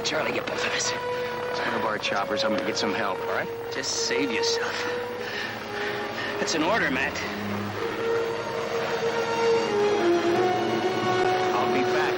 Charlie, get both of us. It's one of our choppers. I'm gonna get some help, all right? Just save yourself. That's an order, Matt. I'll be back.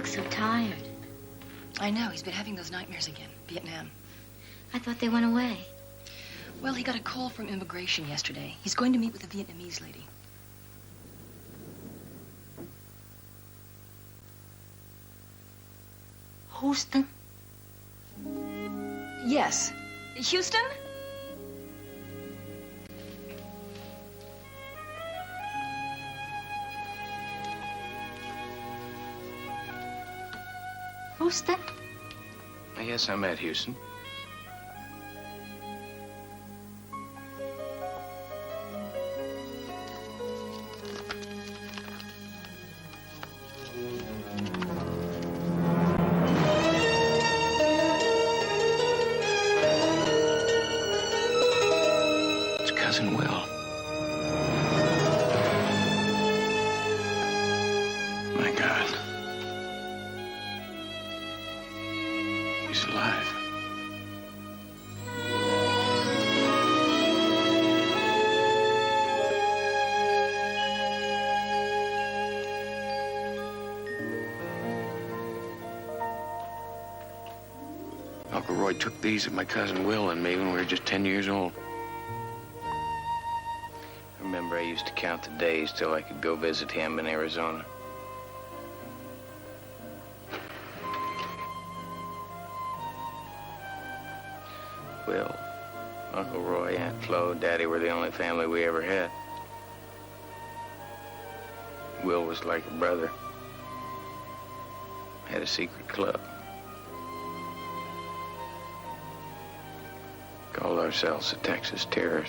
So tired. I know. He's been having those nightmares again. Vietnam. I thought they went away. Well, he got a call from immigration yesterday. He's going to meet with a Vietnamese lady. Houston? Yes. Houston? Houston? Yes, I'm at Houston. It's Cousin Will. My God. He's alive. Uncle Roy took these of my cousin Will and me when we were just 10 years old. I remember I used to count the days till I could go visit him in Arizona. Will, Uncle Roy, Aunt Flo, Daddy were the only family we ever had. Will was like a brother. Had a secret club. Called ourselves the Texas Terrors.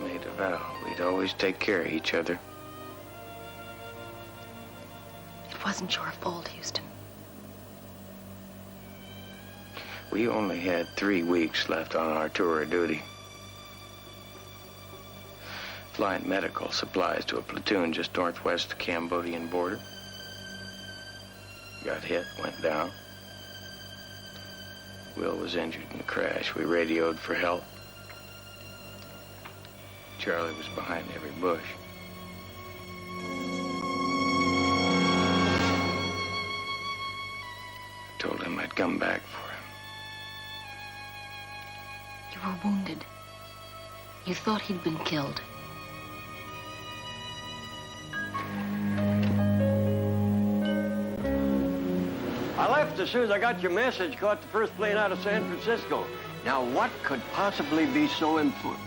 Made a vow we'd always take care of each other. It wasn't your fault, Houston. We only had 3 weeks left on our tour of duty. Flying medical supplies to a platoon just northwest of the Cambodian border. Got hit, went down. Will was injured in the crash. We radioed for help. Charlie was behind every bush. I told him I'd come back for him. You were wounded. You thought he'd been killed. I left as soon as I got your message, caught the first plane out of San Francisco. Now, what could possibly be so important?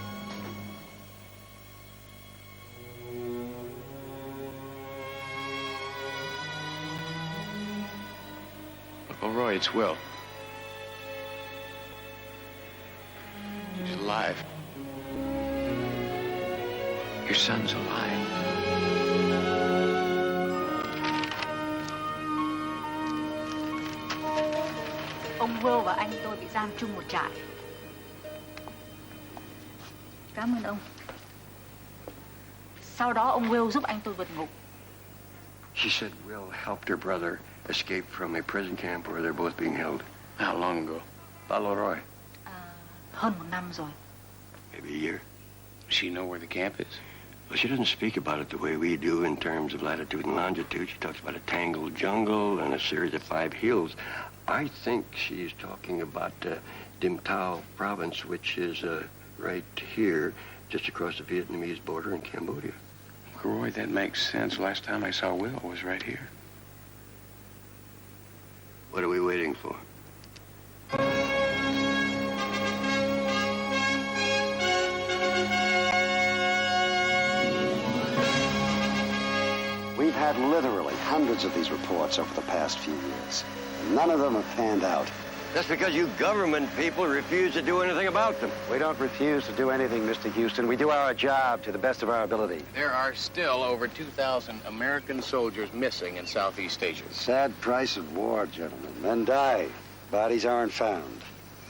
Uncle Roy, it's Will. He's alive. Your son's alive. Ông Will và anh tôi bị giam chung một trại. Cảm ơn ông. Sau đó ông Will giúp anh tôi vượt ngục. She said Will helped her brother escape from a prison camp where they're both being held. How long ago? Follow Roy. Hơn một năm rồi. Maybe a year. Does she know where the camp is? Well, she doesn't speak about it the way we do in terms of latitude and longitude. She talks about a tangled jungle and a series of 5 hills. I think she's talking about Dim Tao province, which is right here, just across the Vietnamese border in Cambodia. Uncle Roy, that makes sense. Last time I saw Will was right here. What are we waiting for? We've had literally hundreds of these reports over the past few years. None of them have panned out. That's because you government people refuse to do anything about them. We don't refuse to do anything, Mr. Houston. We do our job to the best of our ability. There are still over 2,000 American soldiers missing in Southeast Asia. Sad price of war, gentlemen. Men die. Bodies aren't found.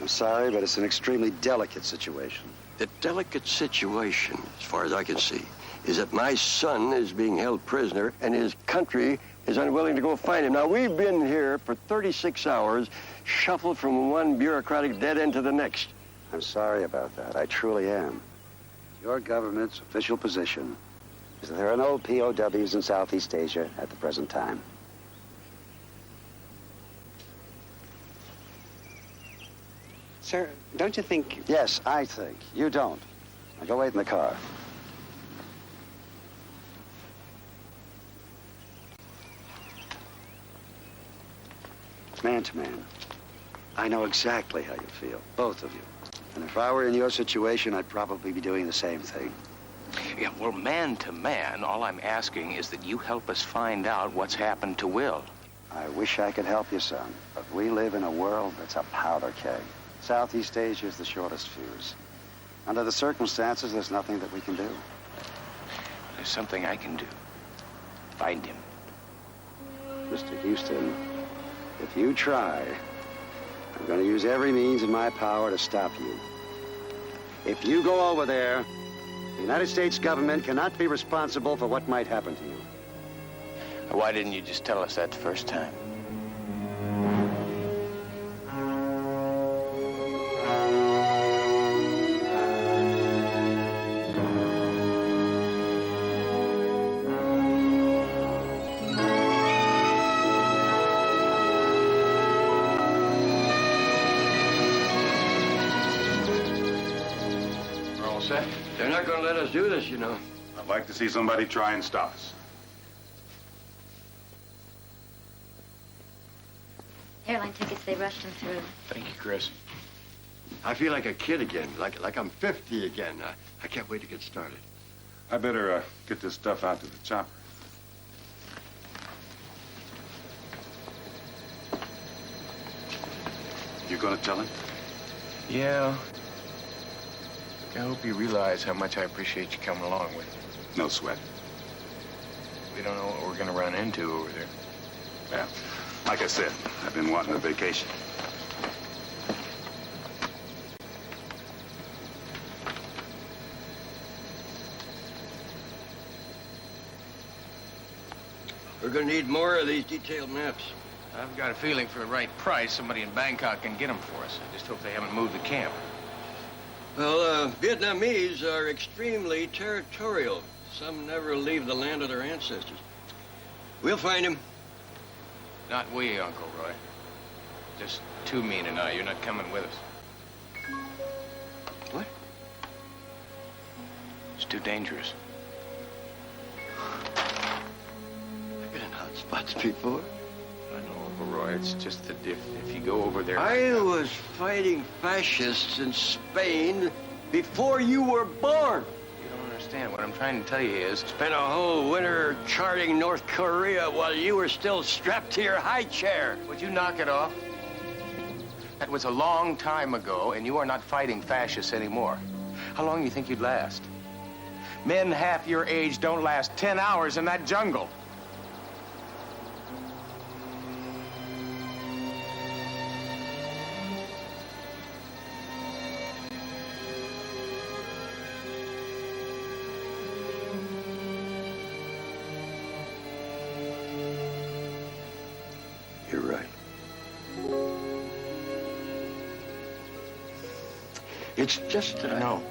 I'm sorry, but it's an extremely delicate situation. The delicate situation, as far as I can see, is that my son is being held prisoner and his country is unwilling to go find him. Now, we've been here for 36 hours, shuffled from one bureaucratic dead end to the next. I'm sorry about that. I truly am. Your government's official position is that there are no POWs in Southeast Asia at the present time. Sir, don't you think... Yes, I think. You don't. Now go wait in the car. Man to man, I know exactly how you feel, both of you. And if I were in your situation, I'd probably be doing the same thing. Yeah, well, man to man, all I'm asking is that you help us find out what's happened to Will. I wish I could help you, son, but we live in a world that's a powder keg. Southeast Asia is the shortest fuse. Under the circumstances, there's nothing that we can do. There's something I can do. Find him. Mr. Houston, if you try, I'm going to use every means in my power to stop you. If you go over there, the United States government cannot be responsible for what might happen to you. Why didn't you just tell us that the first time? They're not going to let us do this, you know. I'd like to see somebody try and stop us. Airline tickets, they rushed him through. Thank you, Chris. I feel like a kid again, like I'm 50 again. I can't wait to get started. I better get this stuff out to the chopper. You gonna tell him? Yeah. I hope you realize how much I appreciate you coming along with me. No sweat. We don't know what we're gonna run into over there. Yeah. Like I said, I've been wanting a vacation. We're going to need more of these detailed maps. I've got a feeling for the right price, somebody in Bangkok can get them for us. I just hope they haven't moved the camp. Well, Vietnamese are extremely territorial. Some never leave the land of their ancestors. We'll find him. Not we, Uncle Roy. Just Two Mean and I. You're not coming with us. What? It's too dangerous. I've been in hot spots before. I know, Roy. It's just that if you go over there... I was fighting fascists in Spain before you were born. You don't understand. What I'm trying to tell you is... Spent a whole winter charting North Korea while you were still strapped to your high chair. Would you knock it off? That was a long time ago, and you are not fighting fascists anymore. How long do you think you'd last? Men half your age don't last 10 hours in that jungle. You're right. It's just that No.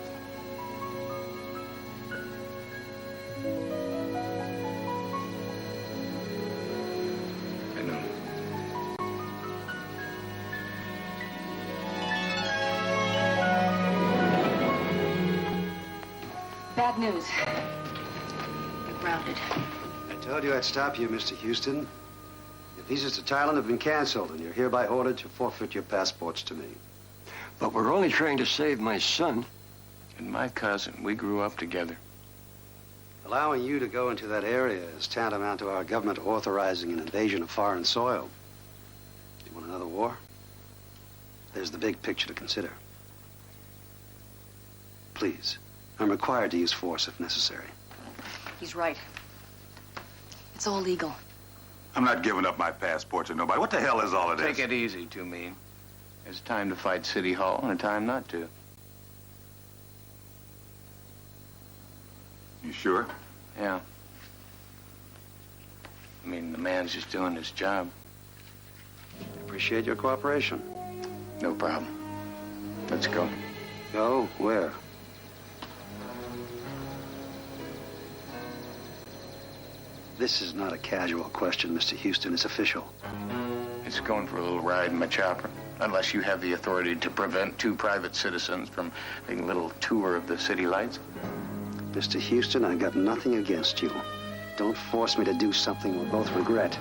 I know. Bad news. You're grounded. I told you I'd stop you, Mr. Houston. Your visas to Thailand have been canceled, and you're hereby ordered to forfeit your passports to me. But we're only trying to save my son. And my cousin, we grew up together. Allowing you to go into that area is tantamount to our government authorizing an invasion of foreign soil. You want another war? There's the big picture to consider. Please, I'm required to use force if necessary. He's right. It's all legal. I'm not giving up my passport to nobody. What the hell is all of this? Take it easy, Too Mean. There's a time to fight City Hall and a time not to. You sure? Yeah. I mean, the man's just doing his job. Appreciate your cooperation. No problem. Let's go. Go? Where? This is not a casual question, Mr. Houston. It's official. It's going for a little ride in my chopper. Unless you have the authority to prevent two private citizens from taking a little tour of the city lights. Mr. Houston, I got nothing against you. Don't force me to do something we'll both regret.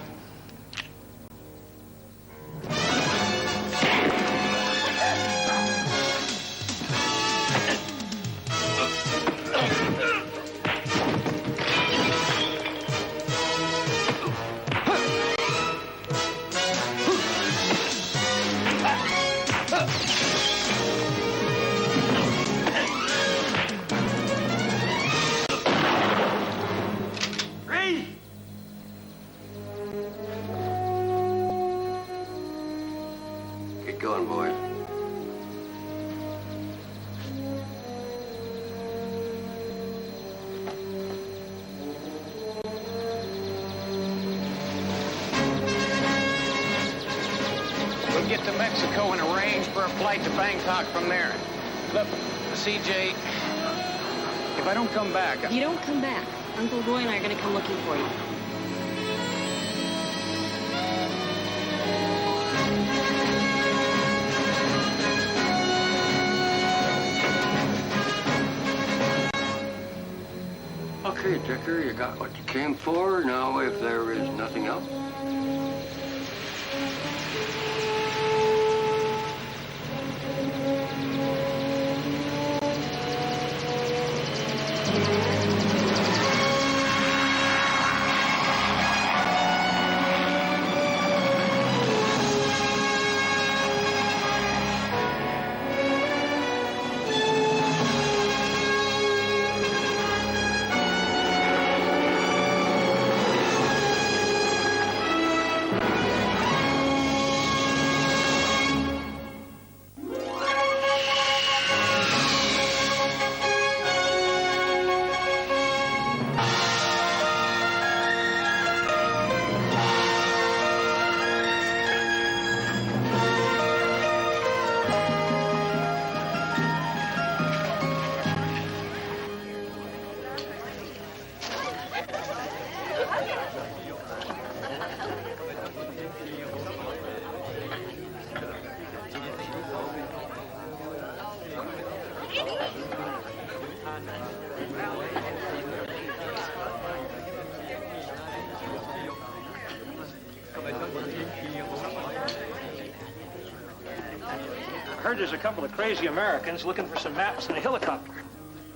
Get going, boys. We'll get to Mexico and arrange for a flight to Bangkok from there. Look, CJ, if I don't come back... You don't come back. Uncle Roy and I are going to come looking for you. Okay, Dicker, you got what you came for. Now, if there is nothing else. heard there's a couple of crazy Americans looking for some maps and a helicopter.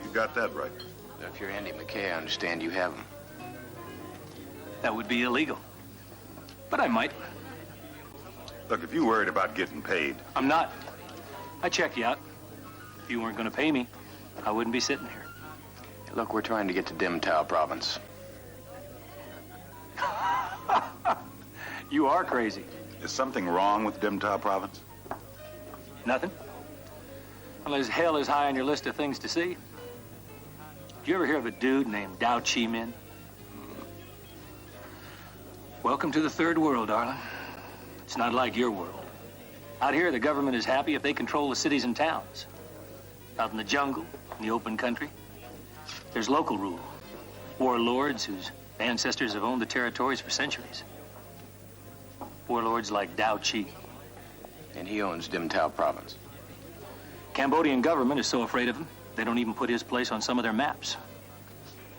You got that right. If you're Andy McKay, I understand you have them. That would be illegal. But I might. Look, if you worried about getting paid, I'm not. I checked you out. If you weren't going to pay me, I wouldn't be sitting here. Look, we're trying to get to Dim Tao province. You are crazy. is something wrong with Dim Tao province? Nothing. Unless hell is high on your list of things to see. Did you ever hear of a dude named Dao Chi Min? Welcome to the third world, darling. It's not like your world. Out here, the government is happy if they control the cities and towns. Out in the jungle, in the open country, there's local rule. Warlords whose ancestors have owned the territories for centuries. Warlords like Dao Chi. And he owns Dim Tao province. Cambodian government is so afraid of him, they don't even put his place on some of their maps.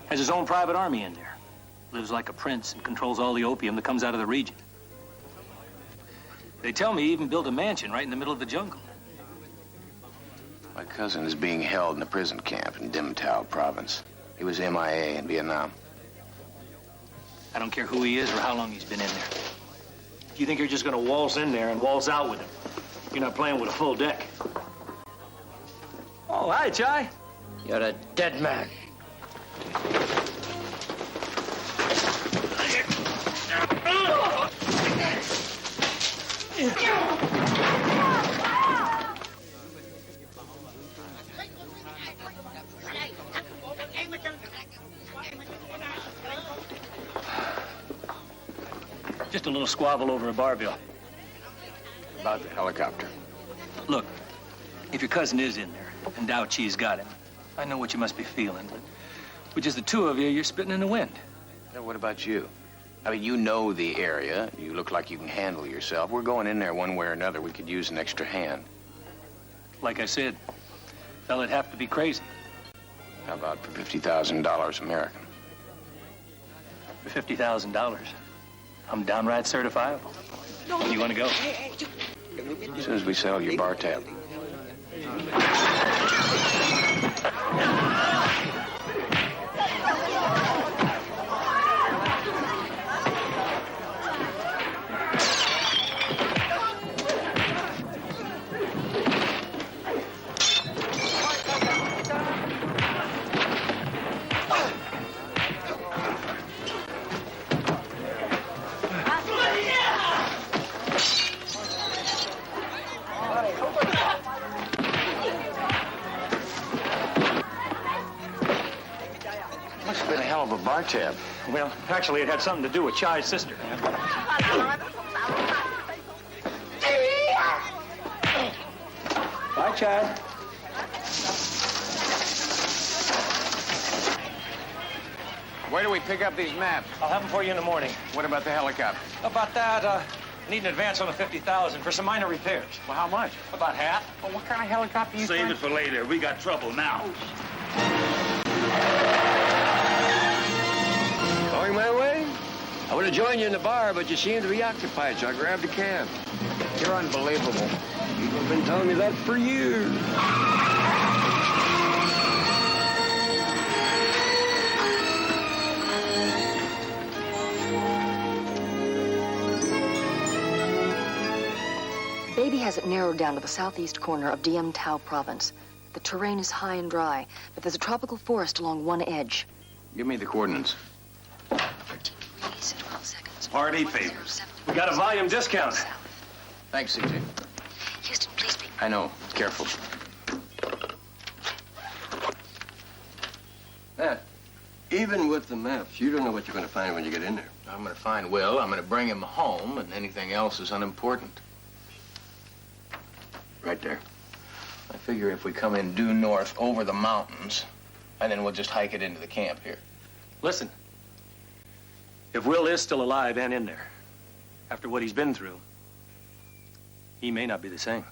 Has his own private army in there. Lives like a prince and controls all the opium that comes out of the region. They tell me he even built a mansion right in the middle of the jungle. My cousin is being held in a prison camp in Dim Tao province. He was MIA in Vietnam. I don't care who he is or how long he's been in there. You think you're just gonna waltz in there and waltz out with him? You're not playing with a full deck. Oh, hi, Chai. You're a dead man. Just a little squabble over a bar bill. About the helicopter. Look, if your cousin is in there and Dao Chi's got him, I know what you must be feeling, but with just the two of you, you're spitting in the wind. Now, what about you? I mean, you know the area. You look like you can handle yourself. We're going in there one way or another. We could use an extra hand. Like I said, fella'd have to be crazy. How about for $50,000 American? For $50,000, I'm downright certifiable. You want to go? As soon as we settle your bar tab. Must have been a hell of a bar tab. Well, actually, it had something to do with Chai's sister. Bye, Chai. Where do we pick up these maps? I'll have them for you in the morning. What about the helicopter? About that, I need an advance on the $50,000 for some minor repairs. Well, how much? About half. Well, what kind of helicopter you Save it for later. We got trouble now. Going my way? I would have joined you in the bar, but you seemed to be occupied, so I grabbed a cab. You're unbelievable. People have been telling me that for years. Baby has it narrowed down to the southeast corner of Diem Tao province. The terrain is high and dry, but there's a tropical forest along one edge. Give me the coordinates. 13 degrees, 12 seconds. Party favors. We got a volume discount. Thanks, CJ. Houston, please be. I know. Careful. Matt, even with the maps, you don't know what you're going to find when you get in there. I'm going to find Will. I'm going to bring him home, and anything else is unimportant. Right there. I figure if we come in due north over the mountains, and then we'll just hike it into the camp here. Listen, if Will is still alive and in there, after what he's been through, he may not be the same.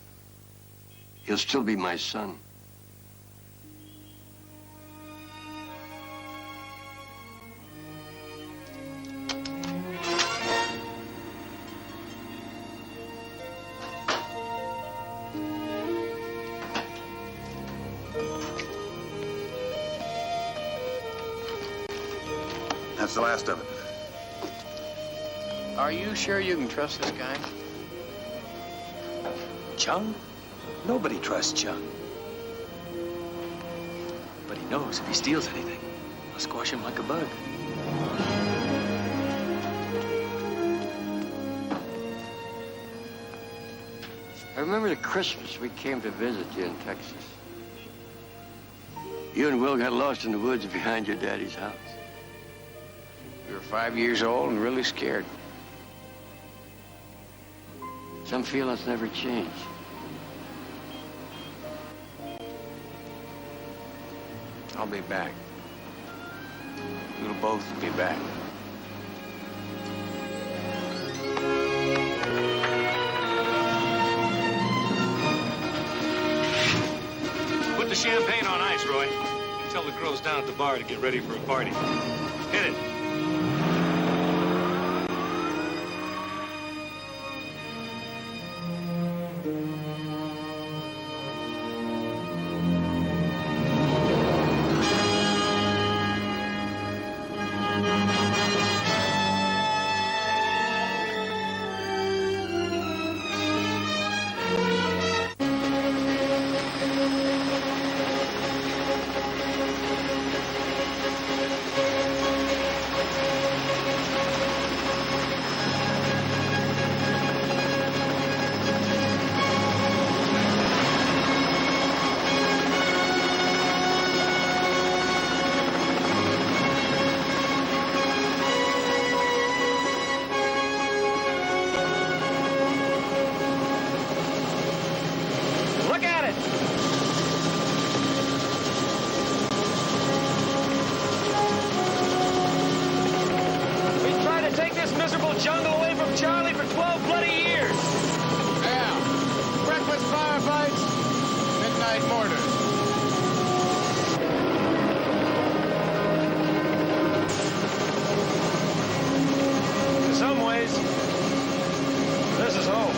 He'll still be my son. That's the last of it. Are you sure you can trust this guy? Chung? Nobody trusts Chung. But he knows if he steals anything, I'll squash him like a bug. I remember the Christmas we came to visit you in Texas. You and Will got lost in the woods behind your daddy's house. You were 5 years old and really scared. Some feel that's never changed. I'll be back. We'll both be back. Put the champagne on ice, Roy. And tell the girls down at the bar to get ready for a party. Hit it. Jungle away from Charlie for 12 bloody years. Yeah. Breakfast firefights, midnight mortars. In some ways, this is home.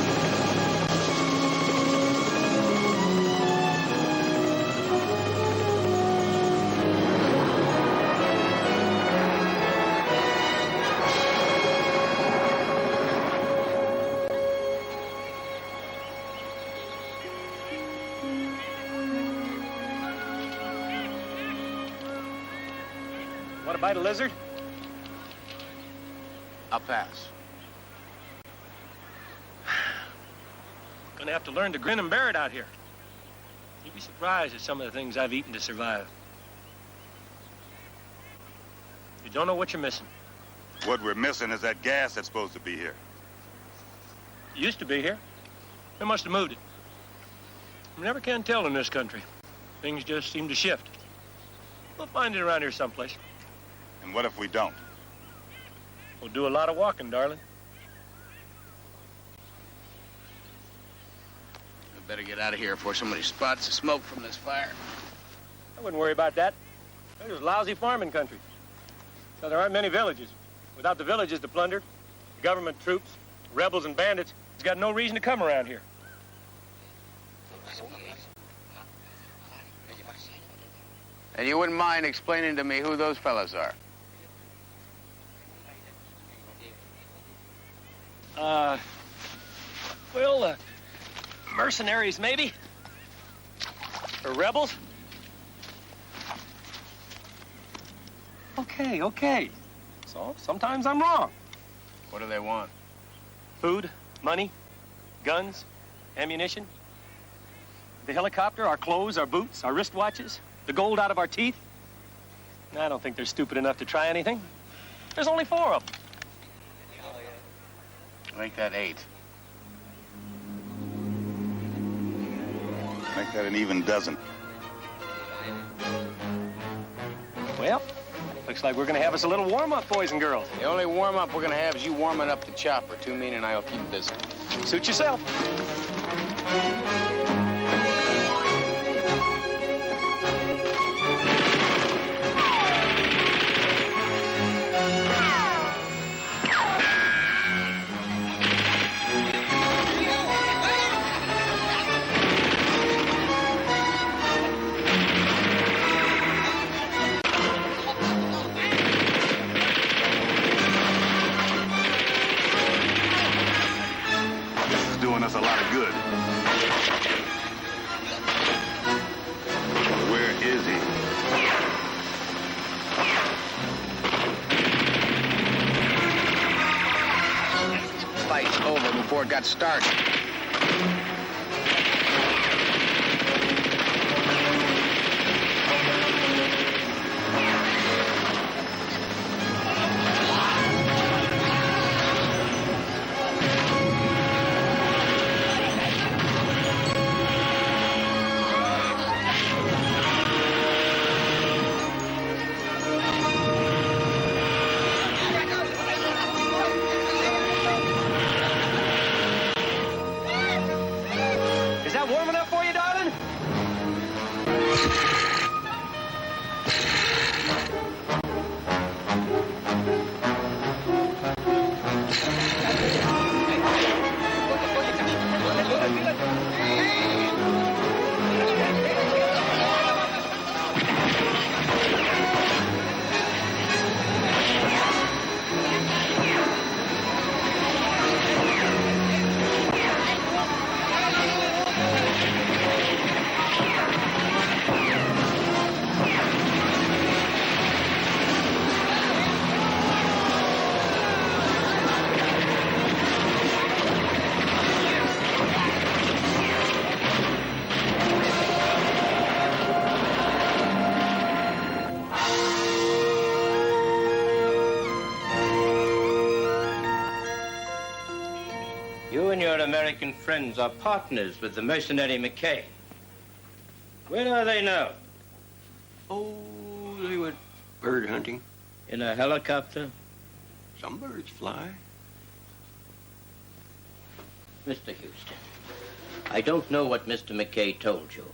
Want to bite a lizard? I'll pass. Gonna have to learn to grin and bear it out here. You'd be surprised at some of the things I've eaten to survive. You don't know what you're missing. What we're missing is that gas that's supposed to be here. It used to be here. They must have moved it. You never can tell in this country. Things just seem to shift. We'll find it around here someplace. And what if we don't? We'll do a lot of walking, darling. We better get out of here before somebody spots the smoke from this fire. I wouldn't worry about that. This is lousy farming country. So there aren't many villages. Without the villages to plunder, government troops, rebels and bandits, it's got no reason to come around here. And you wouldn't mind explaining to me who those fellas are? Well, mercenaries, maybe? Or rebels? Okay. So, sometimes I'm wrong. What do they want? Food, money, guns, ammunition. The helicopter, our clothes, our boots, our wristwatches, the gold out of our teeth. I don't think they're stupid enough to try anything. There's only 4 of them. Make that 8. Make that an even dozen. Well, looks like we're gonna have us a little warm-up, boys and girls. The only warm-up we're gonna have is you warming up the chopper. Two Mean and I'll keep busy. Suit yourself. lot of good. Where is he? Fight's over before it got started. Is that warm enough for you, darling? You and your American friends are partners with the mercenary McKay. Where are they now? Oh, they went bird hunting. In a helicopter? Some birds fly. Mr. Houston, I don't know what Mr. McKay told you,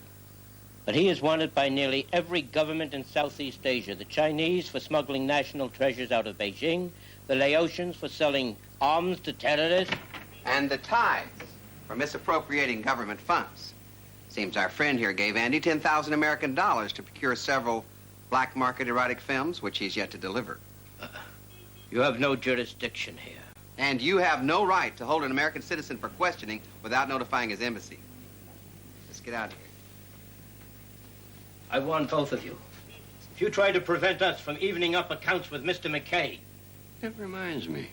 but he is wanted by nearly every government in Southeast Asia. The Chinese for smuggling national treasures out of Beijing, the Laotians for selling arms to terrorists, And the Thais for misappropriating government funds. Seems our friend here gave Andy 10,000 American dollars to procure several black market erotic films, which he's yet to deliver. You have no jurisdiction here. And you have no right to hold an American citizen for questioning without notifying his embassy. Let's get out of here. I warn both of you. If you try to prevent us from evening up accounts with Mr. McKay. That reminds me.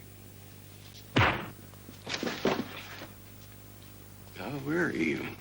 Now we're even.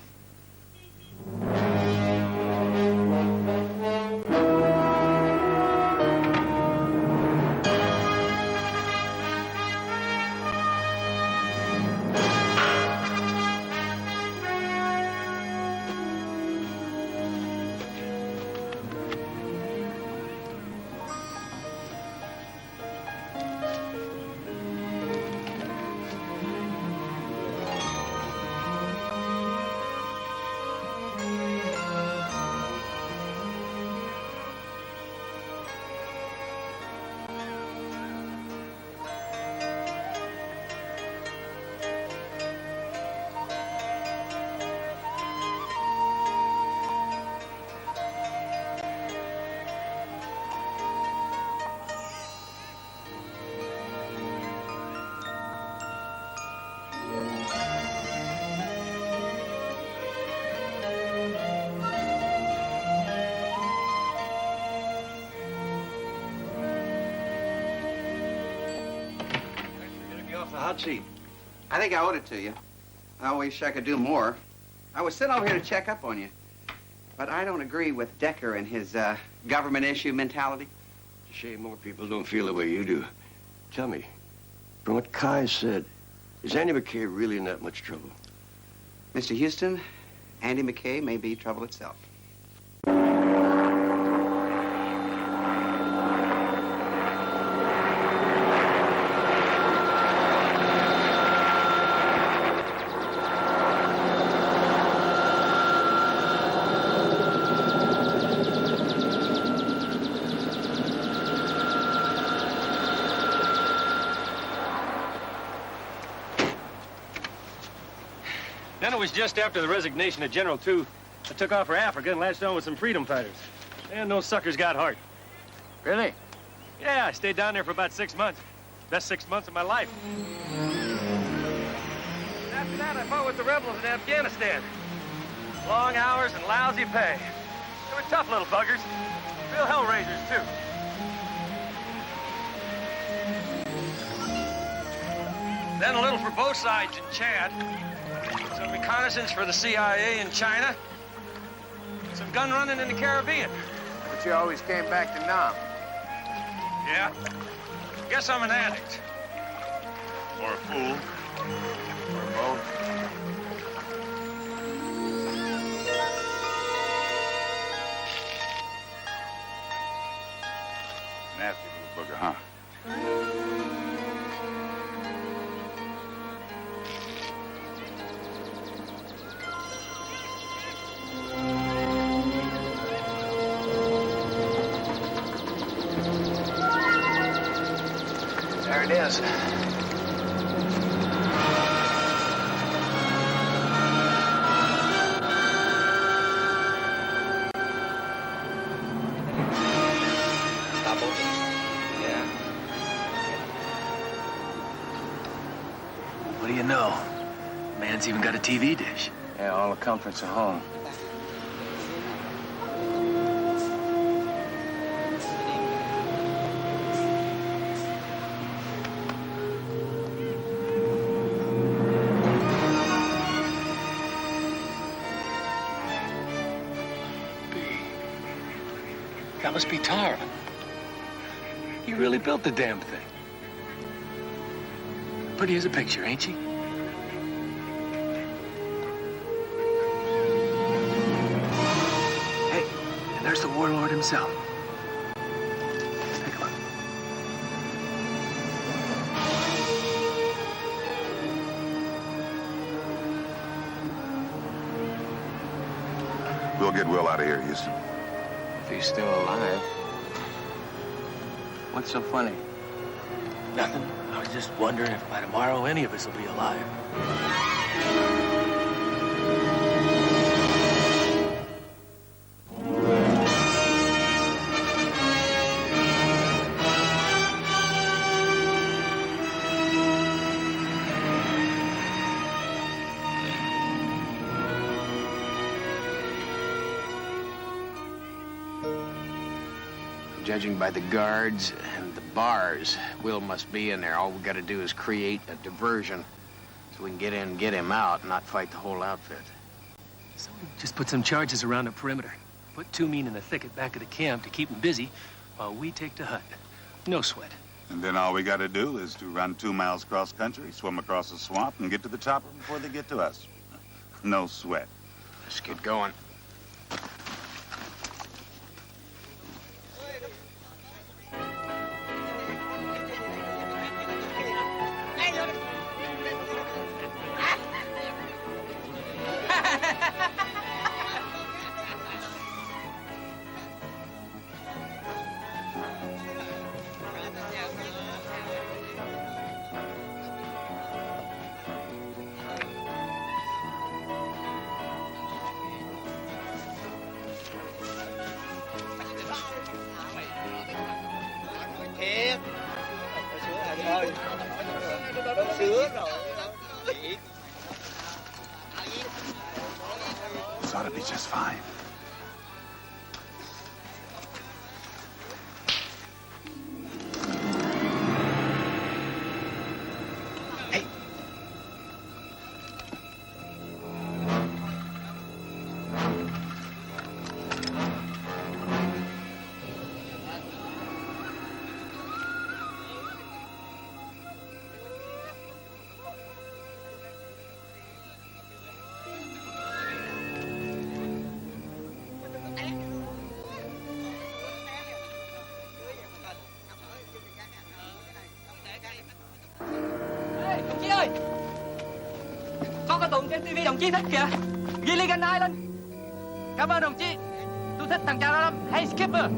Hot seat. I think I owed it to you. I wish I could do more. I was sent over here to check up on you. But I don't agree with Decker and his government issue mentality. Shame more people don't feel the way you do. Tell me, from what Kai said, is Andy McKay really in that much trouble? Mr. Houston, Andy McKay may be trouble itself. Then it was just after the resignation of General Tu, I took off for Africa and latched on with some freedom fighters. And those suckers got heart. Really? Yeah, I stayed down there for about 6 months. Best 6 months of my life. After that, that, I fought with the rebels in Afghanistan. Long hours and lousy pay. They were tough little buggers. Real hellraisers, too. Then a little for both sides in Chad. Some reconnaissance for the CIA in China. Some gun running in the Caribbean. But you always came back to Nam. Yeah. Guess I'm an addict. Or a fool. Or both. Nasty little booger, huh? There it is. What do you know? Man's even got a TV dish. Yeah, all the comforts of home. That must be Tara. He really built the damn thing. Pretty as a picture, ain't she? Hey, and there's the warlord himself. Take a look. We'll get Will out of here, Houston. If he's still alive. What's so funny? Nothing. I was just wondering if by tomorrow any of us will be alive. Judging by the guards and the bars, Will must be in there. All we gotta do is create a diversion so we can get in and get him out and not fight the whole outfit. So we just put some charges around the perimeter. Put two men in the thicket back of the camp to keep them busy while we take the hunt. No sweat. And then all we got to do is to run 2 miles cross country, swim across the swamp, and get to the chopper before they get to us. No sweat. Let's get going. This ought to be just fine. Đồng chí ơi, có cái tụng trên TV đồng chí thích kìa. Ghi lên ganh ai lên. Cảm ơn đồng chí. Tôi thích thằng cha đó lắm. Hey Skipper.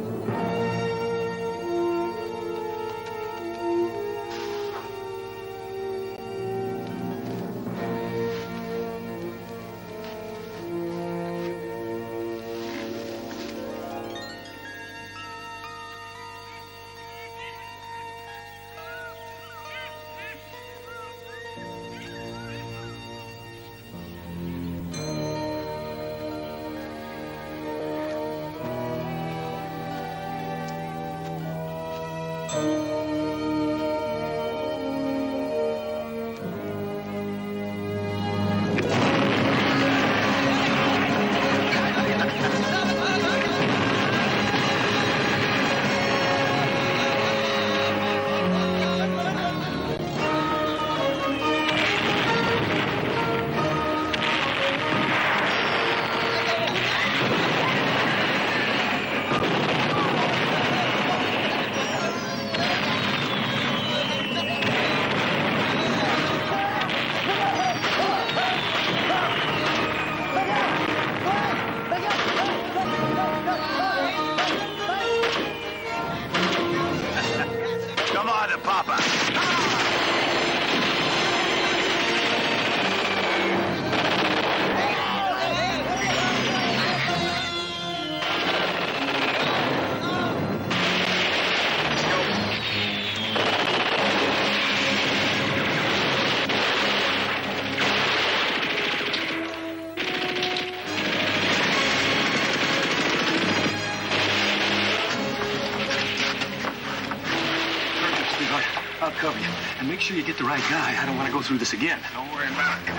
cover you. And make sure you get the right guy. I don't want to go through this again. Don't worry about it.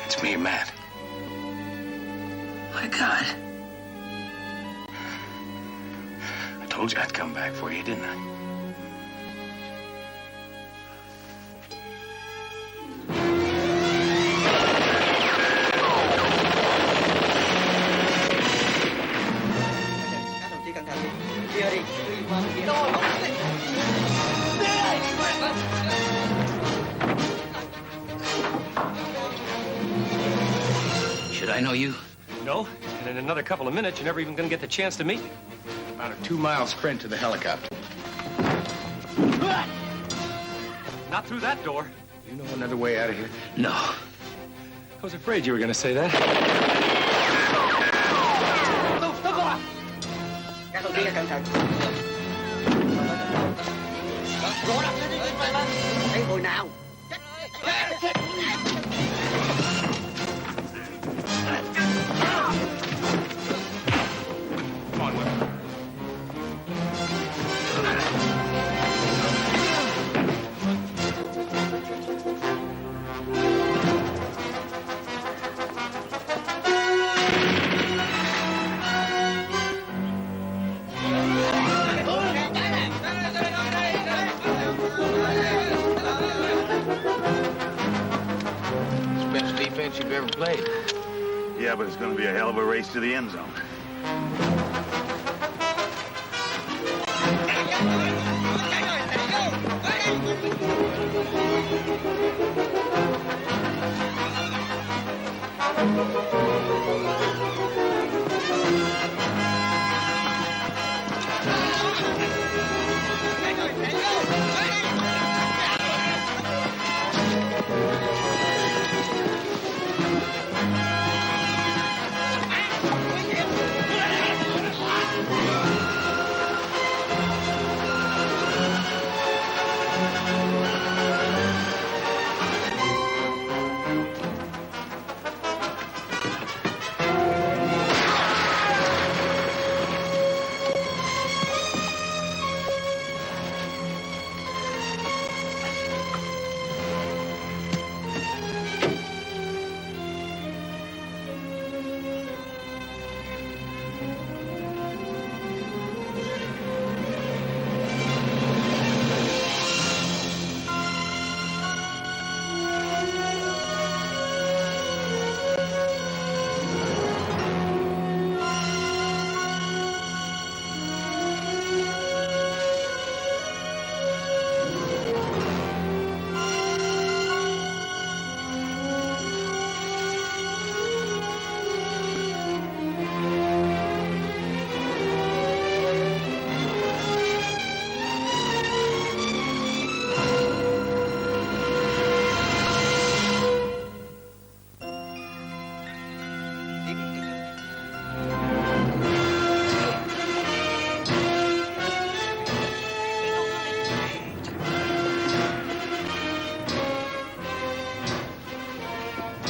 It's me, Matt. My God. I told you I'd come back for you, didn't I? Các đồng chí cẩn thận đi. Kia đi, đi qua bên kia. Should I know you? No, and in another couple of minutes, you're never even going to get the chance to meet me. About a 2-mile sprint to the helicopter. Not through that door. You know another way out of here? No. I was afraid you were going to say that. Các đồng chí cẩn thận. Thấy hồi nào? Come on, Will. Best defense you've ever played. Yeah, but it's going to be a hell of a race to the end zone.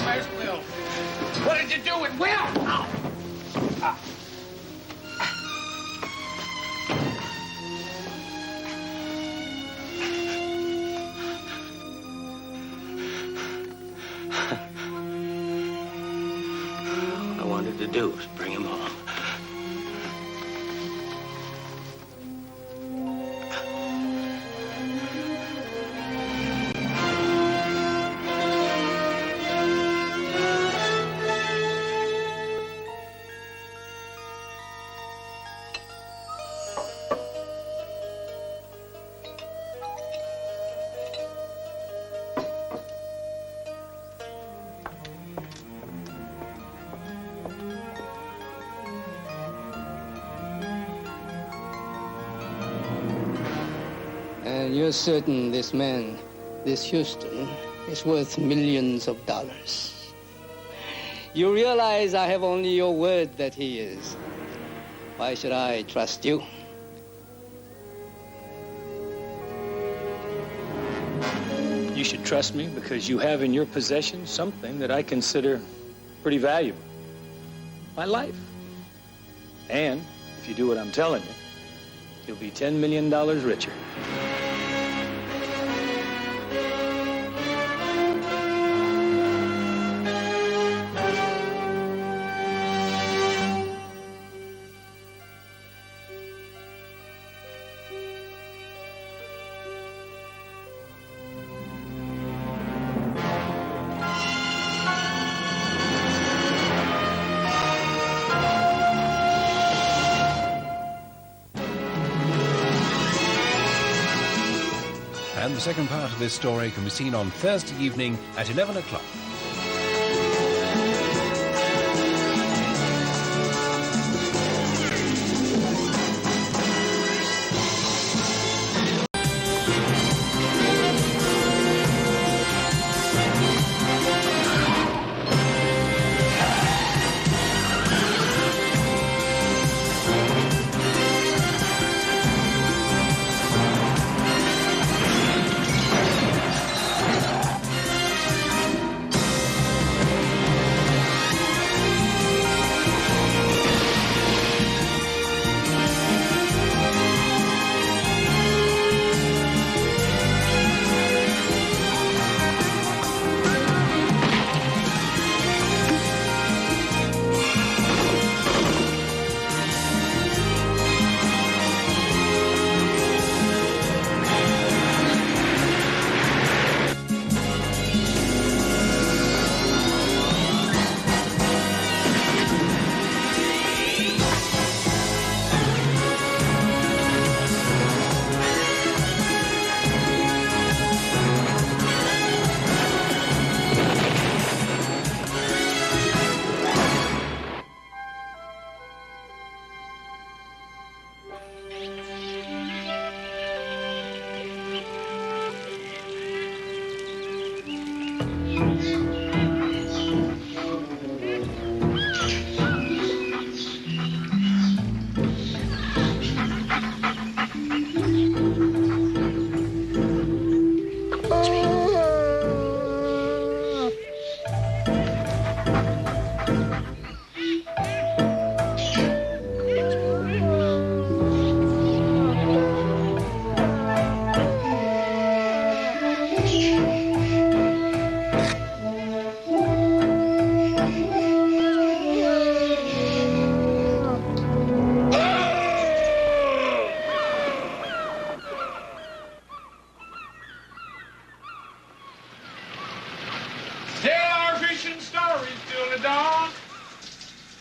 Where's Will? What did you do with Will? All I wanted to do was bring him home. And you're certain this man, this Houston, is worth millions of dollars. You realize I have only your word that he is. Why should I trust you? You should trust me because you have in your possession something that I consider pretty valuable. My life. And if you do what I'm telling you, you'll be $10 million richer. And the second part of this story can be seen on Thursday evening at 11 o'clock.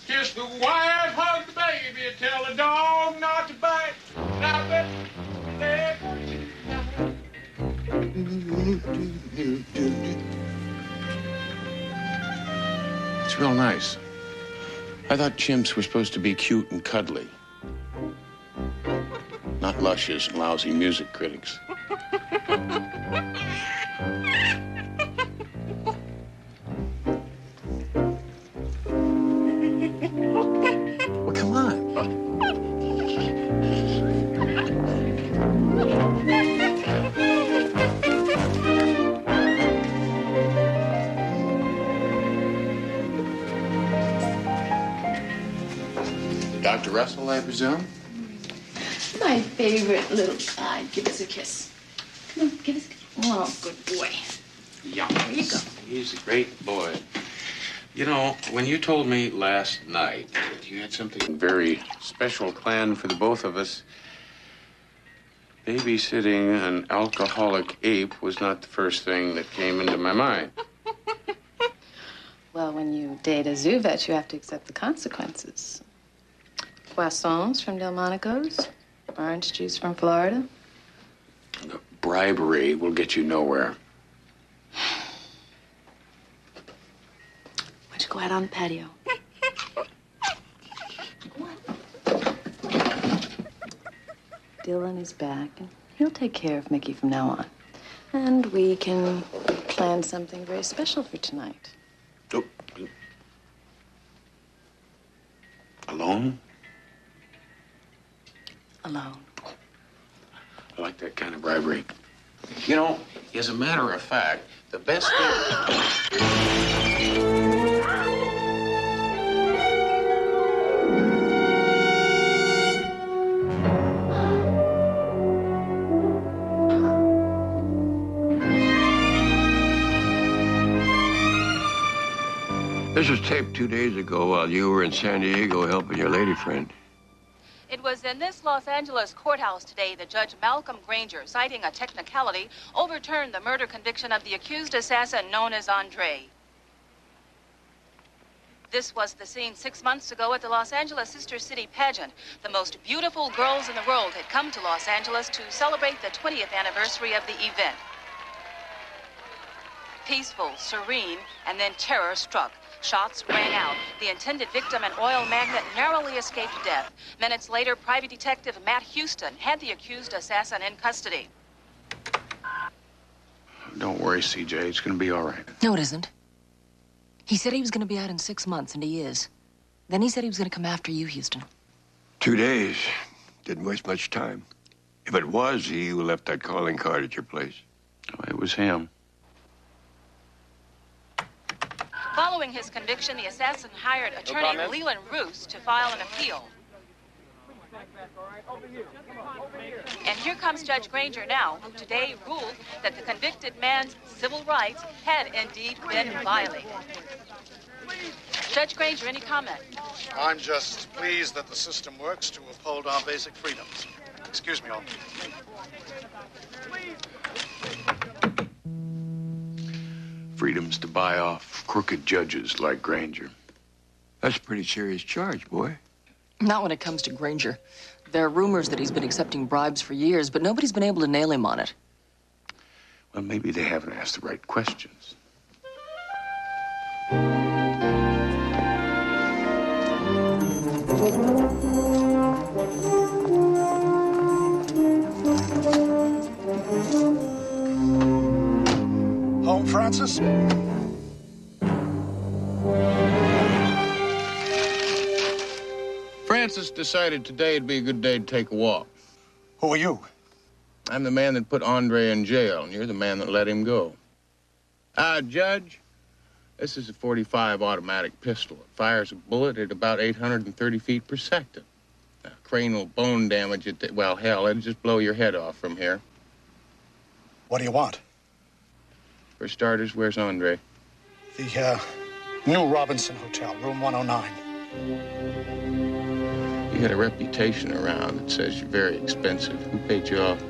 Kiss the wife, hug the baby, tell the dog not to bite. Now that It's real nice. I thought chimps were supposed to be cute and cuddly. Not luscious and lousy music critics. Well, come on. Dr. Russell, I presume? My favorite little guy. Give us a kiss. Come on, give us a kiss. Oh, good boy. Yeah. There you go. He's a great boy. You know, when you told me last night that you had something very special planned for the both of us, babysitting an alcoholic ape was not the first thing that came into my mind. Well, when you date a zoo vet, you have to accept the consequences. Croissants from Delmonico's, orange juice from Florida. The bribery will get you nowhere. Why don't you go out on the patio? Go on. Dylan is back, and He'll take care of Mickey from now on. And we can plan something very special for tonight. Oh. Alone? Alone. I like that kind of bribery. You know, as a matter of fact, the best thing... This was taped 2 days ago while you were in San Diego helping your lady friend. It was in this Los Angeles courthouse today that Judge Malcolm Granger, citing a technicality, overturned the murder conviction of the accused assassin known as Andre. This was the scene 6 months ago at the Los Angeles Sister City pageant. The most beautiful girls in the world had come to Los Angeles to celebrate the 20th anniversary of the event. Peaceful, serene, and then terror struck. Shots rang out. The intended victim, an oil magnate, narrowly escaped death. Minutes later, Private Detective Matt Houston had the accused assassin in custody. Don't worry, CJ. It's going to be all right. No, it isn't. He said he was going to be out in 6 months, and he is. Then he said he was going to come after you, Houston. 2 days. Didn't waste much time. If it was he who left that calling card at your place. Oh, it was him. Following his conviction, the assassin hired attorney Leland Roos to file an appeal. And here comes Judge Granger now, who today ruled that the convicted man's civil rights had indeed been violated. Judge Granger, any comment? I'm just pleased that the system works to uphold our basic freedoms. Excuse me, all. Freedoms to buy off crooked judges like Granger. That's a pretty serious charge, boy. Not when it comes to Granger. There are rumors that he's been accepting bribes for years, but nobody's been able to nail him on it. Well, maybe they haven't asked the right questions. Home, Francis? Francis decided today'd be a good day to take a walk. Who are you? I'm the man that put Andre in jail, and you're the man that let him go. Judge, this is a .45 automatic pistol. It fires a bullet at about 830 feet per second. Cranial bone damage, well, hell, it'd just blow your head off from here. What do you want? For starters, where's Andre? The, New Robinson Hotel, room 109. You got a reputation around that says you're very expensive. Who paid you off?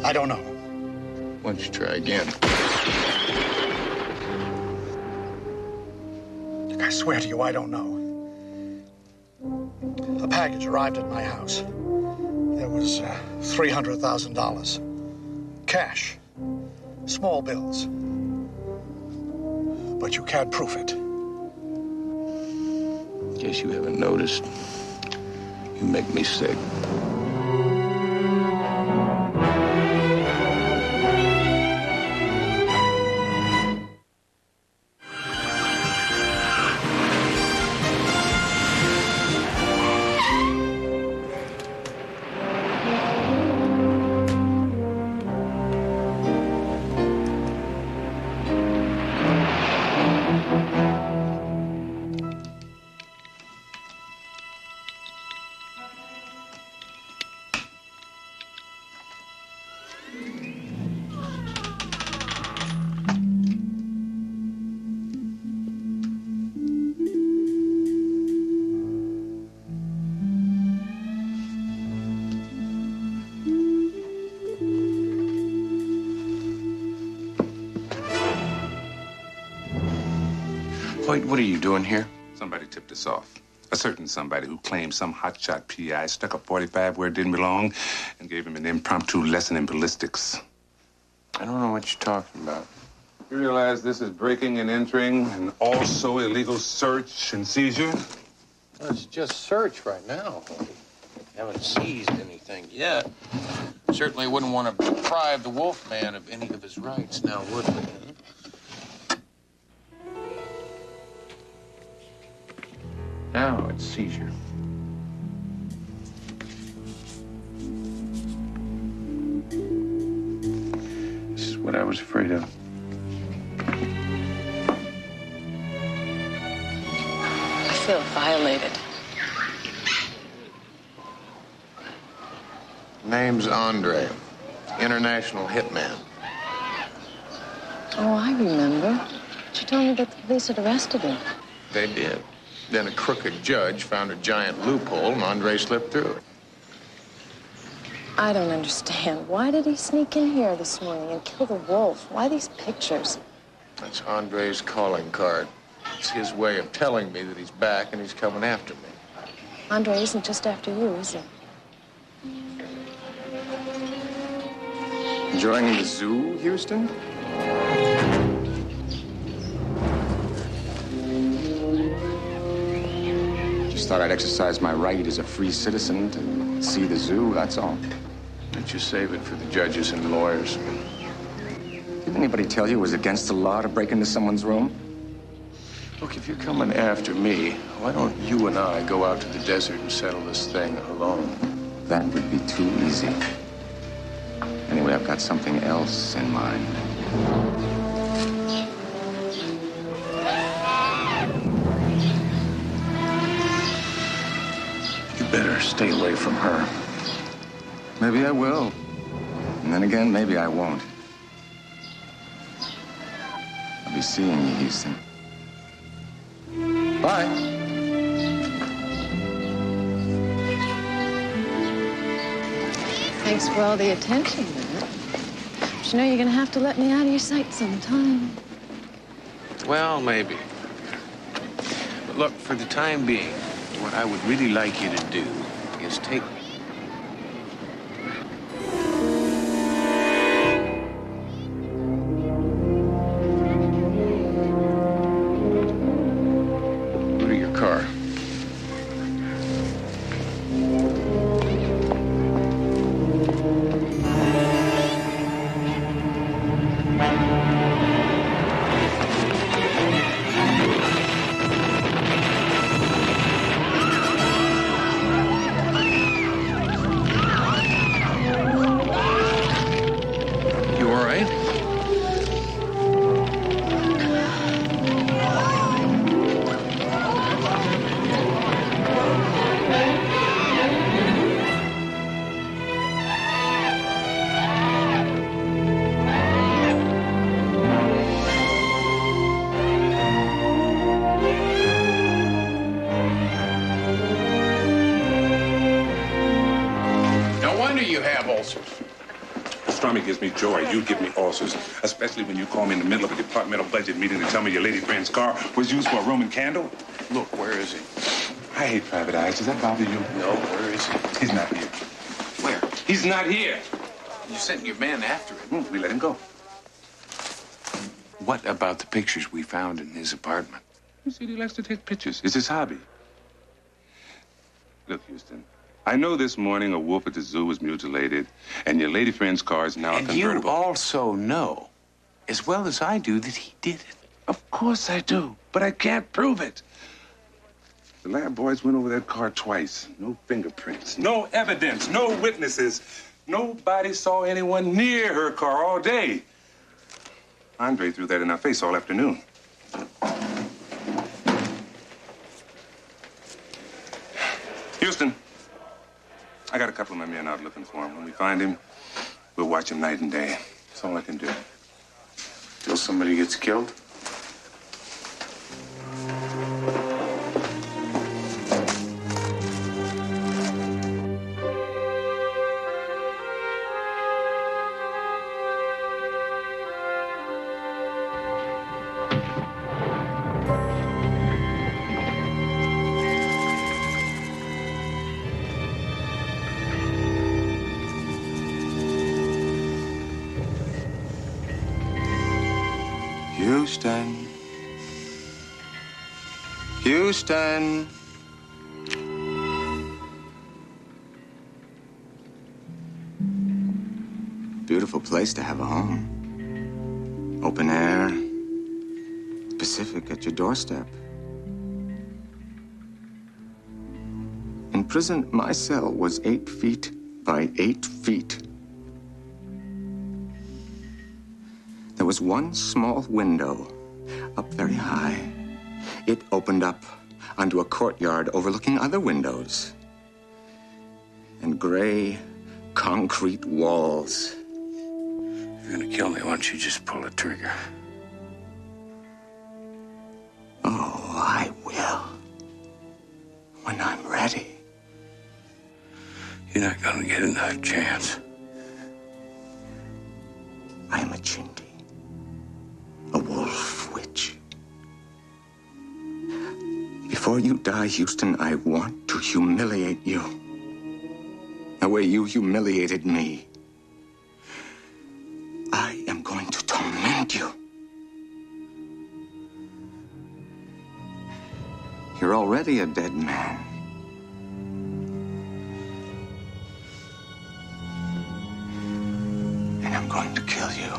I don't know. Why don't you try again? I swear to you, I don't know. A package arrived at my house. There was $300,000. Cash. Small bills. But you can't prove it. In case you haven't noticed, you make me sick. Hoyt, what are you doing here? Somebody tipped us off. A certain somebody who claimed some hotshot PI stuck a .45 where it didn't belong and gave him an impromptu lesson in ballistics. I don't know what you're talking about. You realize this is breaking and entering and also illegal search and seizure? Well, it's just search right now, Hoyt. Haven't seized anything yet. Certainly wouldn't want to deprive the Wolfman of any of his rights now, would we? Now it's seizure. This is what I was afraid of. I feel violated. Name's Andre, international hitman. Oh, I remember. She told me that the police had arrested him. They did. Then a crooked judge found a giant loophole, and Andre slipped through it. I don't understand. Why did he sneak in here this morning and kill the wolf? Why these pictures? That's Andre's calling card. It's his way of telling me that he's back and he's coming after me. Andre isn't just after you, is he? Enjoying the zoo, Houston? Just thought I'd exercise my right as a free citizen to see the zoo, that's all. Don't you save it for the judges and lawyers? Didn't anybody tell you it was against the law to break into someone's room? Look, if you're coming after me, why don't you and I go out to the desert and settle this thing alone? That would be too easy. Anyway, I've got something else in mind. You better stay away from her. Maybe I will. And then again, maybe I won't. I'll be seeing you, Houston. Bye. Thanks for all the attention, Matt. But you know you're gonna have to let me out of your sight sometime. Well, maybe. But look, for the time being, what I would really like you to do is take... Go to your car. Pastrami gives me joy. You give me ulcers, especially when you call me in the middle of a departmental budget meeting to tell me your lady friend's car was used for a Roman candle. Look, where is he? I hate private eyes. Does that bother you? No, where is he? He's not here. Where? He's not here. You sent your man after him. We let him go. What about the pictures we found in his apartment? You see, he likes to take pictures. It's his hobby. Look, Houston, I know this morning a wolf at the zoo was mutilated, and your lady friend's car is now a convertible. And you also know, as well as I do, that he did it. Of course I do, but I can't prove it. The lab boys went over that car twice. No fingerprints, no evidence, no witnesses. Nobody saw anyone near her car all day. Andre threw that in our face all afternoon. Houston, I got a couple of my men out looking for him. When we find him, we'll watch him night and day. That's all I can do. Till somebody gets killed? Houston. Houston. beautiful place to have a home. Open air, Pacific at your doorstep. In prison, my cell was 8 feet by 8 feet. There was one small window up very high. It opened up onto a courtyard overlooking other windows and gray concrete walls. If you're gonna kill me, why don't you just pull the trigger? Oh, I will. When I'm ready. You're not gonna get another chance. I am a Chindi, a wolf witch. Before you die, Houston, I want to humiliate you. The way you humiliated me. I am going to torment you. You're already a dead man. And I'm going to kill you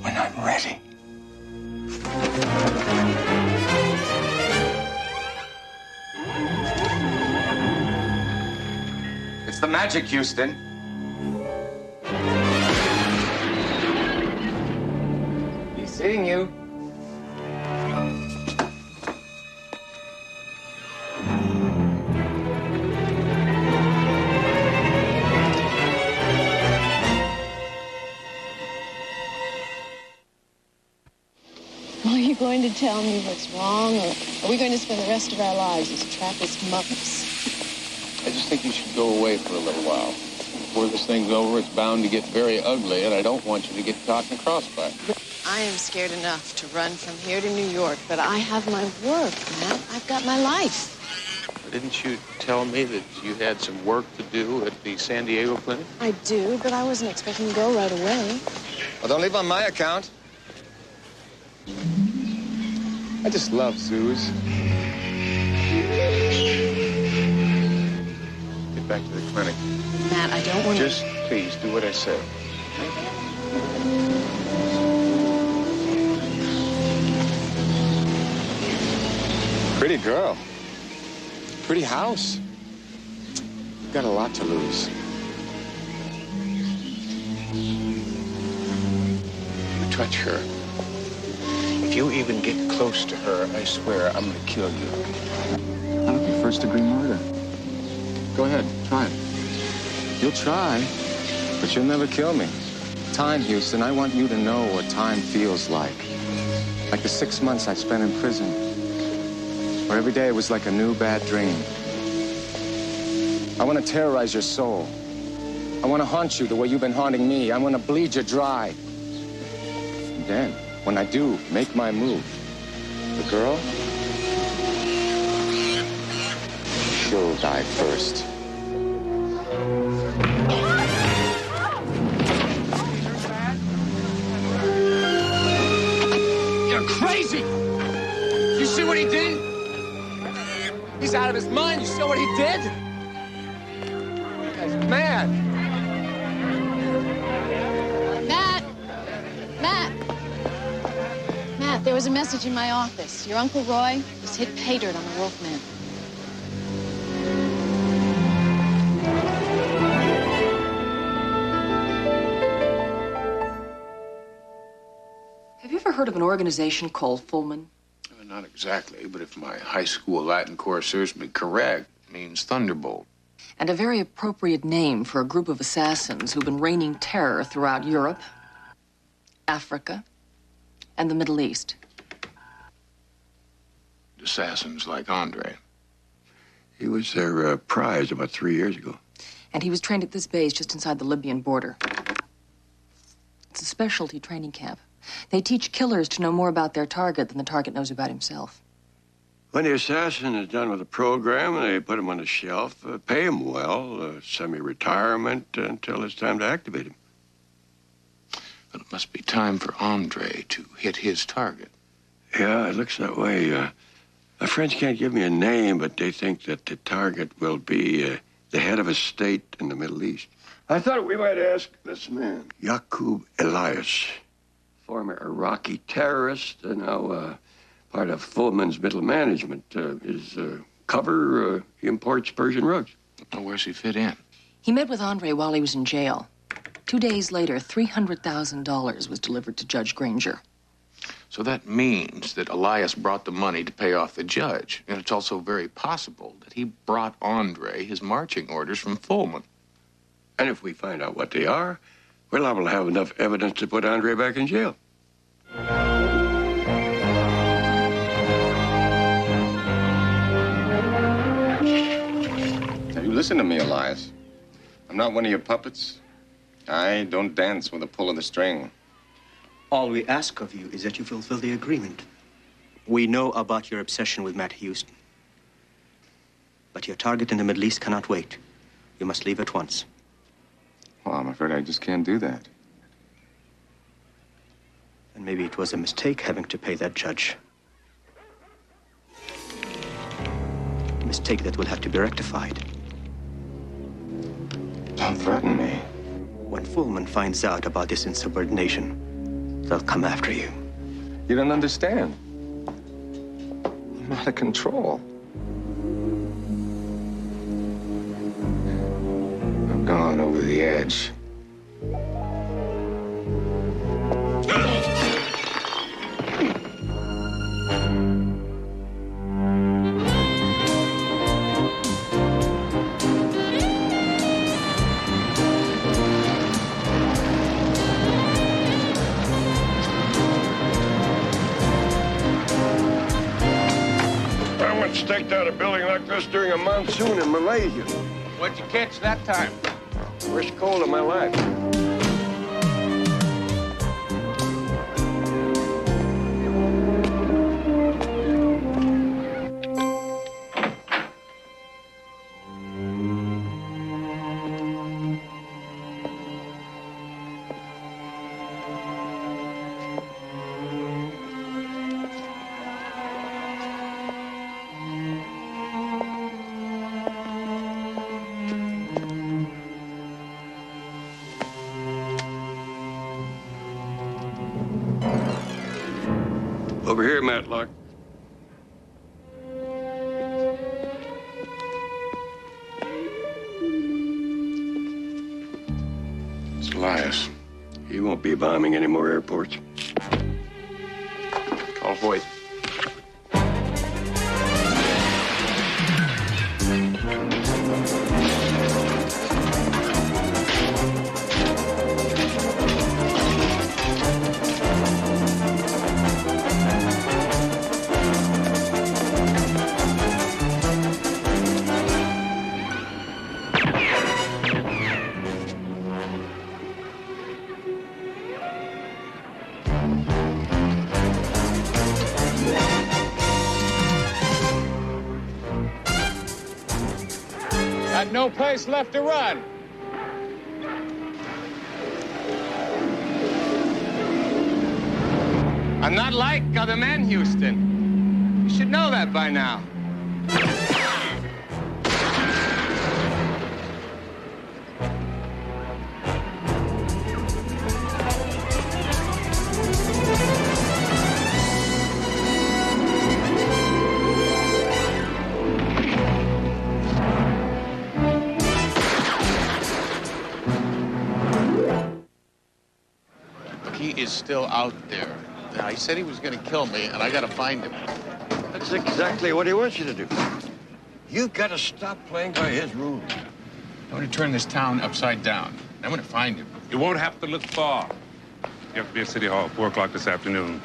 when I'm ready. It's the magic, Houston. He's seeing you. Are you going to tell me what's wrong, or are we going to spend the rest of our lives as Trappist monks? I just think you should go away for a little while. Before this thing's over, it's bound to get very ugly, and I don't want you to get caught in a crossfire. I am scared enough to run from here to New York, but I have my work, Matt. I've got my life. Didn't you tell me that you had some work to do at the San Diego clinic? I do, but I wasn't expecting to go right away. Well, don't leave on my account. I just love zoos. Get back to the clinic. Matt, I don't want to... Just please do what I say. Pretty girl. Pretty house. You've got a lot to lose. You touch her. If you even get close to her, I swear I'm gonna kill you. That would be first-degree murder. Go ahead, try it. You'll try, but you'll never kill me. Time, Houston, I want you to know what time feels like. Like the 6 months I spent in prison, where every day was like a new bad dream. I want to terrorize your soul. I want to haunt you the way you've been haunting me. I want to bleed you dry. And then, when I do make my move, the girl, she'll die first. You're crazy! You see what he did? He's out of his mind. You saw what he did? This guy's mad. Matt, there was a message in my office. Your Uncle Roy was hit pay dirt on the Wolfman. Have you ever heard of an organization called Fullman? Not exactly, but if my high school Latin course serves me correct, it means Thunderbolt. And a very appropriate name for a group of assassins who've been raining terror throughout Europe, Africa, and the Middle East. Assassins like Andre. He was their prize about 3 years ago. And he was trained at this base just inside the Libyan border. It's a specialty training camp. They teach killers to know more about their target than the target knows about himself. When the assassin is done with the program, they put him on a shelf, pay him well, semi-retirement until it's time to activate him. But it must be time for Andre to hit his target. Yeah, it looks that way. My friends can't give me a name, but they think that the target will be the head of a state in the Middle East. I thought we might ask this man, Yaqub Elias, former Iraqi terrorist, now part of Fullman's middle management. His cover imports Persian rugs. Where's he fit in? He met with Andre while he was in jail. 2 days later, $300,000 was delivered to Judge Granger. So that means that Elias brought the money to pay off the judge. And it's also very possible that he brought Andre his marching orders from Fullman. And if we find out what they are, we're liable to have enough evidence to put Andre back in jail. Now, you listen to me, Elias. I'm not one of your puppets. I don't dance with a pull of the string. All we ask of you is that you fulfill the agreement. We know about your obsession with Matt Houston. But your target in the Middle East cannot wait. You must leave at once. Well, I'm afraid I just can't do that. And maybe it was a mistake having to pay that judge. A mistake that will have to be rectified. Don't threaten me. When Fullman finds out about this insubordination, they'll come after you. You don't understand. I'm out of control. I've gone over the edge. Staked out a building like this during a monsoon in Malaysia. What'd you catch that time? Worst cold of my life. Over here, Matlock. It's Elias. He won't be bombing any more airports. Call Hoyt. No place left to run. I'm not like other men, Houston. You should know that by now. Is still out there. Now, he said he was going to kill me, and I got to find him. That's exactly what he wants you to do. You've got to stop playing by his rules. I want to turn this town upside down. I'm going to find him. You won't have to look far. You have to be at City Hall, 4 o'clock this afternoon.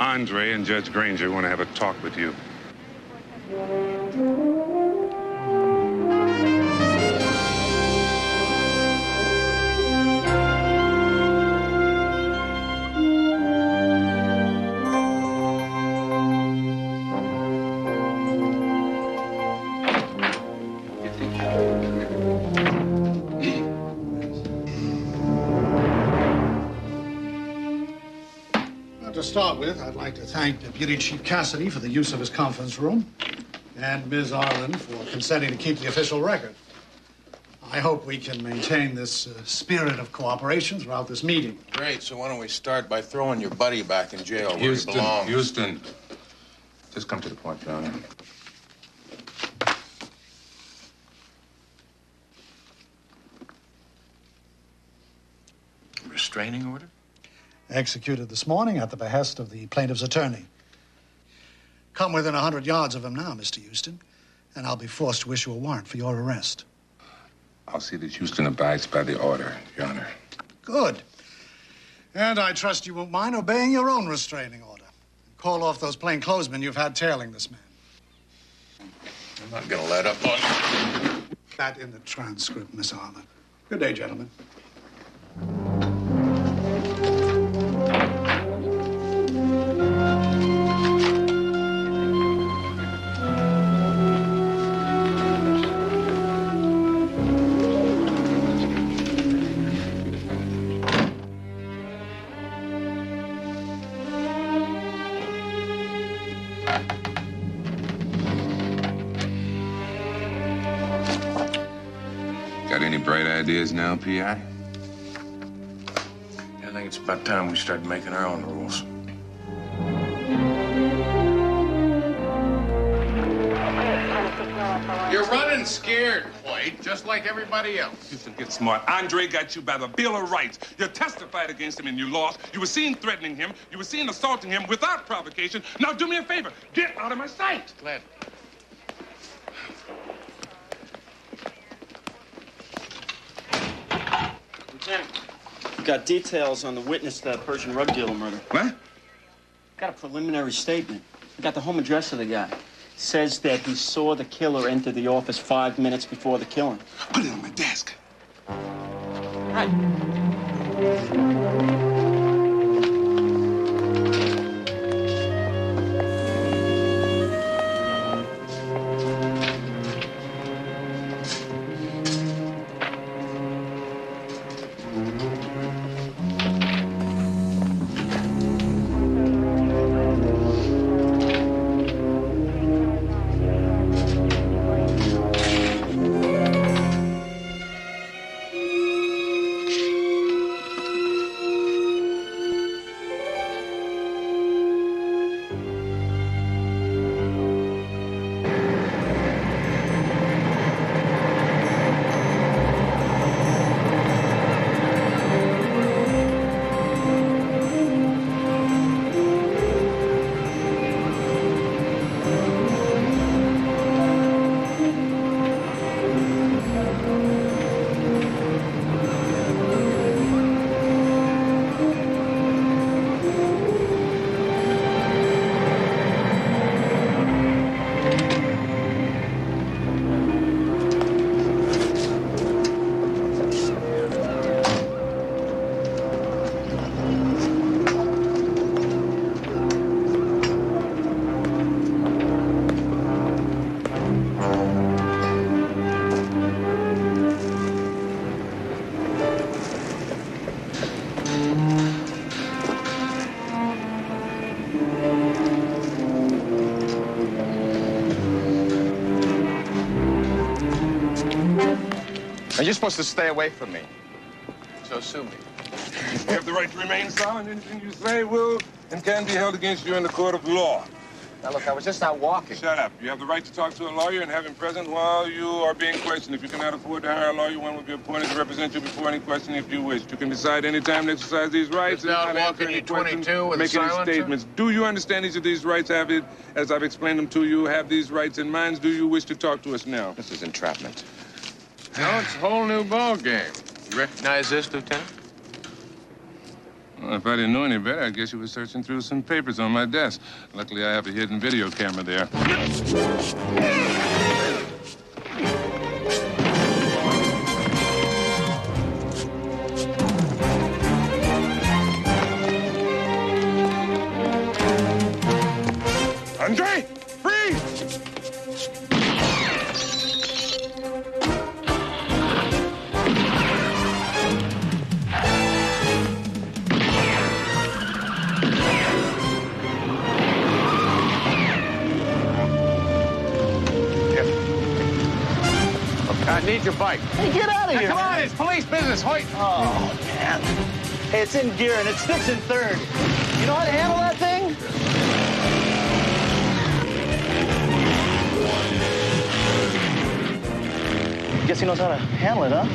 Andre and Judge Granger want to have a talk with you. To start with, I'd like to thank Deputy Chief Cassidy for the use of his conference room and Ms. Arlen for consenting to keep the official record. I hope we can maintain this spirit of cooperation throughout this meeting. Great. So why don't we start by throwing your buddy back in jail where he belongs? Houston. Just come to the point, Your Honor. Restraining order? Executed this morning at the behest of the plaintiff's attorney. Come within 100 yards of him now, Mr. Houston, and I'll be forced to issue a warrant for your arrest. I'll see that Houston abides by the order, Your Honor. Good. And I trust you won't mind obeying your own restraining order. Call off those plainclothesmen you've had tailing this man. I'm not gonna let up on you. That in the transcript, Miss Harlan. Good day, gentlemen. Got any bright ideas now, P.I.? I think it's about time we started making our own rules. You're running scared, White, just like everybody else. Houston, get smart. Andre got you by the Bill of Rights. You testified against him and you lost. You were seen threatening him. You were seen assaulting him without provocation. Now do me a favor. Get out of my sight. Glad. Lieutenant, we've got details on the witness to that Persian rug dealer murder. What? Got a preliminary statement. I got the home address of the guy. Says that he saw the killer enter the office 5 minutes before the killing. Put it on my desk. Right. Now, you're supposed to stay away from me. So sue me. You have the right to remain silent. Anything you say will and can be held against you in the court of law. Now, look, I was just out walking. Shut up. You have the right to talk to a lawyer and have him present while you are being questioned. If you cannot afford to hire a lawyer, one will be appointed to represent you before any question if you wish. You can decide any time to exercise these rights. Just out walking, you 22 with a make any silencer? statements. Do you understand each of these rights? Have it, as I've explained them to you, have these rights in mind? Do you wish to talk to us now? This is entrapment. No, it's a whole new ball game. You recognize this, Lieutenant? Well, if I didn't know any better, I guess you were searching through some papers on my desk. Luckily, I have a hidden video camera there. Andre, freeze! need your bike. Hey, get out of Now, here, come on, man. it's police business. Hoyt. Oh, man. Hey, it's in gear and it sticks in third. You know how to handle that thing? Guess he knows how to handle it, huh?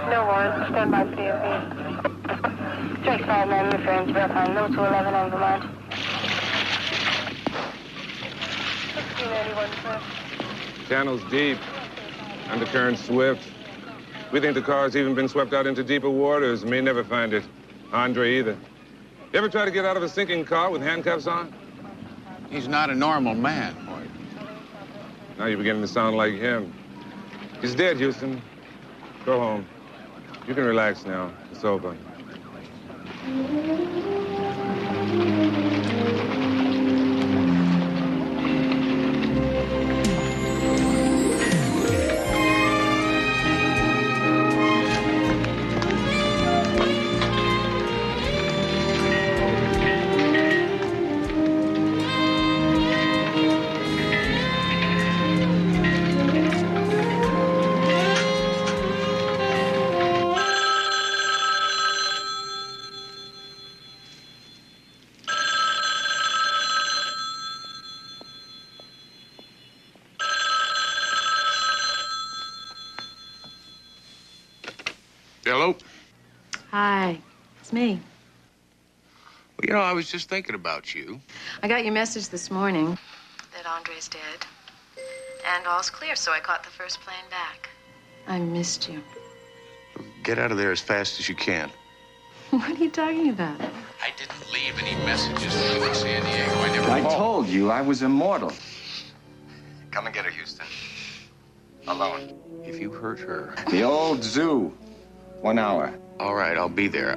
No warrant. Stand by for DMV. Straight 5 man reference verifying no 211 on Vermont. 1681, sir. Channel's deep. Undercurrent swift. We think the car's even been swept out into deeper waters. May never find it. Andre either. You ever try to get out of a sinking car with handcuffs on? He's not a normal man, Hoyt. Now you're beginning to sound like him. He's dead, Houston. Go home. You can relax now. It's over. Hello? Hi, it's me. Well, you know, I was just thinking about you. I got your message this morning that Andre's dead. And all's clear, so I caught the first plane back. I missed you. Get out of there as fast as you can. What are you talking about? I didn't leave any messages for you in San Diego. I never I called. told you I was immortal. Come and get her, Houston. Alone. If you hurt her... The old zoo. 1 hour. All right, I'll be there.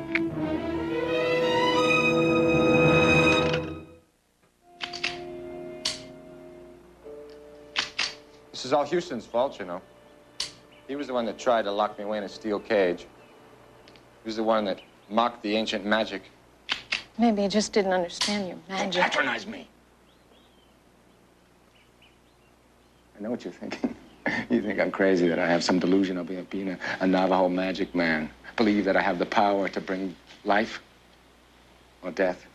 This is all Houston's fault, you know. He was the one that tried to lock me away in a steel cage. He was the one that mocked the ancient magic. Maybe you just didn't understand your magic. Patronize me. I know what you're thinking. You think I'm crazy, that I have some delusion of being a Navajo magic man. Believe that I have the power to bring life or death.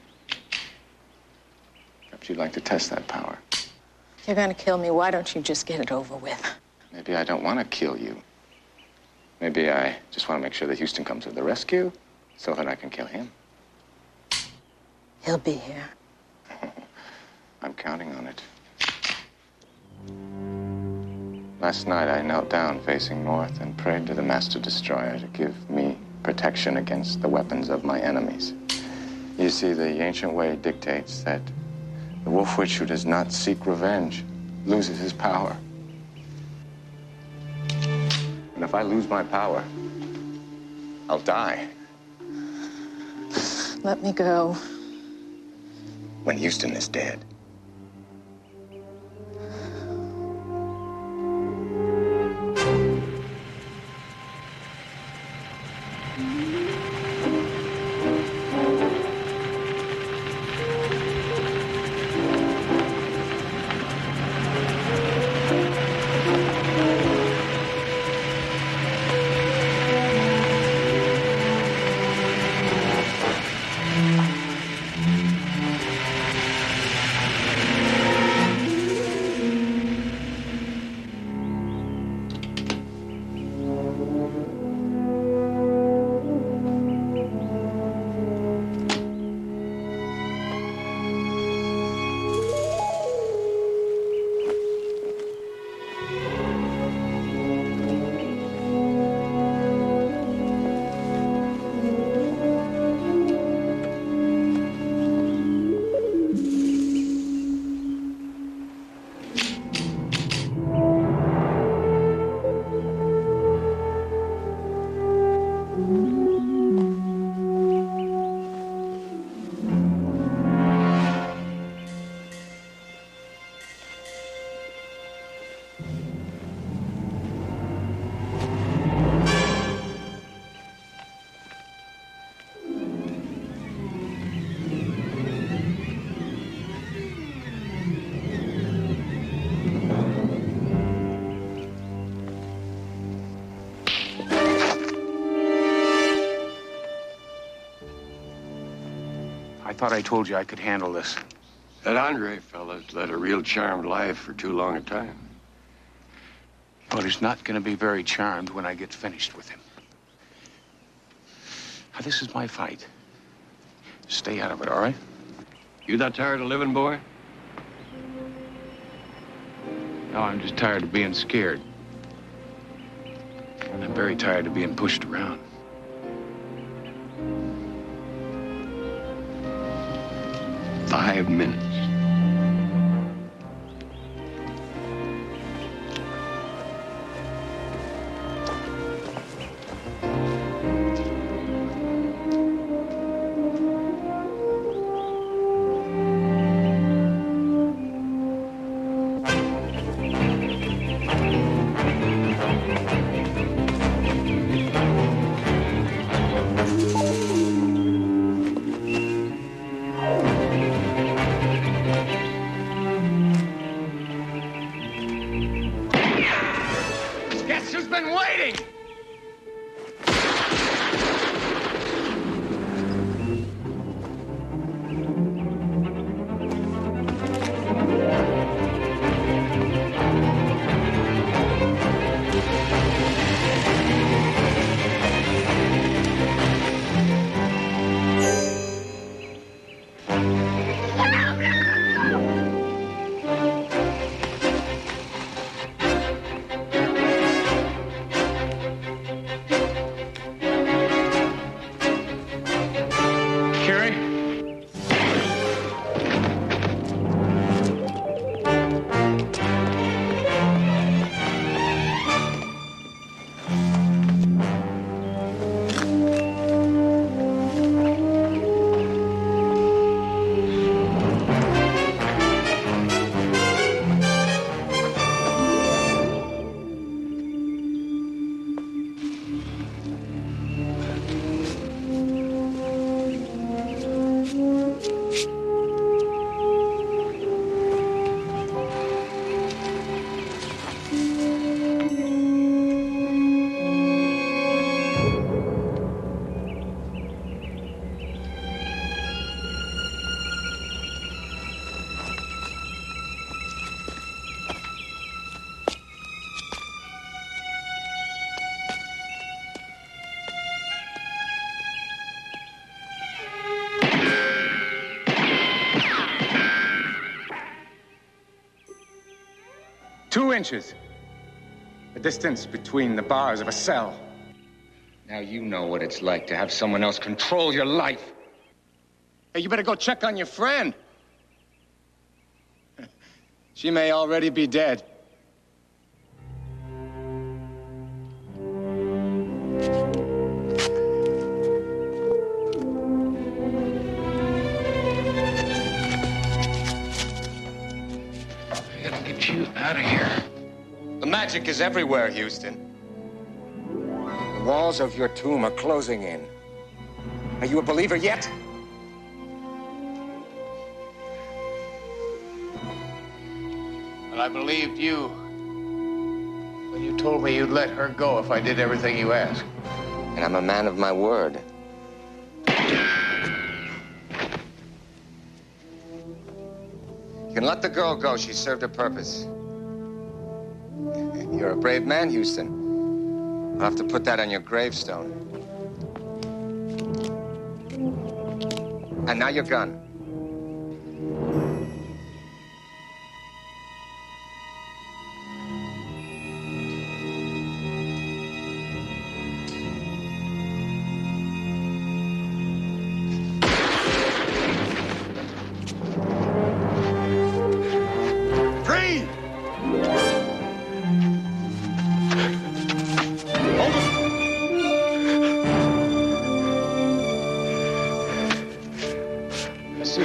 Perhaps you'd like to test that power. If you're gonna kill me, why don't you just get it over with? Maybe I don't want to kill you. Maybe I just want to make sure that Houston comes to the rescue so that I can kill him. He'll be here. I'm counting on it. Last night, I knelt down facing north and prayed to the Master Destroyer to give me protection against the weapons of my enemies. You see, the ancient way dictates that the wolf witch who does not seek revenge loses his power. And if I lose my power, I'll die. Let me go. When Houston is dead. thought I told you I could handle this. That Andre fella's led a real charmed life for too long a time. Well, he's not going to be very charmed when I get finished with him. Now, this is my fight. Stay out of it, all right? You that tired of living, boy? No, I'm just tired of being scared. And I'm very tired of being pushed around. Five minutes. Guess who's been waiting? Inches. The distance between the bars of a cell. Now you know what it's like to have someone else control your life. Hey, you better go check on your friend. She may already be dead. I gotta get you out of here. The magic is everywhere, Houston. The walls of your tomb are closing in. Are you a believer yet? Well, I believed you when you told me you'd let her go if I did everything you asked. And I'm a man of my word. You can let the girl go. She served her purpose. You're a brave man, Houston. I'll have to put that on your gravestone. And now your gun.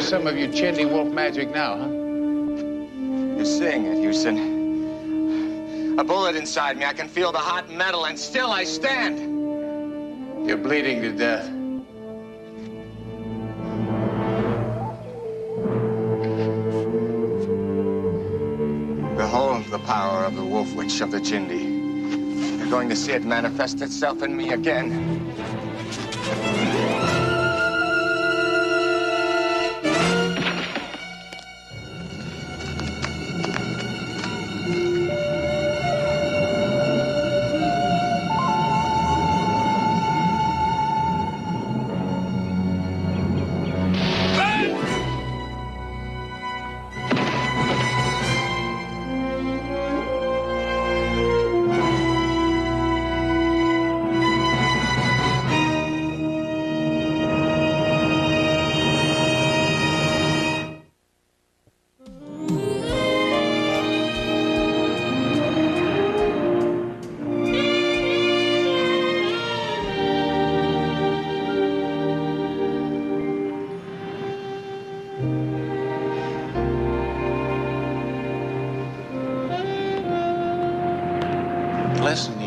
Some of your chimney wolf magic now, huh? You're seeing it, Houston. A bullet inside me. I can feel the hot metal, and still I stand. You're bleeding to death. Behold the power of the wolf witch of the Chindi. You're going to see it manifest itself in me again.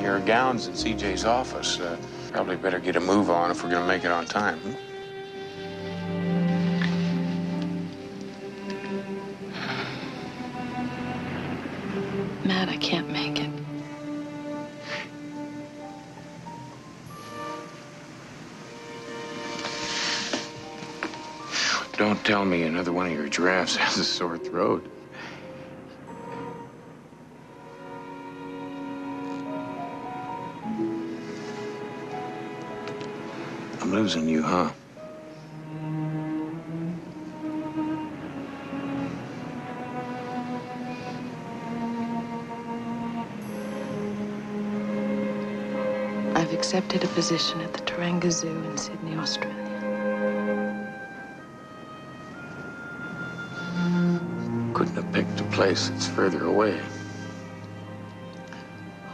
your gowns in CJ's office. Probably better get a move on if we're gonna make it on time. Matt, I can't make it. Don't tell me another one of your giraffes has a sore throat. I'm losing you, huh? I've accepted a position at the Taronga Zoo in Sydney, Australia. Couldn't have picked a place that's further away.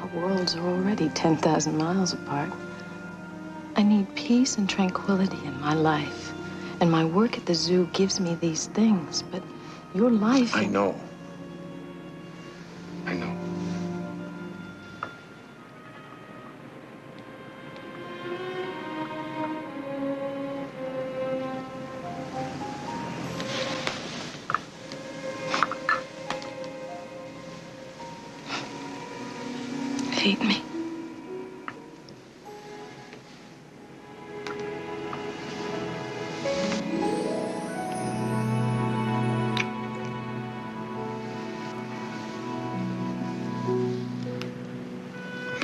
Our worlds are already 10,000 miles apart. I need peace and tranquility in my life. And my work at the zoo gives me these things, but your life... I know. I know. Hate me.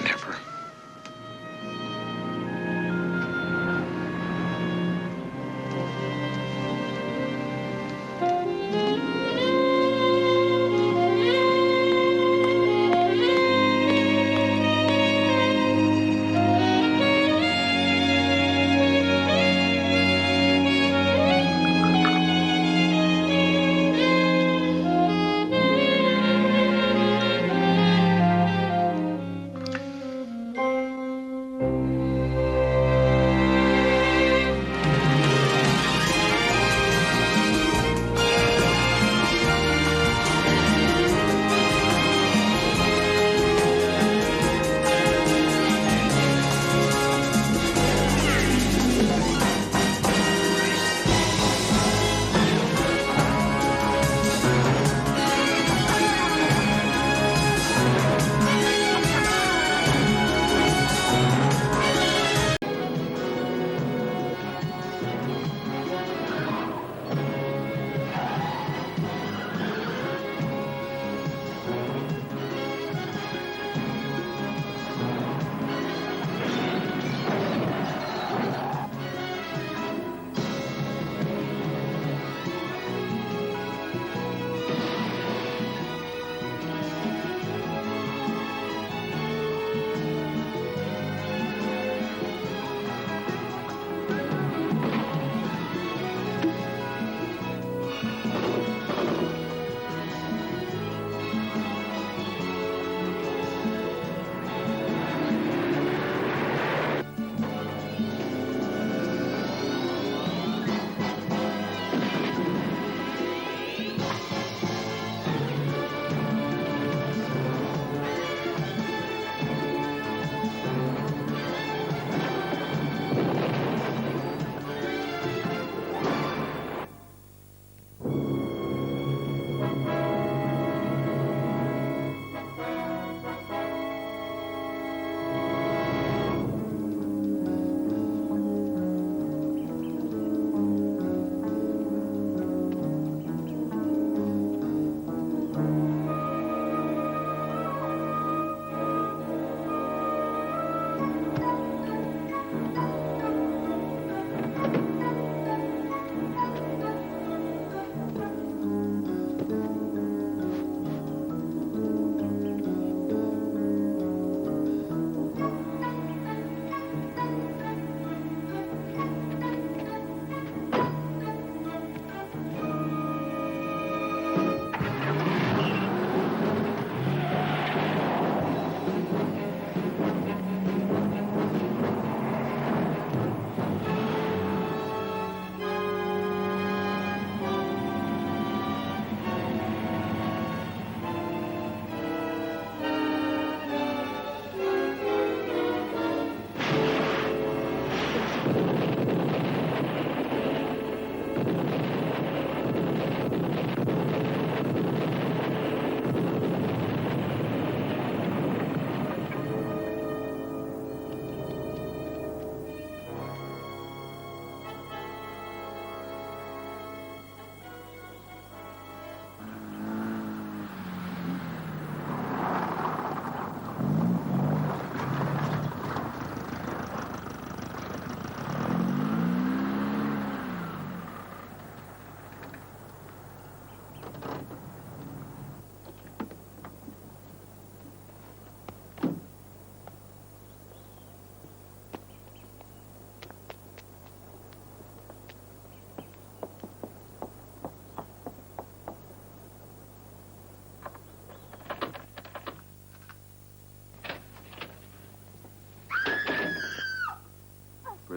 Never.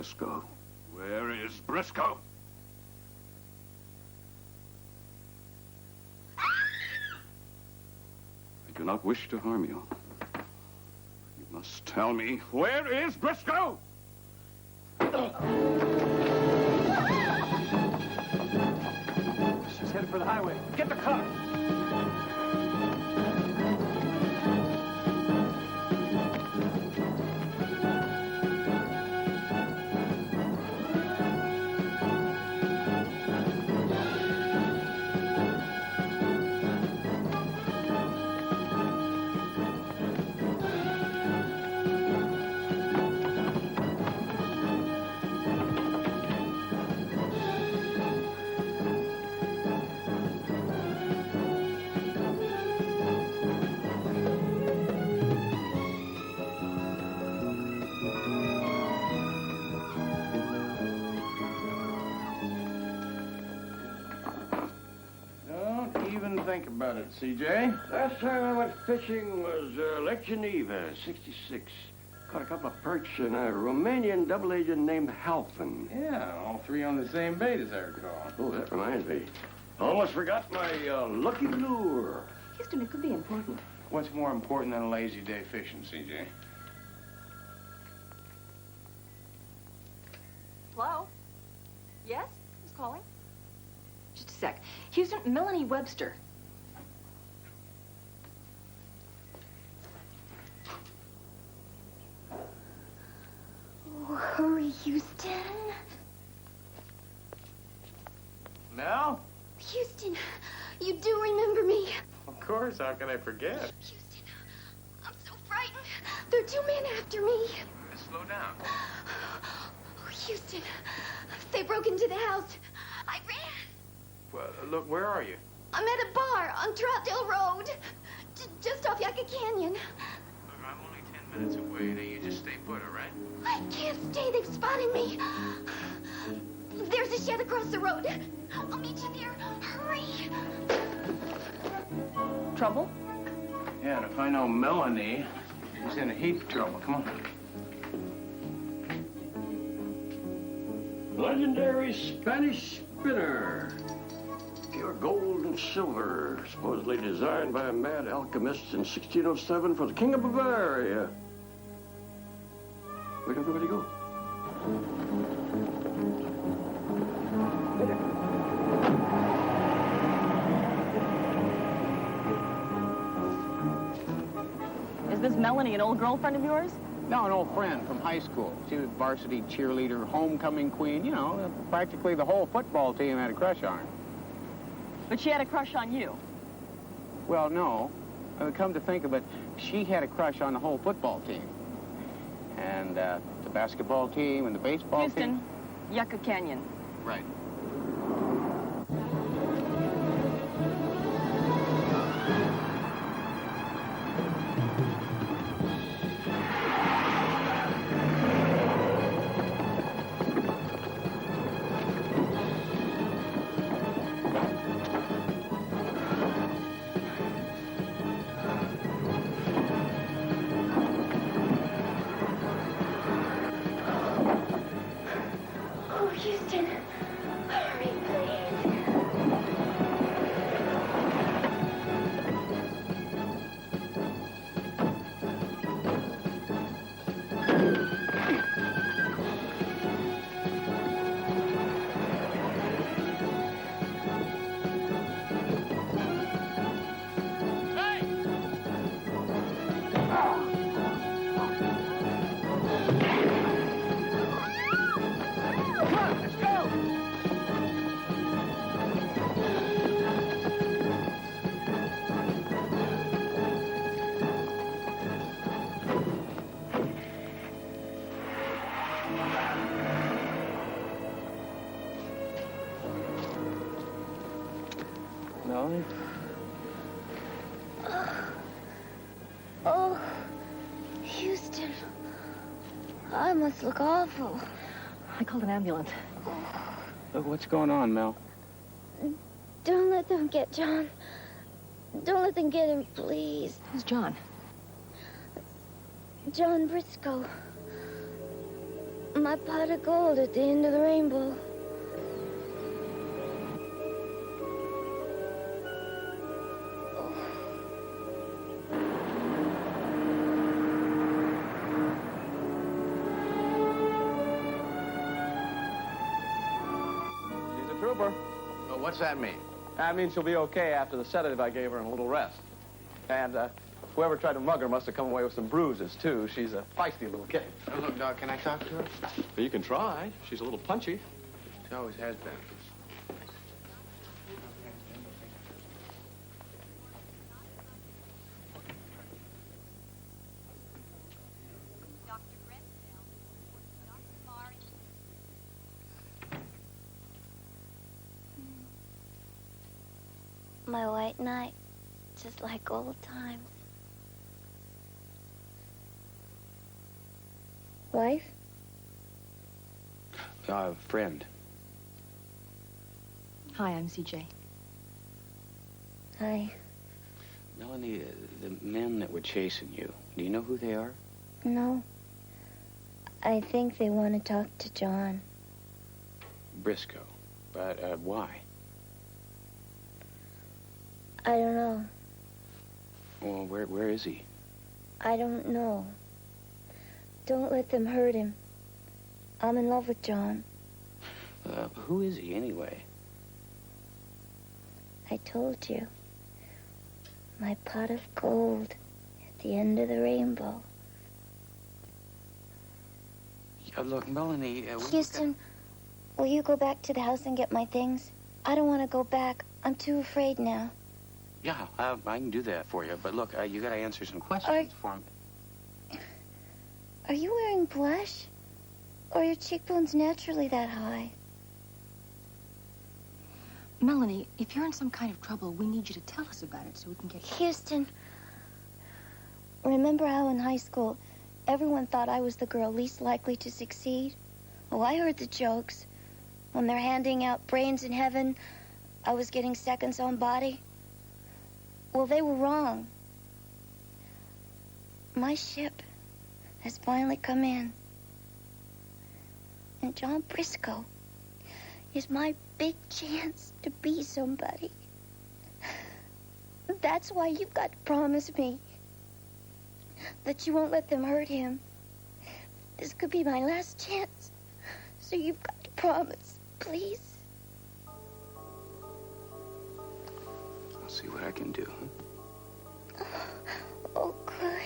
Briscoe? Where is Briscoe? I do not wish to harm you. You must tell me, where is Briscoe? She's headed for the highway. Get the car! Think about it, CJ. Last time I went fishing was Lake Geneva, 66. Caught a couple of perch and a Romanian double agent named Halfin. Yeah, all three on the same bait, as I recall. Oh, that reminds me. Almost forgot my lucky lure. Houston, it could be important. What's more important than a lazy day fishing, CJ? Hello? Yes? Who's calling? Just a sec. Houston, Melanie Webster. Oh, hurry, Houston. Mel? Houston, you do remember me. Of course, how can I forget? Houston, I'm so frightened. There are 2 men after me. Slow down. Oh, Houston, they broke into the house. I ran. Well, look, where are you? I'm at a bar on Troutdale Road, just off Yucca Canyon. Look, I'm only 10 minutes away. Now, you just stay put, all right? I can't stay. They've spotted me. There's a shed across the road. I'll meet you there. Hurry. Trouble? Yeah, and if I know Melanie, she's in a heap of trouble. Come on. Legendary Spanish spinner. Pure gold and silver, supposedly designed by a mad alchemist in 1607 for the King of Bavaria. Where'd everybody go? Is this Melanie an old girlfriend of yours? No, an old friend from high school. She was varsity cheerleader, homecoming queen. You know, practically the whole football team had a crush on her. But she had a crush on you. Well, no. Come to think of it, she had a crush on the whole football team. And the basketball team and the baseball team. Houston, Yucca Canyon. Right. Oh, Houston, hurry, please. Melanie? Oh, Houston, I must look awful. I called an ambulance. Look, what's going on, Mel? Don't let them get John. Don't let them get him, please. Who's John? John Briscoe. My pot of gold at the end of the rainbow. She's a trooper. Well, what's that mean? That means she'll be okay after the sedative I gave her and a little rest. And whoever tried to mug her must have come away with some bruises, too. She's a feisty little kid. Oh, look, Doc, can I talk to her? But you can try. She's a little punchy. She always has been. My white knight, just like old times. Wife? Friend. Hi, I'm CJ. Hi. Melanie, the men that were chasing you, do you know who they are? No. I think they want to talk to John. Briscoe. But why? I don't know. Well, where is he? I don't know. Don't let them hurt him. I'm in love with John. Who is he, anyway? I told you. My pot of gold at the end of the rainbow. Look, Melanie... Houston, will you go back to the house and get my things? I don't want to go back. I'm too afraid now. Yeah, I can do that for you. But look, you gotta answer some questions for me. Are you wearing blush? Or are your cheekbones naturally that high? Melanie, if you're in some kind of trouble, we need you to tell us about it so we can get... Houston, remember how in high school everyone thought I was the girl least likely to succeed? Oh, I heard the jokes. When they're handing out brains in heaven, I was getting seconds on body. Well, they were wrong. My ship has finally come in. And John Briscoe is my big chance to be somebody. That's why you've got to promise me that you won't let them hurt him. This could be my last chance. So you've got to promise, please. I'll see what I can do. Oh, good.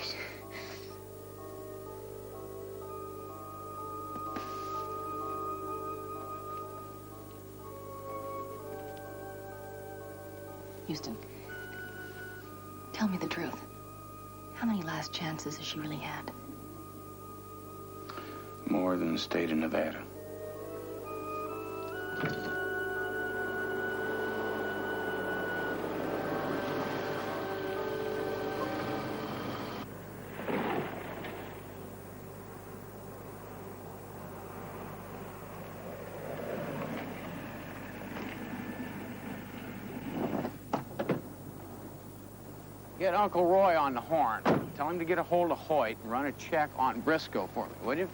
Houston, tell me the truth. How many last chances has she really had? More than the state of Nevada. Get Uncle Roy on the horn. Tell him to get a hold of Hoyt and run a check on Briscoe for me, would you?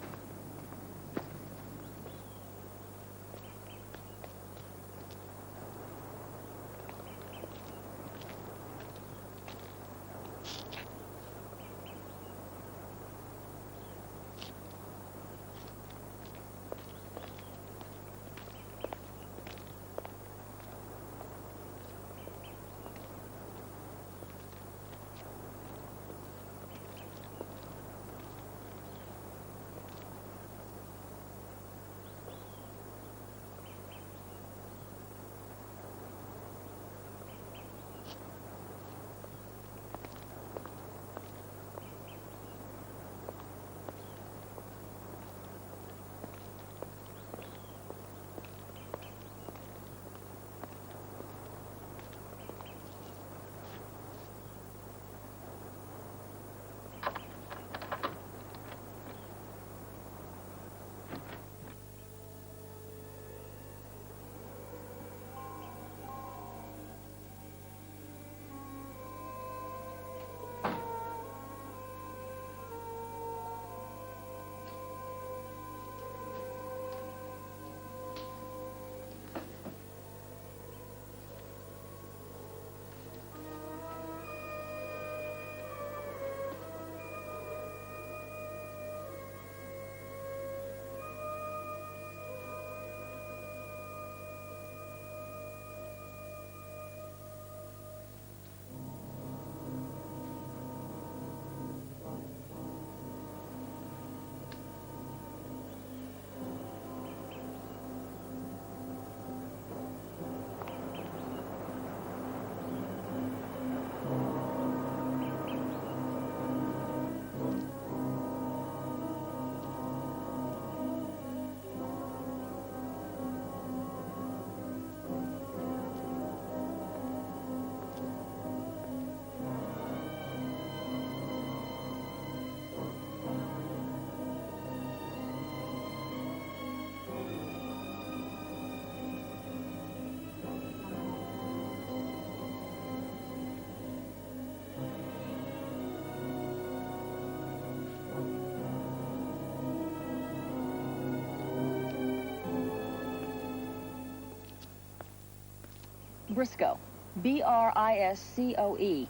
Briscoe. Briscoe.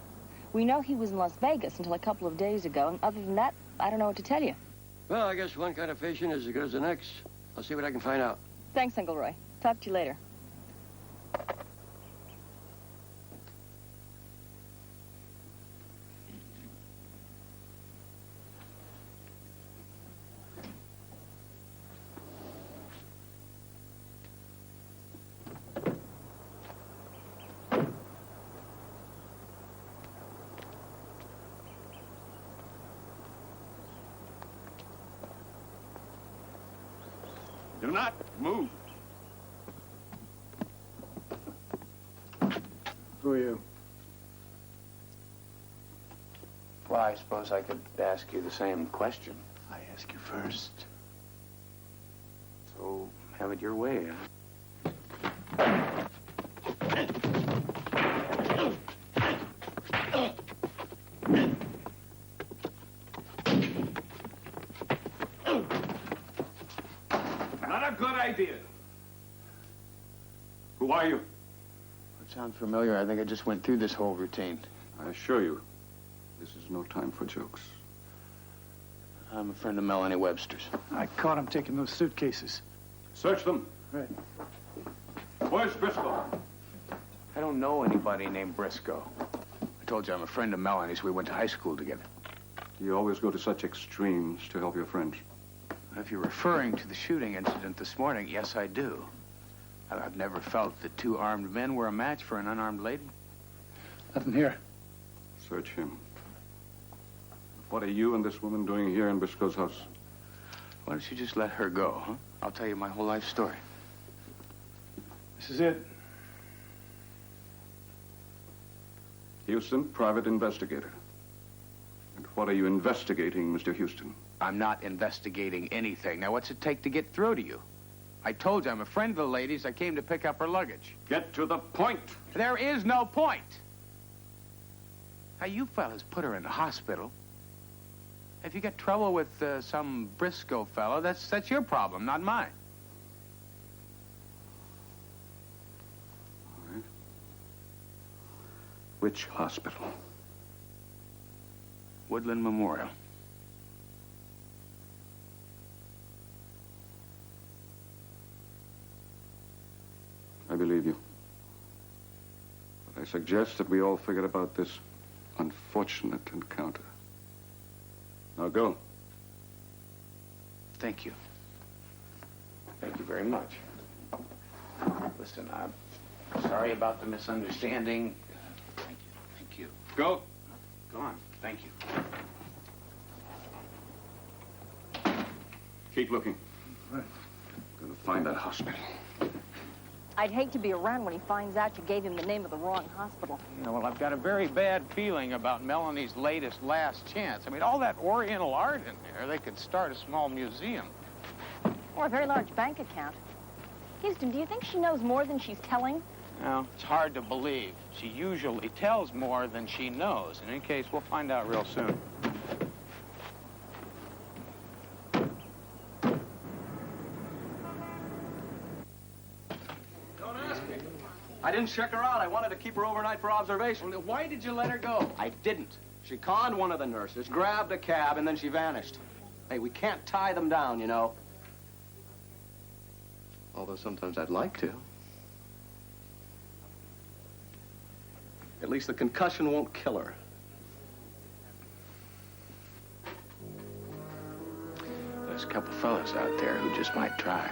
We know he was in Las Vegas until a couple of days ago, and other than that, I don't know what to tell you. Well, I guess one kind of fishing is as good as the next. I'll see what I can find out. Thanks, Uncle Roy. Talk to you later. Do not move. Who are you? Well, I suppose I could ask you the same question. I ask you first. So, have it your way, huh? Not a good idea. Who are you? It sounds familiar. I think I just went through this whole routine. I assure you, this is no time for jokes. I'm a friend of Melanie Webster's. I caught him taking those suitcases. Search them. Right. Where's Briscoe? I don't know anybody named Briscoe. I told you I'm a friend of Melanie's. We went to high school together. You always go to such extremes to help your friends. If you're referring to the shooting incident this morning, yes, I do. I've never felt that two armed men were a match for an unarmed lady. Nothing here. Search him. What are you and this woman doing here in Briscoe's house? Why don't you just let her go, huh? I'll tell you my whole life story. This is it. Houston, private investigator. And what are you investigating, Mr. Houston? I'm not investigating anything. Now, what's it take to get through to you? I told you I'm a friend of the lady's. I came to pick up her luggage. Get to the point. There is no point. Now, you fellas put her in the hospital. If you get trouble with some Briscoe fellow, that's your problem, not mine. All right. Which hospital? Woodland Memorial. I believe you. But I suggest that we all forget about this unfortunate encounter. Now go. Thank you. Thank you very much. Listen, I'm sorry about the misunderstanding. Thank you. Go. Go on. Thank you. Keep looking. Right. Gonna find that hospital. I'd hate to be around when he finds out you gave him the name of the wrong hospital. Yeah, well, I've got a very bad feeling about Melanie's latest Last Chance. I mean, all that Oriental art in there, they could start a small museum. Or a very large bank account. Houston, do you think she knows more than she's telling? No, it's hard to believe. She usually tells more than she knows. In any case, we'll find out real soon. I didn't check her out. I wanted to keep her overnight for observation. Well, why did you let her go? I didn't. She conned one of the nurses, grabbed a cab, and then she vanished. Hey, we can't tie them down, you know. Although sometimes I'd like to. At least the concussion won't kill her. There's a couple fellas out there who just might try.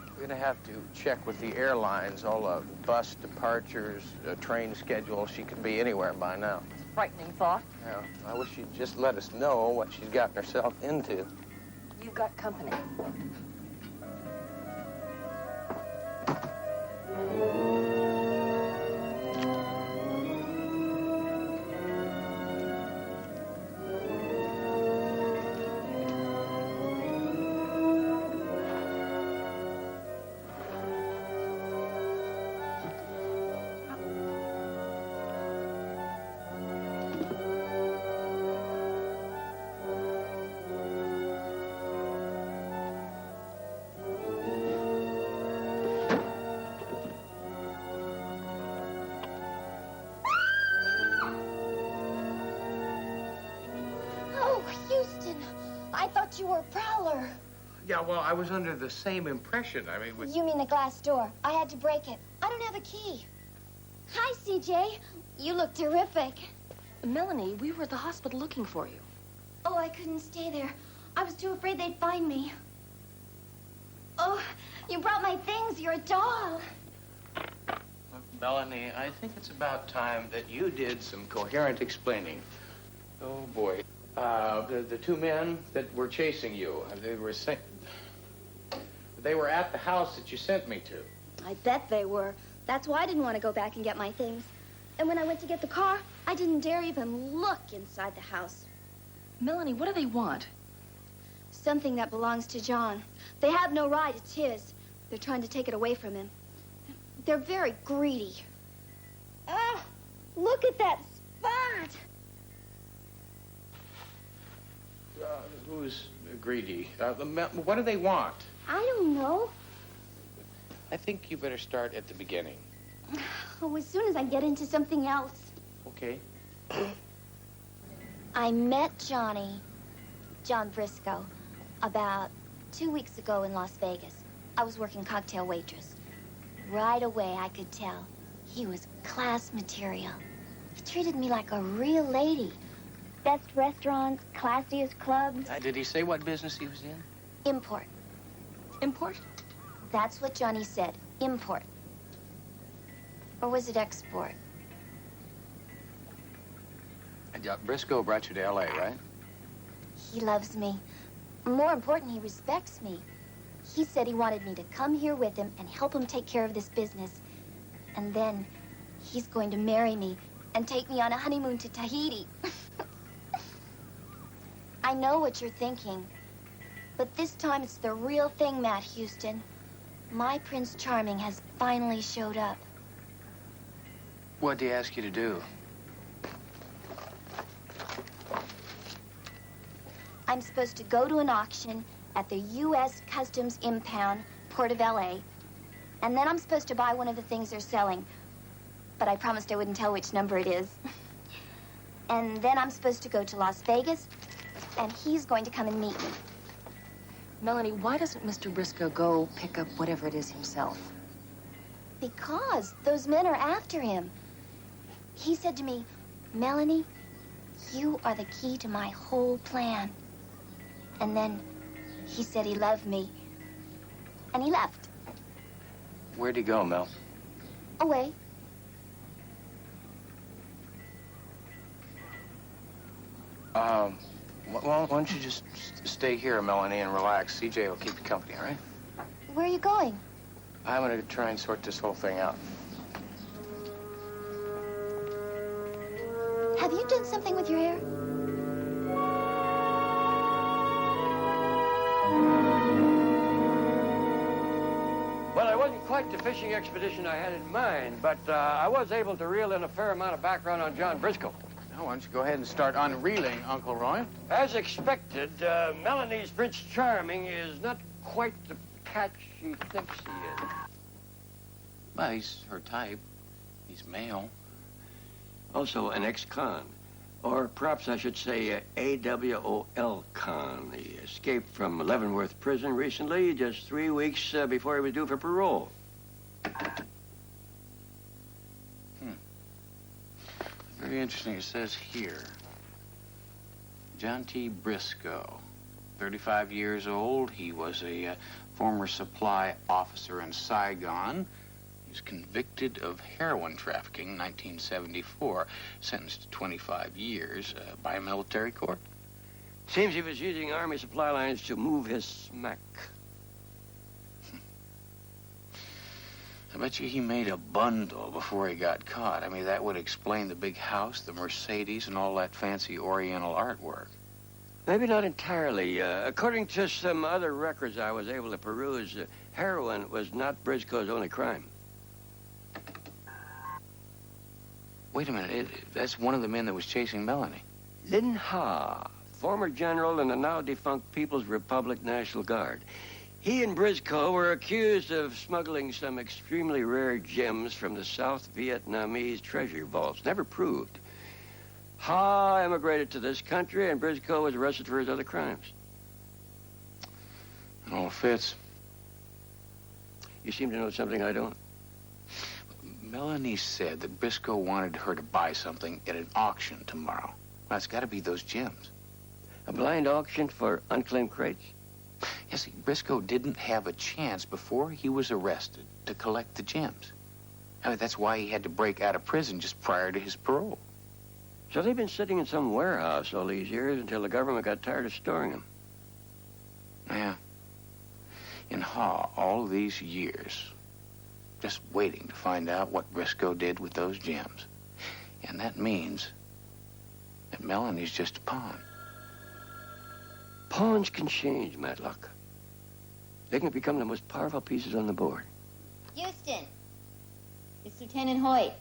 We're going to have to check with the airlines, all the bus departures, train schedules. She could be anywhere by now. Frightening thought. Yeah, I wish she'd just let us know what she's gotten herself into. You've got company. thought you were a prowler. Yeah, well, I was under the same impression. I mean, You mean the glass door? I had to break it. I don't have a key. Hi, CJ. You look terrific. Melanie, we were at the hospital looking for you. Oh, I couldn't stay there. I was too afraid they'd find me. Oh, you brought my things. You're a doll. Look, Melanie, I think it's about time that you did some coherent explaining. Oh, boy. The two men that were chasing you, they were at the house that you sent me to. I bet they were. That's why I didn't want to go back and get my things. And when I went to get the car, I didn't dare even look inside the house. Melanie, what do they want? Something that belongs to John. They have no right, it's his. They're trying to take it away from him. They're very greedy. Ah, look at that spot. Who's greedy? What do they want? I don't know. I think you better start at the beginning. Oh, as soon as I get into something else. Okay. I met John Briscoe, about 2 weeks ago in Las Vegas. I was working cocktail waitress. Right away, I could tell he was class material. He treated me like a real lady. Best restaurants, classiest clubs. Did he say what business he was in? Import. Import? That's what Johnny said. Import. Or was it export? And Briscoe brought you to L.A., right? He loves me. More important, he respects me. He said he wanted me to come here with him and help him take care of this business. And then he's going to marry me and take me on a honeymoon to Tahiti. I know what you're thinking, but this time it's the real thing, Matt Houston. My Prince Charming has finally showed up. What'd he ask you to do? I'm supposed to go to an auction at the U.S. Customs Impound, Port of L.A., and then I'm supposed to buy one of the things they're selling. But I promised I wouldn't tell which number it is. And then I'm supposed to go to Las Vegas, and he's going to come and meet me. Melanie, why doesn't Mr. Briscoe go pick up whatever it is himself? Because those men are after him. He said to me, Melanie, you are the key to my whole plan. And then he said he loved me, and he left. Where'd he go, Mel? Away. Well, why don't you just stay here, Melanie, and relax. CJ will keep you company, all right? Where are you going? I'm gonna try and sort this whole thing out. Have you done something with your hair? Well, it wasn't quite the fishing expedition I had in mind, but I was able to reel in a fair amount of background on John Briscoe. Now, why don't you go ahead and start unreeling, Uncle Roy? As expected, Melanie's Prince Charming is not quite the catch she thinks he is. Well, he's her type. He's male. Also an ex-con, or perhaps I should say AWOL con. He escaped from Leavenworth Prison recently, just 3 weeks before he was due for parole. Very interesting. It says here, John T. Briscoe, 35 years old. He was a former supply officer in Saigon. He was convicted of heroin trafficking in 1974, sentenced to 25 years by a military court. Seems he was using Army supply lines to move his smack. I bet you he made a bundle before he got caught. I mean, that would explain the big house, the Mercedes, and all that fancy Oriental artwork. Maybe not entirely. According to some other records I was able to peruse, heroin was not Briscoe's only crime. Wait a minute. That's one of the men that was chasing Melanie. Lin Ha, former general in the now-defunct People's Republic National Guard. He and Briscoe were accused of smuggling some extremely rare gems from the South Vietnamese treasure vaults, never proved. Ha emigrated to this country, and Briscoe was arrested for his other crimes. All fits. You seem to know something I don't. Melanie said that Briscoe wanted her to buy something at an auction tomorrow. Well, it's got to be those gems. A blind auction for unclaimed crates? You see, Briscoe didn't have a chance before he was arrested to collect the gems. I mean, that's why he had to break out of prison just prior to his parole. So they've been sitting in some warehouse all these years until the government got tired of storing them. Yeah. In Haw, all these years, just waiting to find out what Briscoe did with those gems. And that means that Melanie's just a pawn. Pawns can change, Matlock. They can become the most powerful pieces on the board. Houston, it's Lieutenant Hoyt.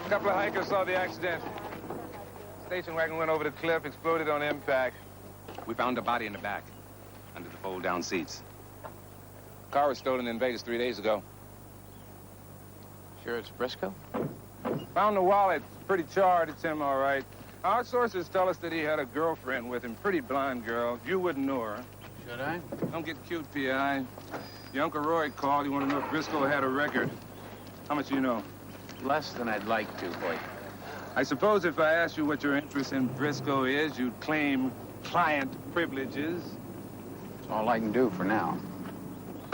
A couple of hikers saw the accident. Station wagon went over the cliff, exploded on impact. We found a body in the back, under the fold-down seats. Car was stolen in Vegas 3 days ago. Sure it's Briscoe? Found the wallet. Pretty charred. It's him, all right. Our sources tell us that he had a girlfriend with him. Pretty blonde girl. You wouldn't know her. Should I? Don't get cute, P.I. Your Uncle Roy called. He wanted to know if Briscoe had a record. How much do you know? Less than I'd like to, Hoyt. I suppose if I asked you what your interest in Briscoe is, you'd claim client privileges. That's all I can do for now.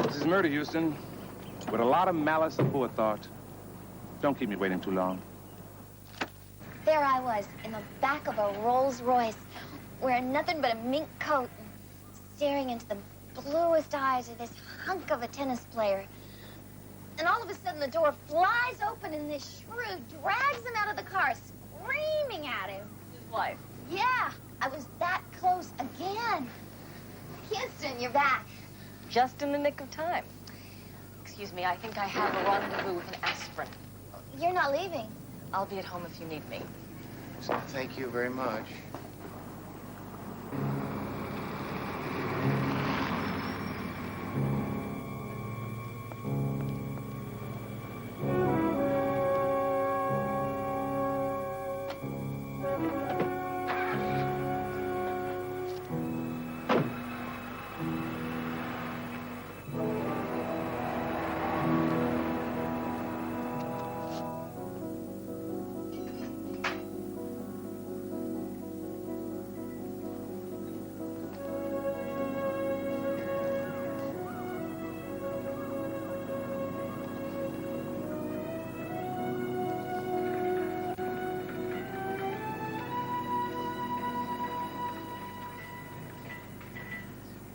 This is murder, Houston, with a lot of malice and forethought. Don't keep me waiting too long. There I was, in the back of a Rolls Royce, wearing nothing but a mink coat, staring into the bluest eyes of this hunk of a tennis player. And all of a sudden, the door flies open, and this shrew drags him out of the car, screaming at him. His wife. Yeah, I was that close again. Houston, you're back. Just in the nick of time. Excuse me, I think I have a rendezvous with an aspirin. You're not leaving. I'll be at home if you need me. Thank you very much.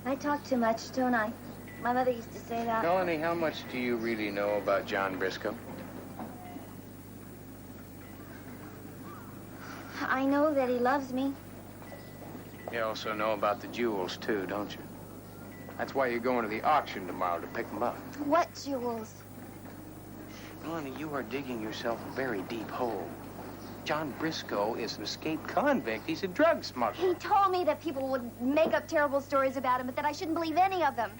I talk too much, don't I? My mother used to say that. Melanie, how much do you really know about John Briscoe? I know that he loves me. You also know about the jewels, too, don't you? That's why you're going to the auction tomorrow, to pick them up. What jewels? Melanie, you are digging yourself a very deep hole. John Briscoe is an escaped convict. He's a drug smuggler. He told me that people would make up terrible stories about him, but that I shouldn't believe any of them.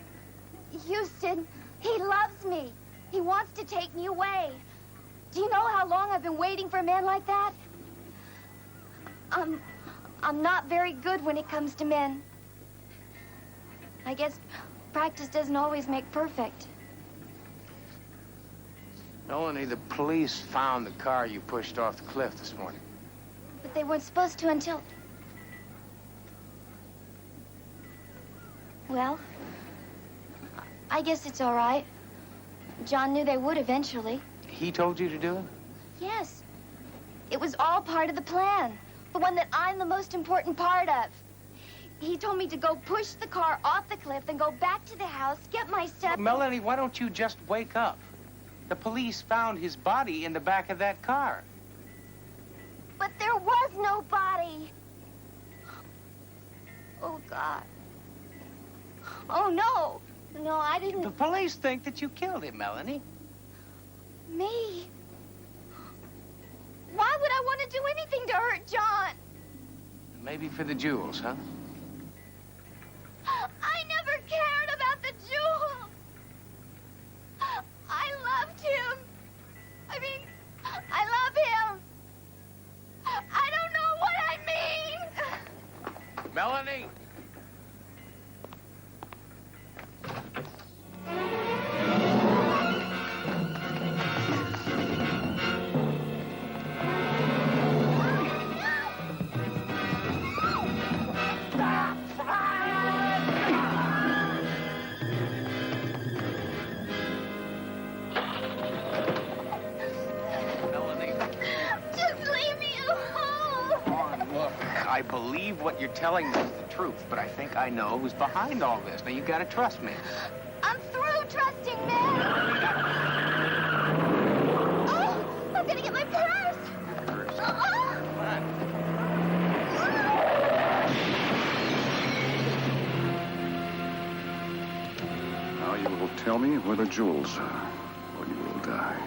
Houston, he loves me. He wants to take me away. Do you know how long I've been waiting for a man like that? I'm not very good when it comes to men. I guess practice doesn't always make perfect. Melanie, the police found the car you pushed off the cliff this morning. But they weren't supposed to until... Well, I guess it's all right. John knew they would eventually. He told you to do it? Yes. It was all part of the plan. The one that I'm the most important part of. He told me to go push the car off the cliff and go back to the house, get my stuff... Melanie, why don't you just wake up? The police found his body in the back of that car. But there was no body. Oh, God. Oh, no. No, I didn't... The police think that you killed him, Melanie. Me? Why would I want to do anything to hurt John? Maybe for the jewels, huh? I never cared about the jewels. I loved Melanie! Just leave me alone. Look, I believe what you're telling me is the truth, but I think I know who's behind all this. Now, you gotta trust me. I'm through trusting men. Oh, I'm gonna get my purse. Now you will tell me where the jewels are, or you will die.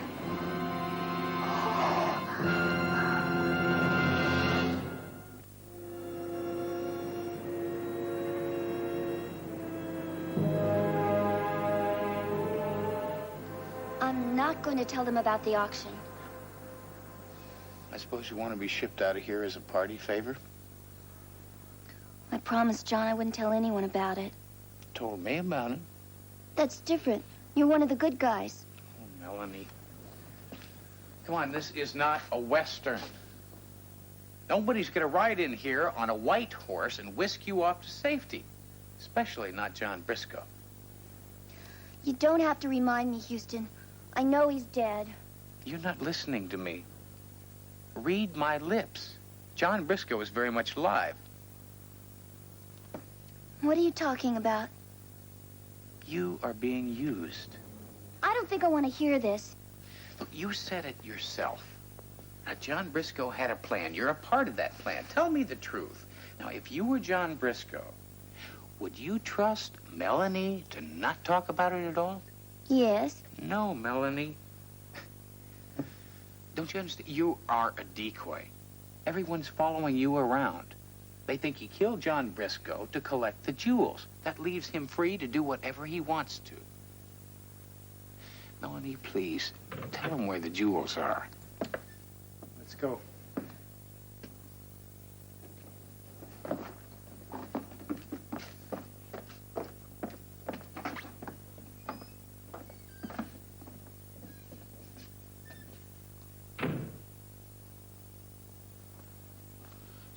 I'm not going to tell them about the auction. I suppose you want to be shipped out of here as a party favor? I promised John I wouldn't tell anyone about it. Told me about it. That's different. You're one of the good guys. Oh, Melanie. Come on, this is not a Western. Nobody's gonna ride in here on a white horse and whisk you off to safety. Especially not John Briscoe. You don't have to remind me, Houston. I know he's dead. You're not listening to me. Read my lips. John Briscoe is very much alive. What are you talking about? You are being used. I don't think I want to hear this. Look, you said it yourself. Now, John Briscoe had a plan. You're a part of that plan. Tell me the truth. Now, if you were John Briscoe, would you trust Melanie to not talk about it at all? Yes. No, Melanie. Don't you understand? You are a decoy. Everyone's following you around. They think he killed John Briscoe to collect the jewels. That leaves him free to do whatever he wants to. Melanie, please, tell him where the jewels are. Let's go.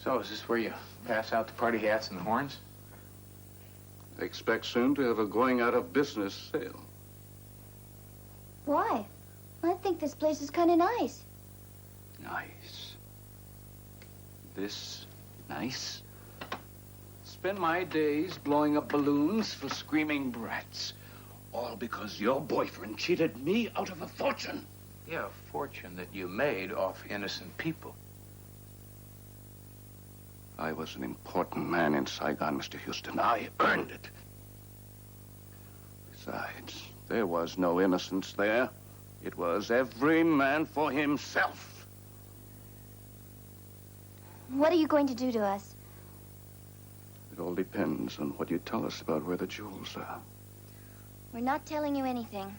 So, is this where you pass out the party hats and the horns? Expect soon to have a going out of business sale. Why? I think this place is kind of nice. Nice. This nice? Spend my days blowing up balloons for screaming brats. All because your boyfriend cheated me out of a fortune. Yeah, a fortune that you made off innocent people. I was an important man in Saigon, Mr. Houston. I earned it. Besides, there was no innocence there. It was every man for himself. What are you going to do to us? It all depends on what you tell us about where the jewels are. We're not telling you anything.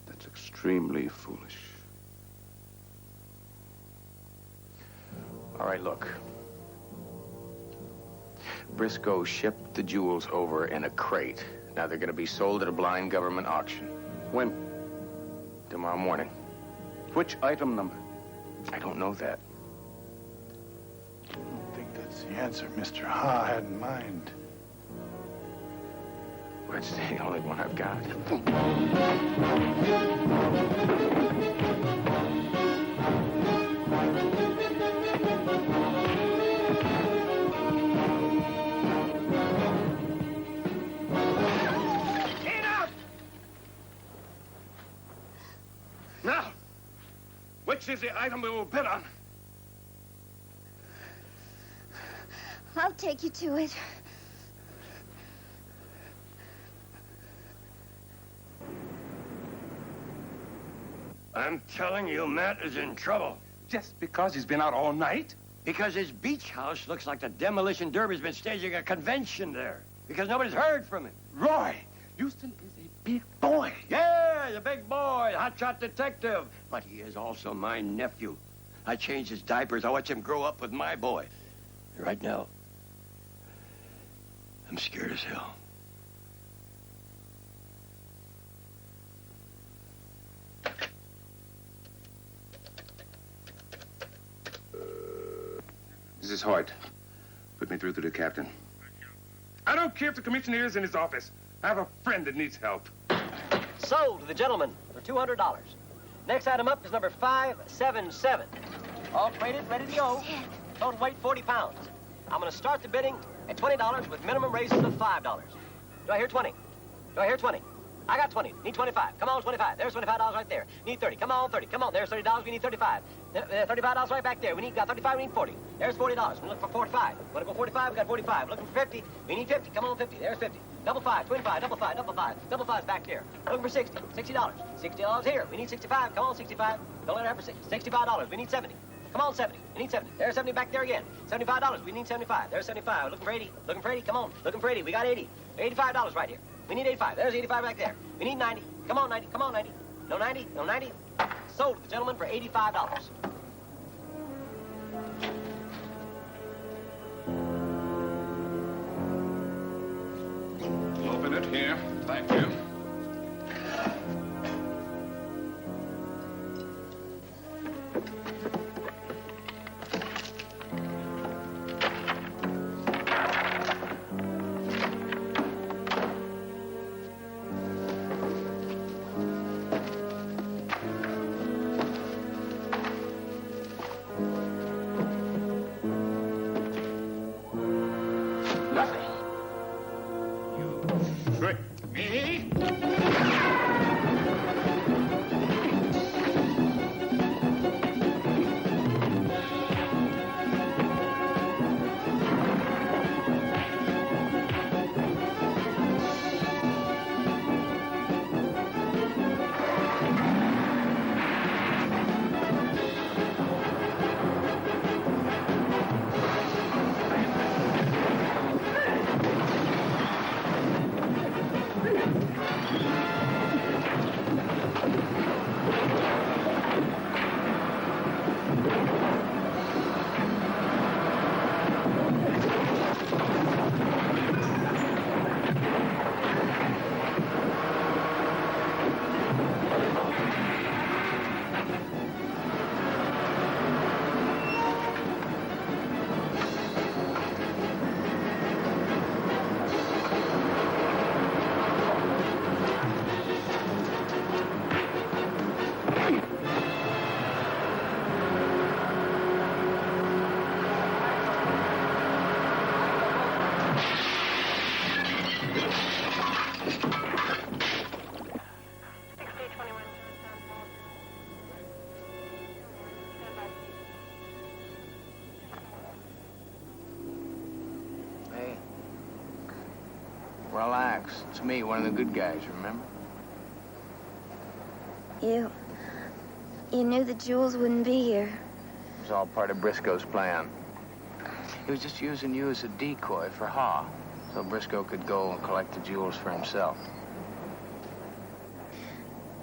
That's extremely foolish. All right, look. Briscoe shipped the jewels over in a crate. Now they're going to be sold at a blind government auction. When? Tomorrow morning. Which item number? I don't know that. I don't think that's the answer Mr. Ha had in mind. Well, it's the only one I've got. Now, which is the item we will bid on? I'll take you to it. I'm telling you, Matt is in trouble. Just because he's been out all night? Because his beach house looks like the demolition derby's been staging a convention there. Because nobody's heard from him. Roy, Houston is a big boy. Yeah, the big boy, hotshot detective. But he is also my nephew. I changed his diapers. I watched him grow up with my boy. Right now, I'm scared as hell. This is Hoyt. Put me through to the captain. I don't care if the commissioner is in his office. I have a friend that needs help. Sold to the gentleman for $200. Next item up is number 577. All plated, ready to go. Total weight 40 pounds. I'm going to start the bidding at $20 with minimum raises of $5. Do I hear 20? Do I hear 20? I got 20. Need 25. Come on, 25. There's $25 right there. Need 30. Come on, 30. Come on. There's $30. We need 35. $35 right back there. We got 35. We need 40. There's $40. We look for 45. Want to go 45? We got 45. Looking for 50. We need 50. Come on, 50. There's 50. Double five, twin five, double five, double five. Double five's back there. Looking for 60. $60. $60 here. We need 65. Come on, 65. Don't let it have for $65. We need 70. Come on, 70. We need 70. There's 70 back there again. $75. We need 75. There's 75. Looking for 80. Looking for 80. Come on. Looking for 80. We got 80. $85 right here. We need 85. There's 85 back there. We need 90. Come on, 90. Come on, 90. No 90. No 90. Sold to the gentleman for $85. Open it here. Thank you. Relax. It's me, one of the good guys, remember? You knew the jewels wouldn't be here. It was all part of Briscoe's plan. He was just using you as a decoy for Ha, so Briscoe could go and collect the jewels for himself.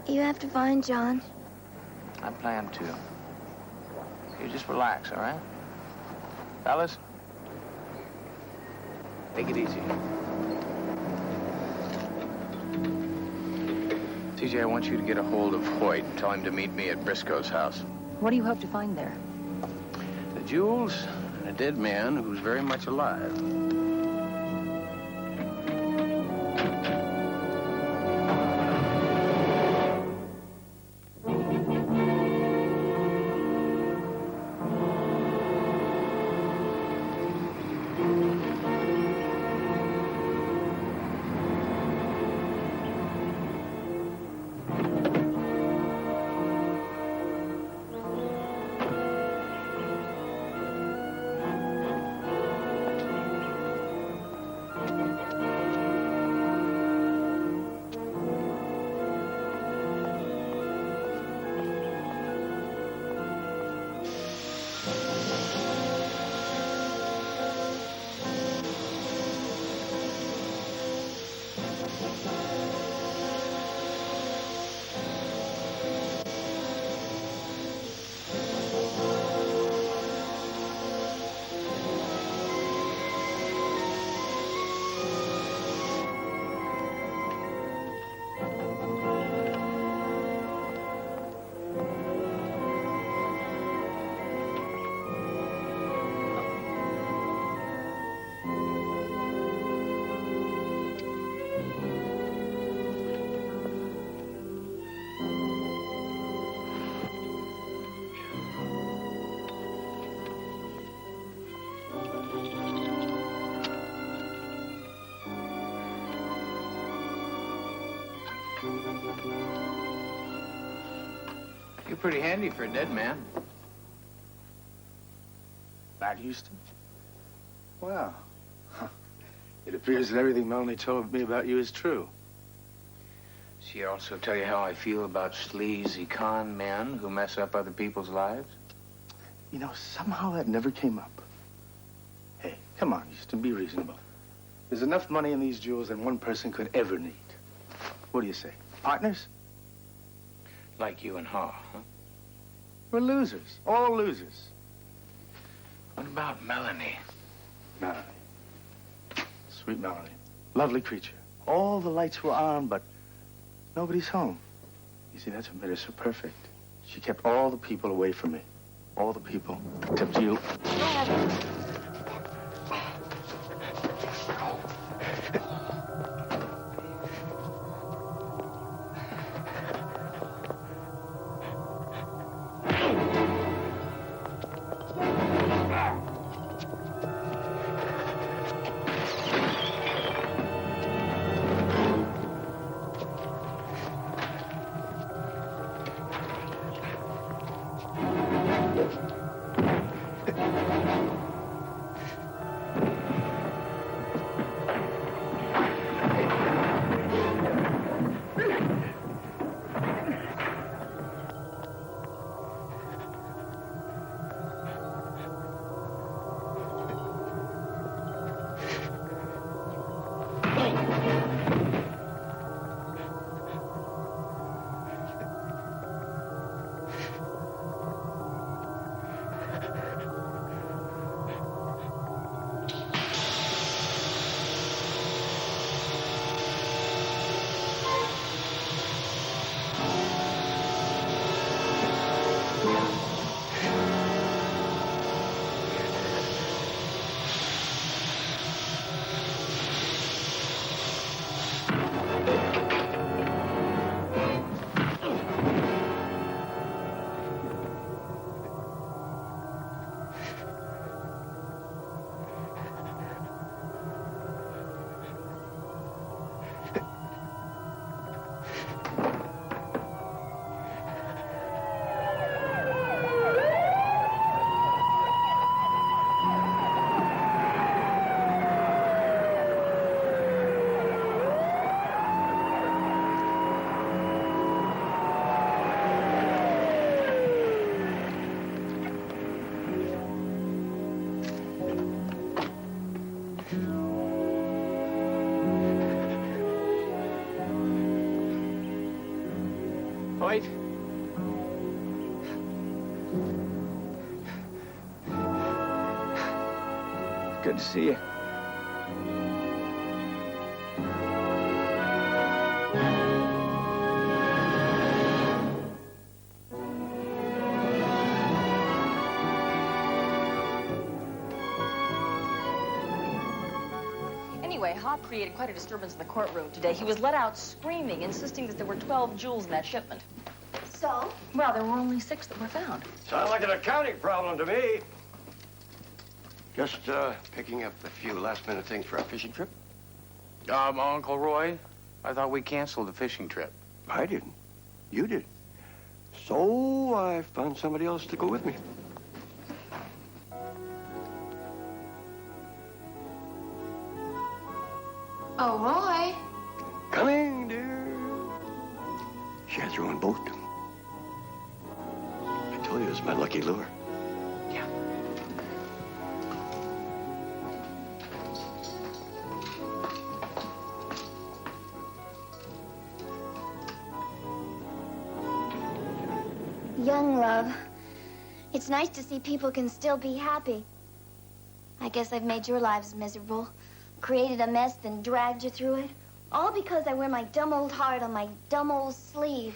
You have to find John. I plan to. You just relax, all right? Fellas, take it easy. TJ, I want you to get a hold of Hoyt and tell him to meet me at Briscoe's house. What do you hope to find there? The jewels and a dead man who's very much alive. You're pretty handy for a dead man. Matt Houston? Well, it appears that everything Melanie told me about you is true. She also tell you how I feel about sleazy con men who mess up other people's lives? You know, somehow that never came up. Hey, come on, Houston, be reasonable. There's enough money in these jewels than one person could ever need. What do you say? Partners? Like you and Ha, huh? We're losers. All losers. What about Melanie? Melanie. Sweet Melanie. Lovely creature. All the lights were on, but nobody's home. You see, that's what made her so perfect. She kept all the people away from me. All the people, except you. Hoyt? Good to see you. Anyway, Hop created quite a disturbance in the courtroom today. He was let out screaming, insisting that there were 12 jewels in that shipment. So? Well, there were only 6 that were found. Sounds like an accounting problem to me. Just picking up a few last-minute things for our fishing trip. Uncle Roy, I thought we canceled the fishing trip. I didn't. You did. So I found somebody else to go with me. Oh, Roy. Coming, dear. She has her own boat. I told you it was my lucky lure. Yeah. Young love. It's nice to see people can still be happy. I guess I've made your lives miserable. Created a mess, then dragged you through it. All because I wear my dumb old heart on my dumb old sleeve.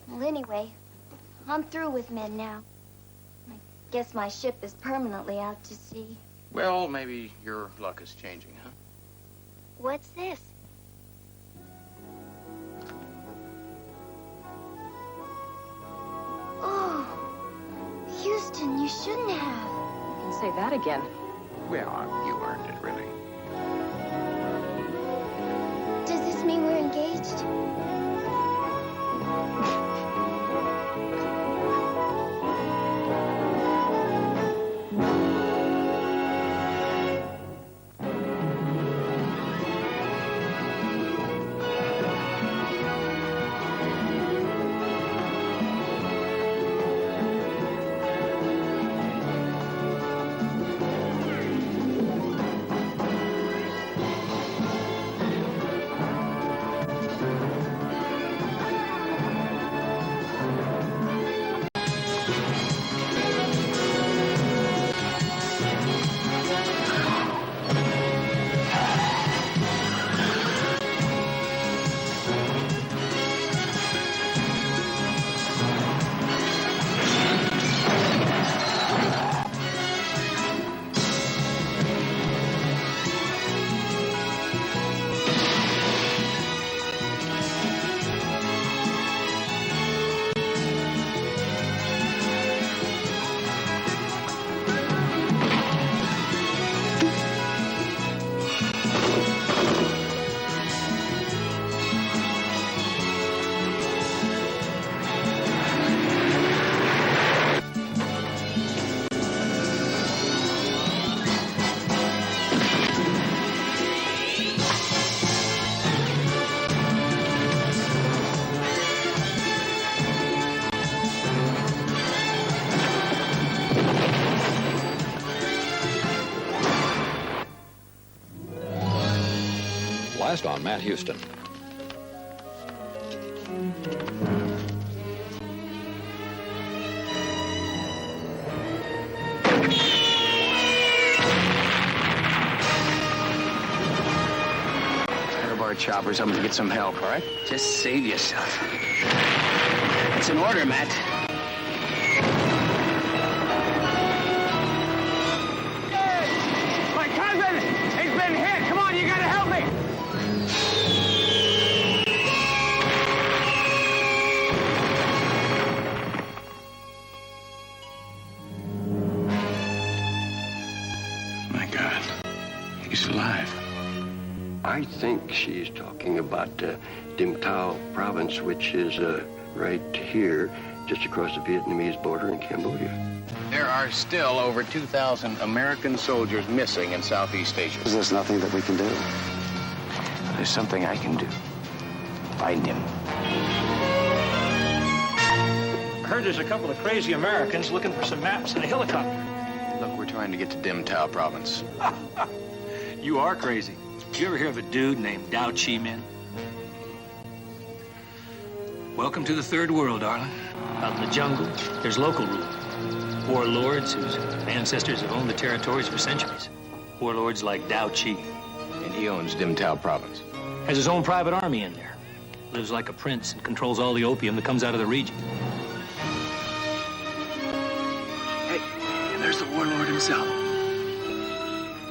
Well, anyway, I'm through with men now. I guess my ship is permanently out to sea. Well, maybe your luck is changing, huh? What's this? Oh, Houston, you shouldn't have. You can say that again. Well, you earned it, really. Does this mean we're engaged? Localized on Matt Houston. Our choppers, I'm gonna get some help, all right? Just save yourself. It's an order, Matt. My cousin! He's been hit! Come on, you gotta help me! My God, he's alive. I think she's talking about Dinh Tao province, which is right here, just across the Vietnamese border in Cambodia. There are still over 2,000 American soldiers missing in Southeast Asia. There's nothing that we can do. There's something I can do. Find him. I heard there's a couple of crazy Americans looking for some maps and a helicopter. Look, we're trying to get to Dinh Tao province. You are crazy. Did you ever hear of a dude named Dao Chi Min? Welcome to the third world, darling. Out in the jungle, there's local rule. Warlords whose ancestors have owned the territories for centuries. Warlords like Dao Chi. And he owns Dinh Tao province. Has his own private army in there. Lives like a prince and controls all the opium that comes out of the region. Hey, and there's the warlord himself.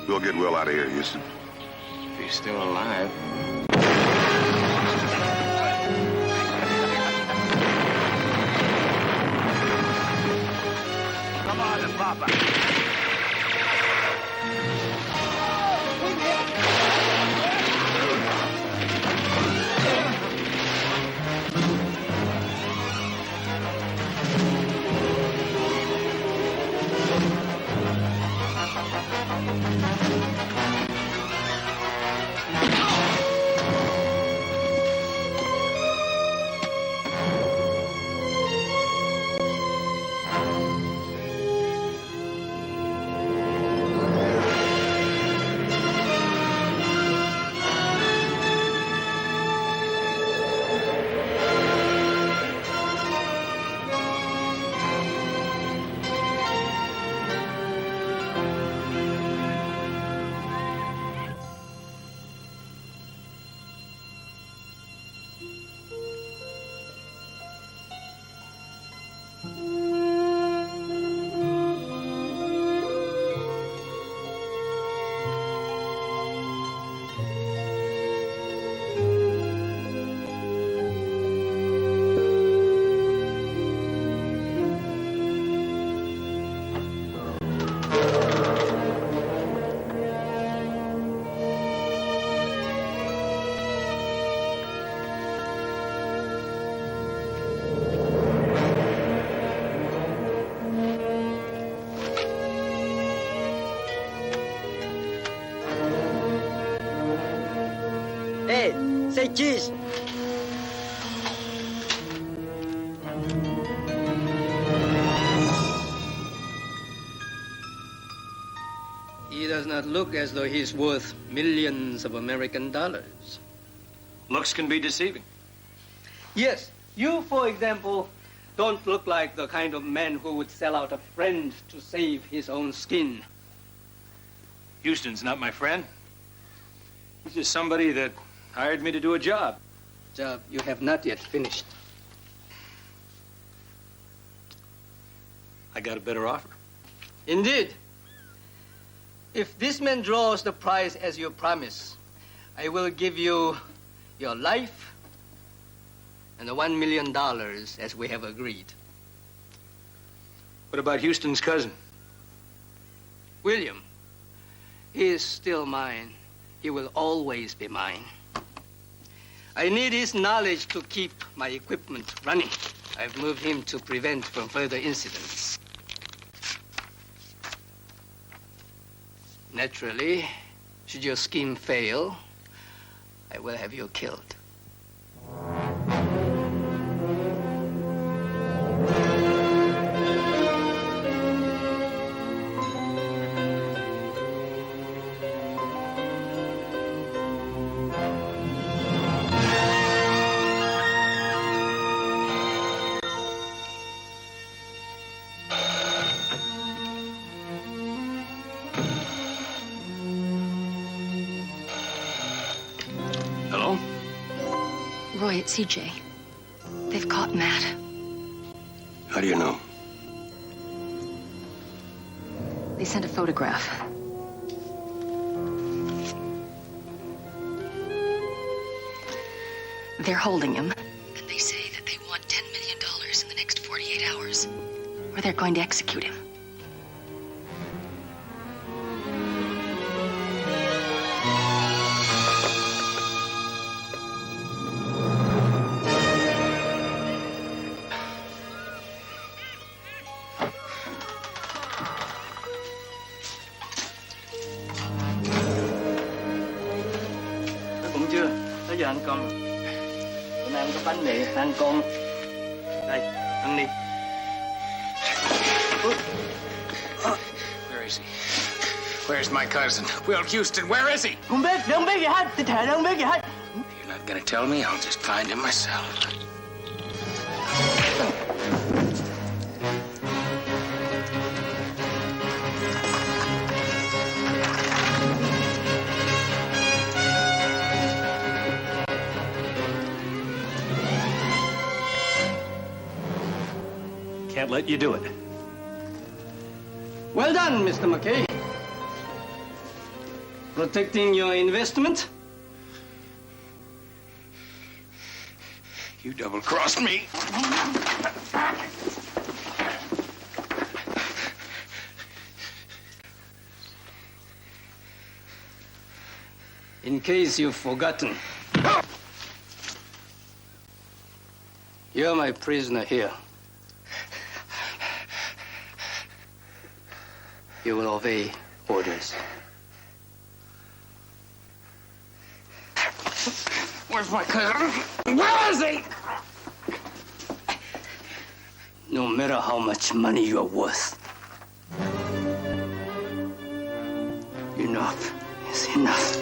We'll get Will out of here, Houston. If he's still alive. Come on, Papa. Hey, say cheese. He does not look as though he's worth millions of American dollars. Looks can be deceiving. Yes, you, for example, don't look like the kind of man who would sell out a friend to save his own skin. Houston's not my friend. He's just somebody that hired me to do a job. Job you have not yet finished. I got a better offer. Indeed. If this man draws the prize as you promise, I will give you your life and the $1 million as we have agreed. What about Houston's cousin? William, he is still mine. He will always be mine. I need his knowledge to keep my equipment running. I've moved him to prevent from further incidents. Naturally, should your scheme fail, I will have you killed. guy at CJ. They've caught Matt. How do you know? They sent a photograph. They're holding him. And they say that they want $10 million in the next 48 hours. Or they're going to execute him. Cũng chưa. Tới giờ ăn cơm. Bữa nay không có bánh mì, ăn cơm. Đây, ăn đi. Where is he? Where's my cousin? Will Houston, where is he? Không biết gì hết. Tôi thề không biết gì hết. You're not gonna tell me? I'll just find him myself. Can't let you do it. Well done, Mr. McKay. Protecting your investment? You double-crossed me. In case you've forgotten, you're my prisoner here. You will obey orders. Where's my cousin? Where is he? No matter how much money you're worth, enough is enough.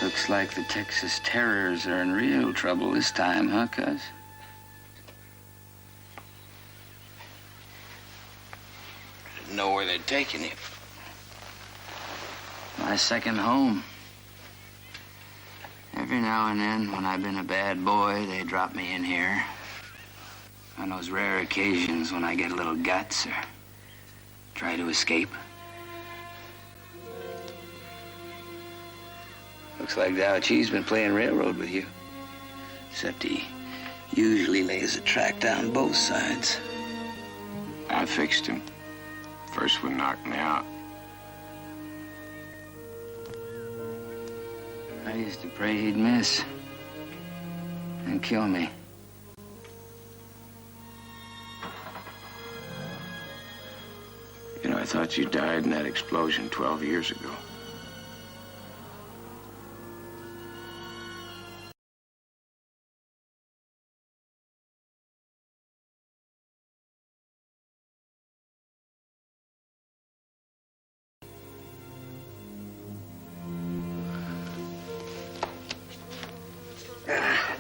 Looks like the Texas Terriers are in real trouble this time, huh, cuz? Didn't know where they'd taken him. My second home. Every now and then, when I've been a bad boy, they drop me in here. On those rare occasions when I get a little guts or try to escape. Looks like Dow Chi's been playing railroad with you. Except he usually lays a track down both sides. I fixed him. First one knocked me out. I used to pray he'd miss and kill me. You know, I thought you died in that explosion 12 years ago.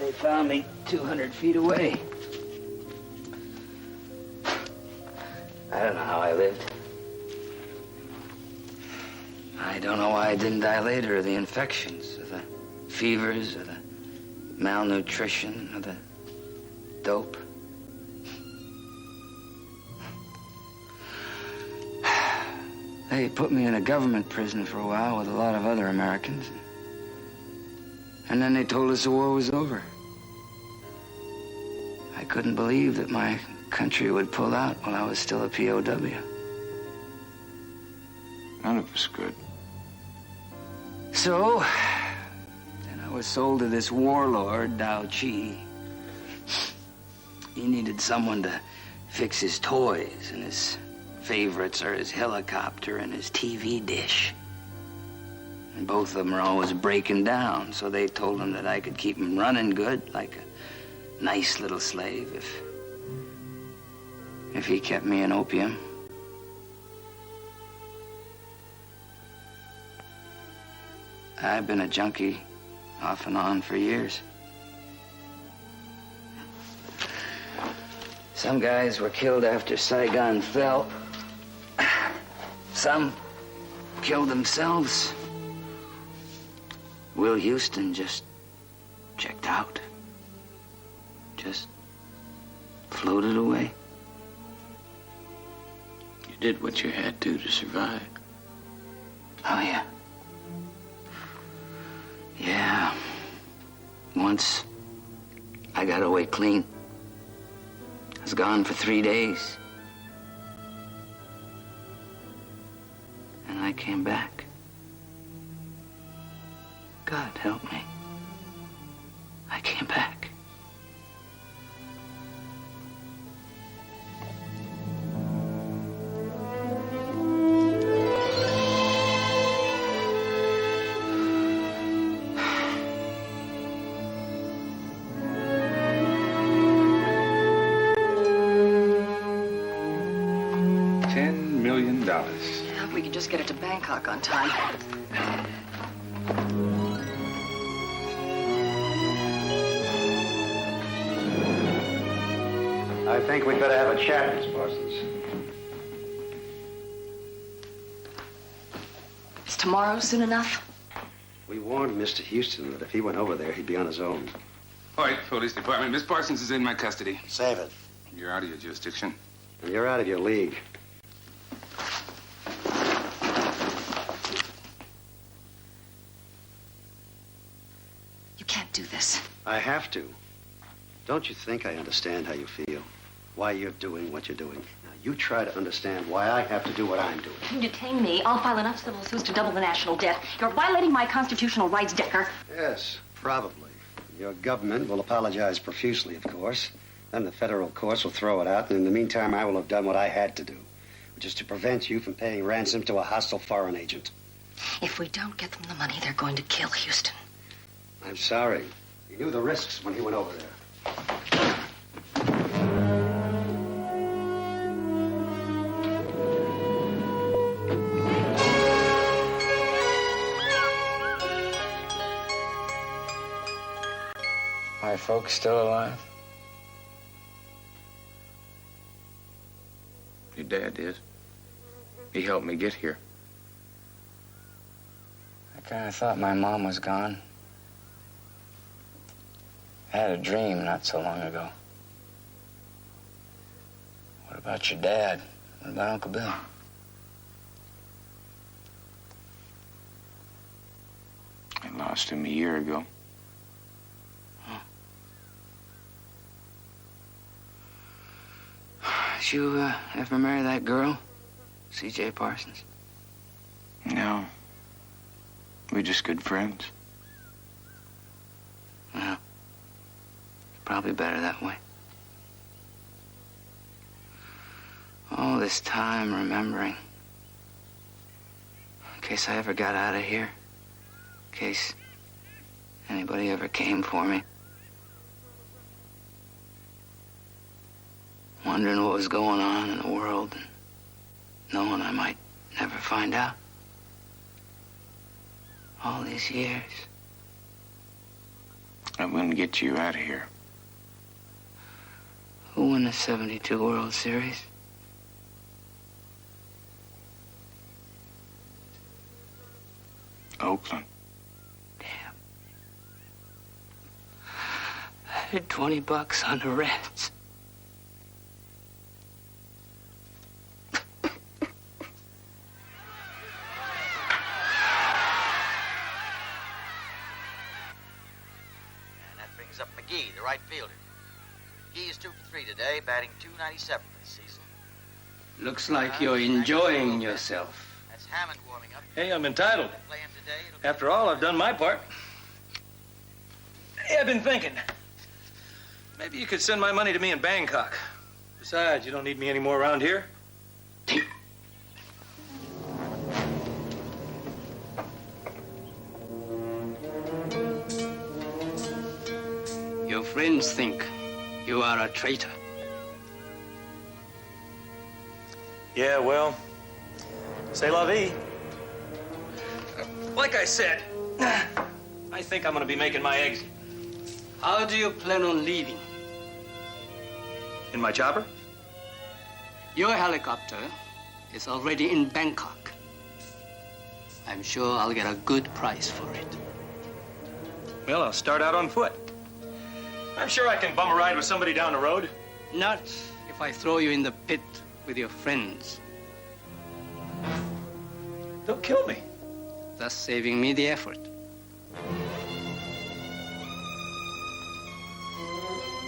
They found me 200 feet away. I don't know how I lived. I don't know why I didn't die later of the infections, or the fevers, or the malnutrition, or the dope. They put me in a government prison for a while with a lot of other Americans. And then they told us the war was over. I couldn't believe that my country would pull out while I was still a POW. None of us could. So, then I was sold to this warlord, Dow Chi. He needed someone to fix his toys, and his favorites are his helicopter and his TV dish. And both of them are always breaking down, so they told him that I could keep them running good, like a nice little slave, if he kept me in opium. I've been a junkie off and on for years. Some guys were killed after Saigon fell. Some killed themselves. Will Houston just checked out. Just floated away. You did what you had to survive. Oh, yeah. Yeah. Once, I got away clean. I was gone for 3 days. And I came back. God help me. I came back. $10 million. Yeah, if we could just get it to Bangkok on time. I think we'd better have a chat, Miss Parsons. Is tomorrow soon enough? We warned Mr. Houston that if he went over there, he'd be on his own. All right, police department. Miss Parsons is in my custody. Save it. You're out of your jurisdiction. And you're out of your league. You can't do this. I have to. Don't you think I understand how you feel? Why you're doing what you're doing? Now, you try to understand why I have to do what I'm doing. You detain me, I'll file enough civil suits to double the national debt. You're violating my constitutional rights, Decker. Yes, probably. Your government will apologize profusely, of course. Then the federal courts will throw it out, and in the meantime, I will have done what I had to do, which is to prevent you from paying ransom to a hostile foreign agent. If we don't get them the money, they're going to kill Houston. I'm sorry. He knew the risks when he went over there. My folks still alive? Your dad is. He helped me get here. I kind of thought my mom was gone. I had a dream not so long ago. What about your dad? What about Uncle Bill? I lost him a year ago. Did you ever marry that girl, C.J. Parsons? No. We're just good friends. Well, probably better that way. All this time remembering. In case I ever got out of here. In case anybody ever came for me. Wondering what was going on in the world and knowing I might never find out. All these years. I'm going to get you out of here. Who won the 72 World Series? Oakland. Damn. I had $20 on the Reds. Up McGee, the right fielder. McGee is 2 for 3 today, batting .297 this season. Looks like you're enjoying yourself. That's Hammond warming up. Hey, I'm entitled. Play him today. After all, I've done my part. Hey, I've been thinking. Maybe you could send my money to me in Bangkok. Besides, you don't need me anymore around here. Your friends think you are a traitor. Yeah, well, c'est la vie. Like I said, I think I'm gonna be making my exit. How do you plan on leaving? In my chopper? Your helicopter is already in Bangkok. I'm sure I'll get a good price for it. Well, I'll start out on foot. I'm sure I can bum a ride with somebody down the road. Not if I throw you in the pit with your friends. They'll kill me. Thus saving me the effort.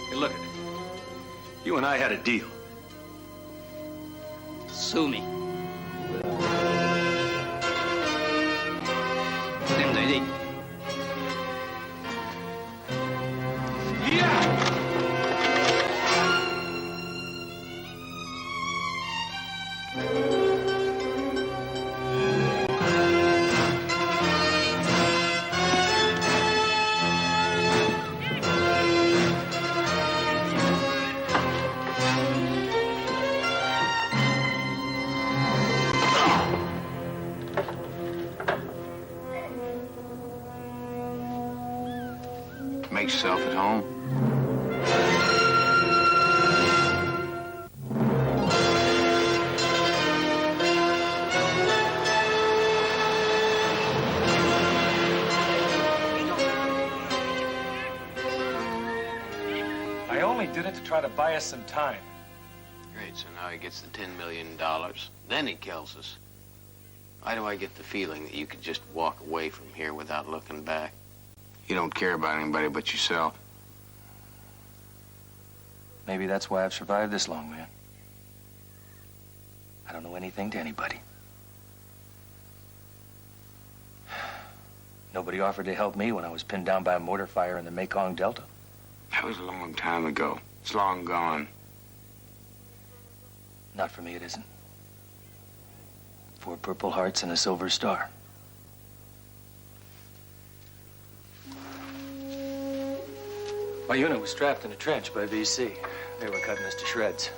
Hey, look at it. You and I had a deal. Sue me. Đem tới đi. Make yourself at home. I only did it to try to buy us some time. Great, so now he gets the $10 million. Then he kills us. Why do I get the feeling that you could just walk away from here without looking back? You don't care about anybody but yourself. Maybe that's why I've survived this long, man. I don't know anything to anybody. Nobody offered to help me when I was pinned down by a mortar fire in the Mekong Delta. That was a long time ago. It's long gone. Not for me, it isn't. 4 Purple Hearts and a Silver Star. My unit was trapped in a trench by VC. They were cutting us to shreds.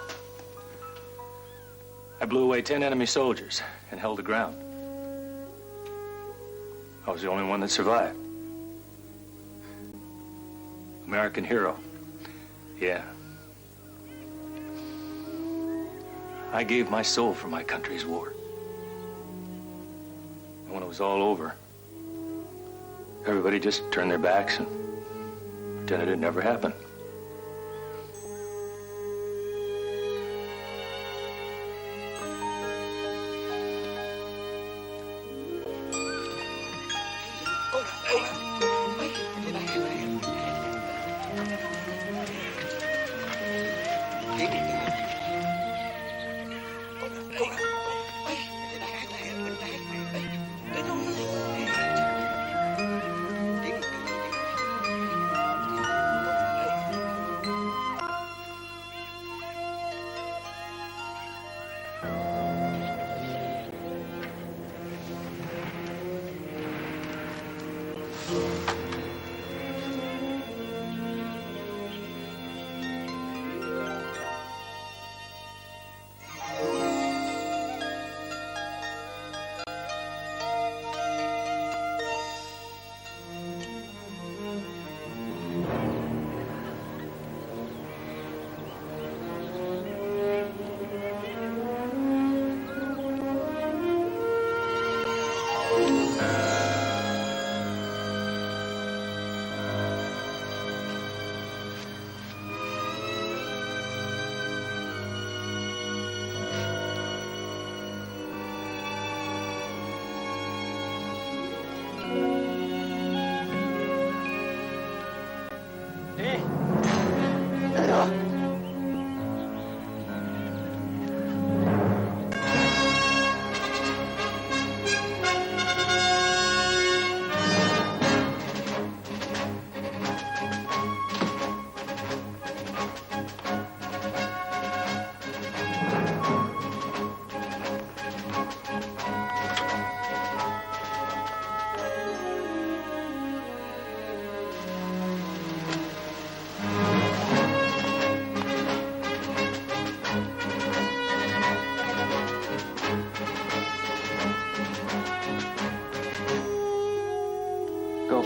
I blew away 10 enemy soldiers and held the ground. I was the only one that survived. American hero. Yeah. I gave my soul for my country's war. And when it was all over, everybody just turned their backs and pretended it never happened.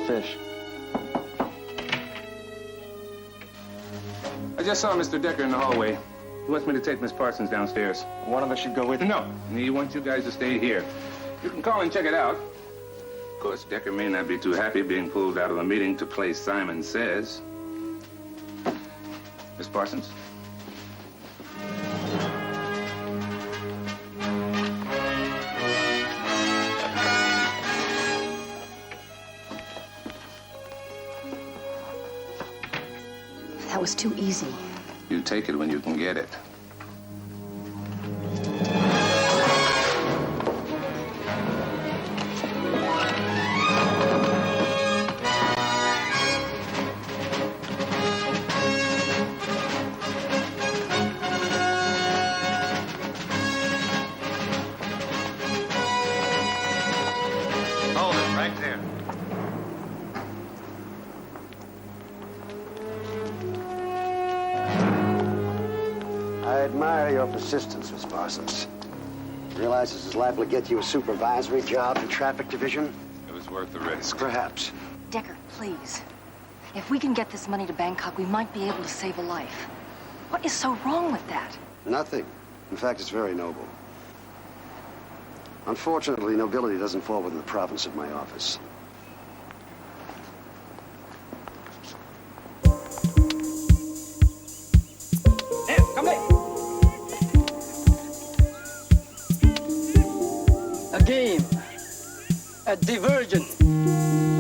fish. I just saw Mr. Decker in the hallway. He wants me to take Miss Parsons downstairs. One of us should go with you. No, he wants you guys to stay here. You can call and check it out. Of course, Decker may not be too happy being pulled out of a meeting to play Simon Says. Miss Parsons? That was too easy. You take it when you can get it. Hold it right there. I admire your persistence, Miss Parsons. Realize this is liable to get you a supervisory job in traffic division? It was worth the risk. Perhaps. Decker, please. If we can get this money to Bangkok, we might be able to save a life. What is so wrong with that? Nothing. In fact, it's very noble. Unfortunately, nobility doesn't fall within the province of my office. Come back. A game. A diversion.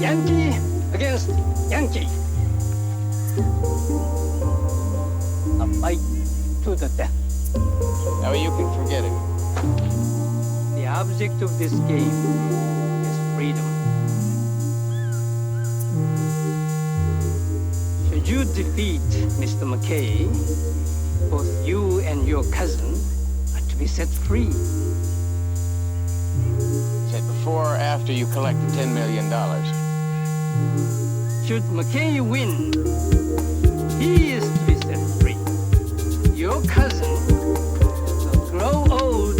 Yankee against Yankee. A fight to the death. Now you can forget it. The object of this game is freedom. Should you defeat Mr. McKay, both you and your cousin are to be set free. Is it before or after you collect the $10 million? Should McKay win, he is to be set free. Your cousin will grow old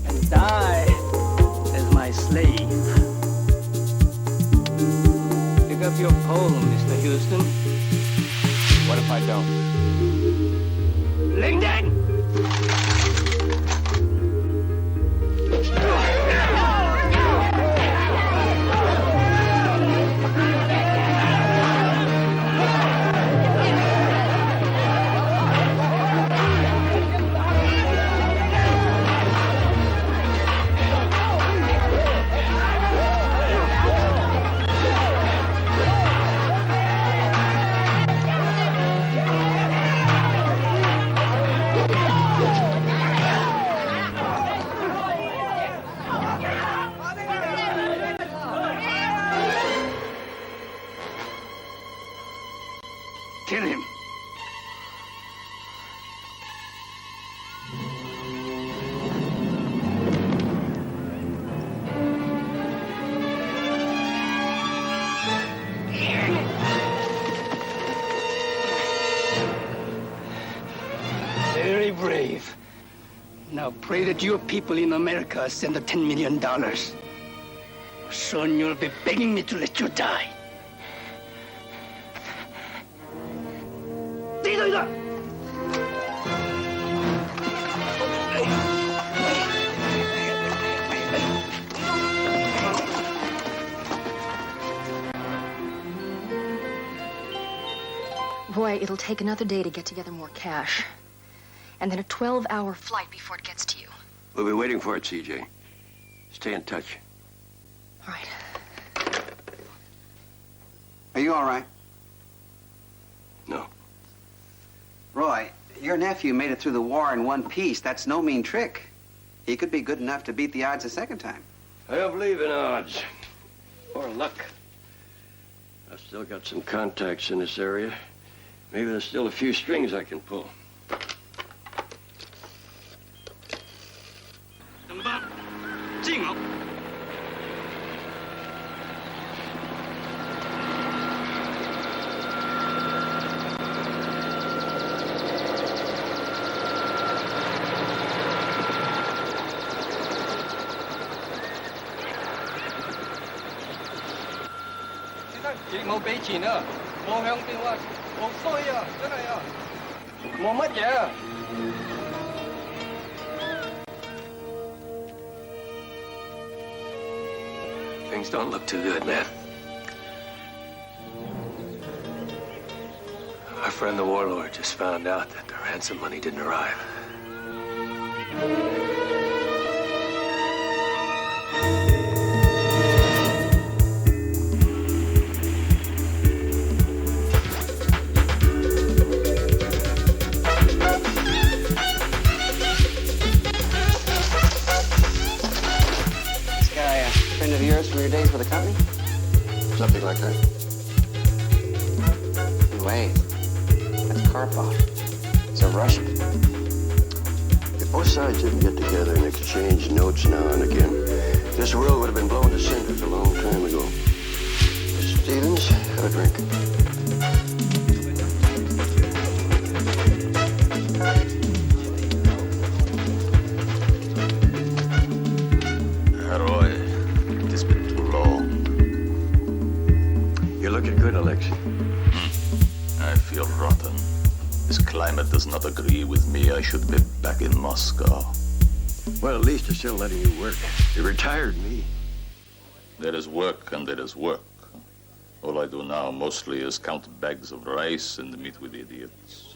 and die as my slave. Pick up your poem, Mr. Houston. What if I don't? Ling Dang! Kill him. Very brave. Now pray that your people in America send the $10 million. Soon you'll be begging me to let you die. Roy, it'll take another day to get together more cash. And then a 12-hour flight before it gets to you. We'll be waiting for it, CJ. Stay in touch. All right. Are you all right? No. Roy, your nephew made it through the war in one piece. That's no mean trick. He could be good enough to beat the odds a second time. I don't believe in odds. Or luck. I've still got some contacts in this area. Maybe there's still a few strings I can pull. Chị mau俾錢啊！我響邊啊！好衰啊！真係啊！冇乜嘢啊！ Things don't look too good, man. Our friend the warlord just found out that the ransom money didn't arrive. Friend of yours from your days with the company? Something like that. Wait, that's Karpov. It's a Russian. If both sides didn't get together and exchange notes now and again, this world would have been blown to cinders a long time ago. Mr. Stevens, have a drink. Roy, it has been too long. You're looking good, Alexei. I feel rotten. This climate does not agree with me. I should be back in Moscow. Well, at least they're still letting you work. They retired me. There is work and there is work. All I do now mostly is count bags of rice and meet with idiots.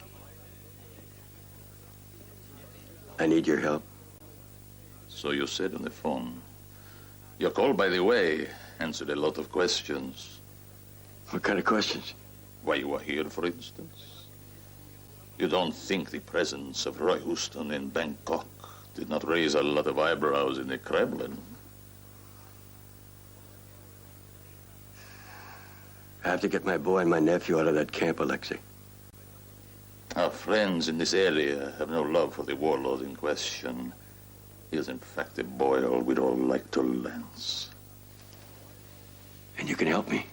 I need your help. So you said on the phone. Your call, by the way, answered a lot of questions. What kind of questions? Why you are here, for instance. You don't think the presence of Roy Houston in Bangkok did not raise a lot of eyebrows in the Kremlin? I have to get my boy and my nephew out of that camp, Alexei. Our friends in this area have no love for the warlord in question. He is, in fact, a boil we'd all like to lance. And you can help me?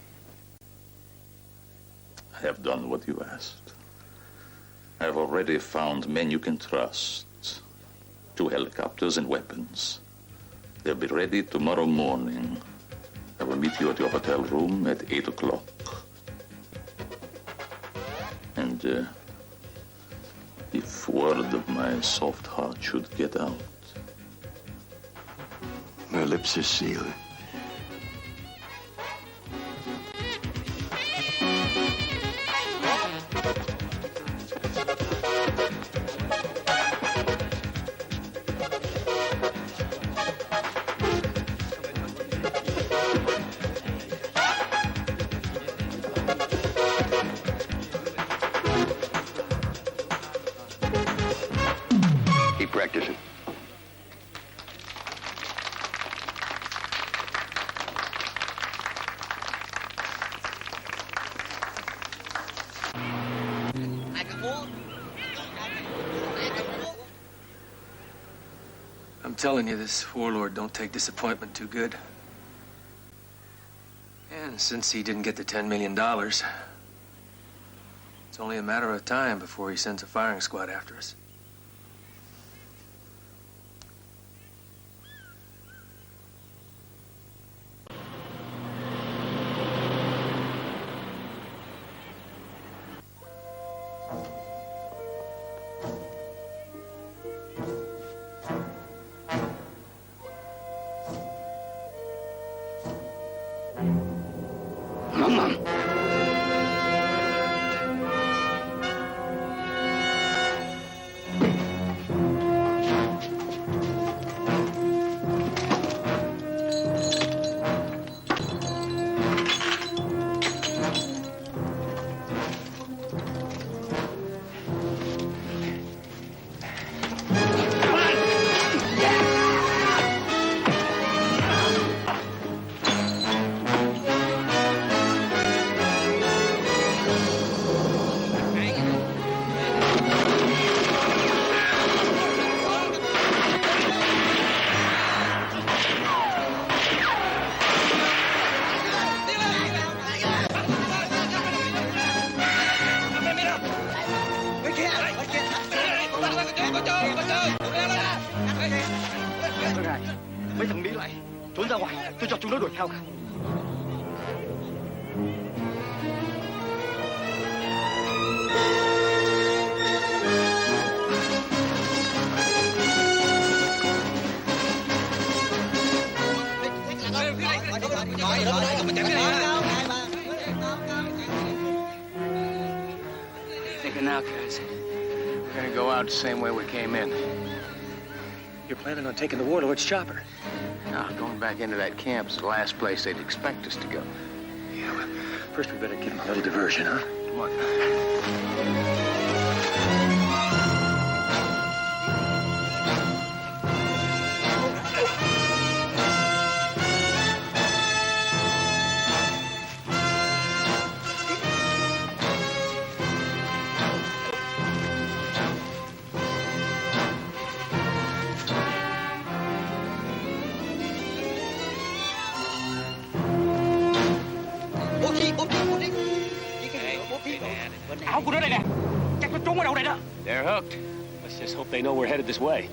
I have done what you asked. I have already found men you can trust. 2 helicopters and weapons. They'll be ready tomorrow morning. I will meet you at your hotel room at 8 o'clock. And if word of my soft heart should get out, my lips are sealed. Keep practicing. I'm telling you, this warlord don't take disappointment too good. And since he didn't get the $10 million, it's only a matter of time before he sends a firing squad after us. Mom. Mấy thằng Mỹ lại trốn ra ngoài, tôi cho chúng nó đuổi theo cả. Thinking now, guys. We're gonna go out the same way we came in. You're planning on taking the warlord's chopper? No, going back into that camp is the last place they'd expect us to go. Yeah, well, first we better give them a little diversion, huh? Come on. They're hooked. Let's just hope they know we're headed this way.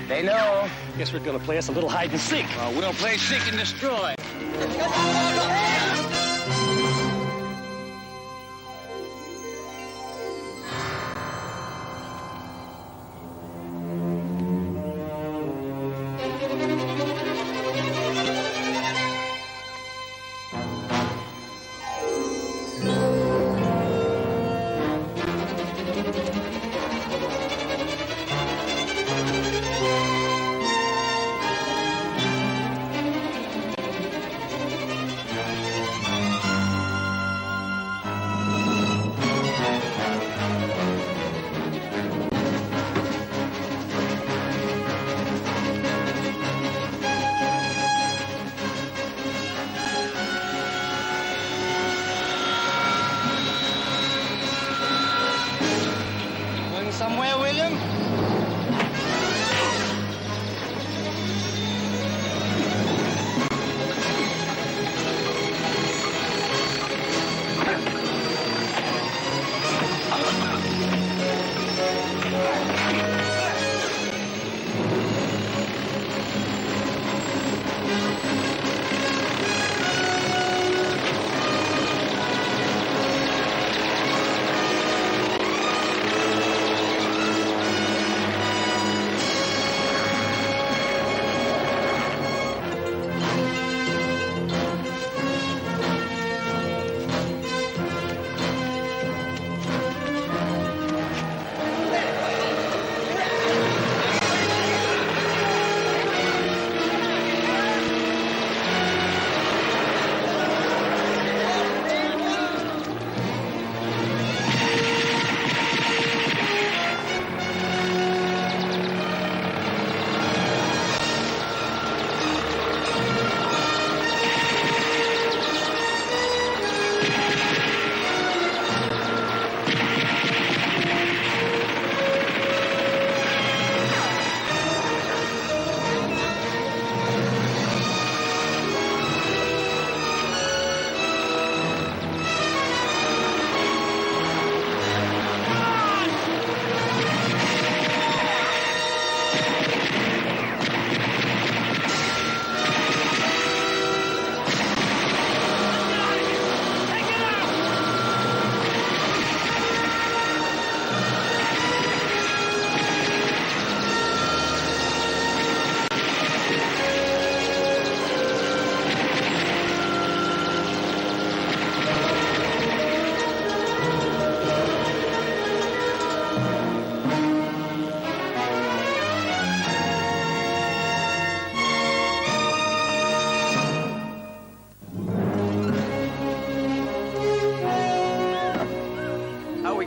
They know. Guess we're gonna play us a little hide and seek. We'll play seek and destroy. Somewhere, William?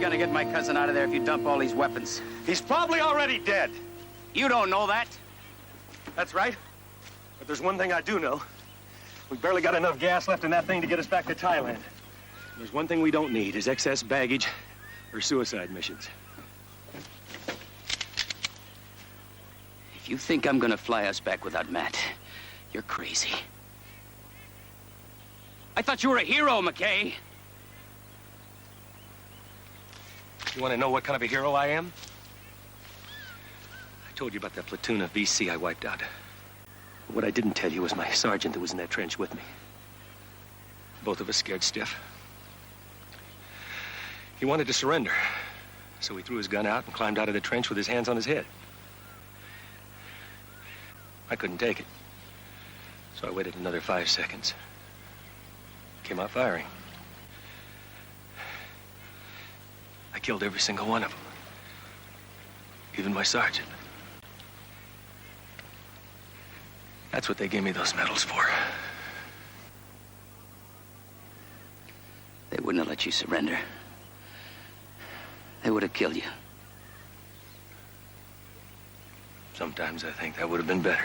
gonna get my cousin out of there if you dump all these weapons? He's probably already dead. You don't know that. That's right. But there's one thing I do know. We barely got enough gas left in that thing to get us back to Thailand. There's one thing we don't need is excess baggage or suicide missions. If you think I'm gonna fly us back without Matt, you're crazy. I thought you were a hero, McKay. You want to know what kind of a hero I am? I told you about that platoon of VC I wiped out. But what I didn't tell you was my sergeant that was in that trench with me. Both of us scared stiff. He wanted to surrender, so he threw his gun out and climbed out of the trench with his hands on his head. I couldn't take it. So I waited another 5 seconds. Came out firing. I killed every single one of them. Even my sergeant. That's what they gave me those medals for. They wouldn't have let you surrender. They would have killed you. Sometimes I think that would have been better.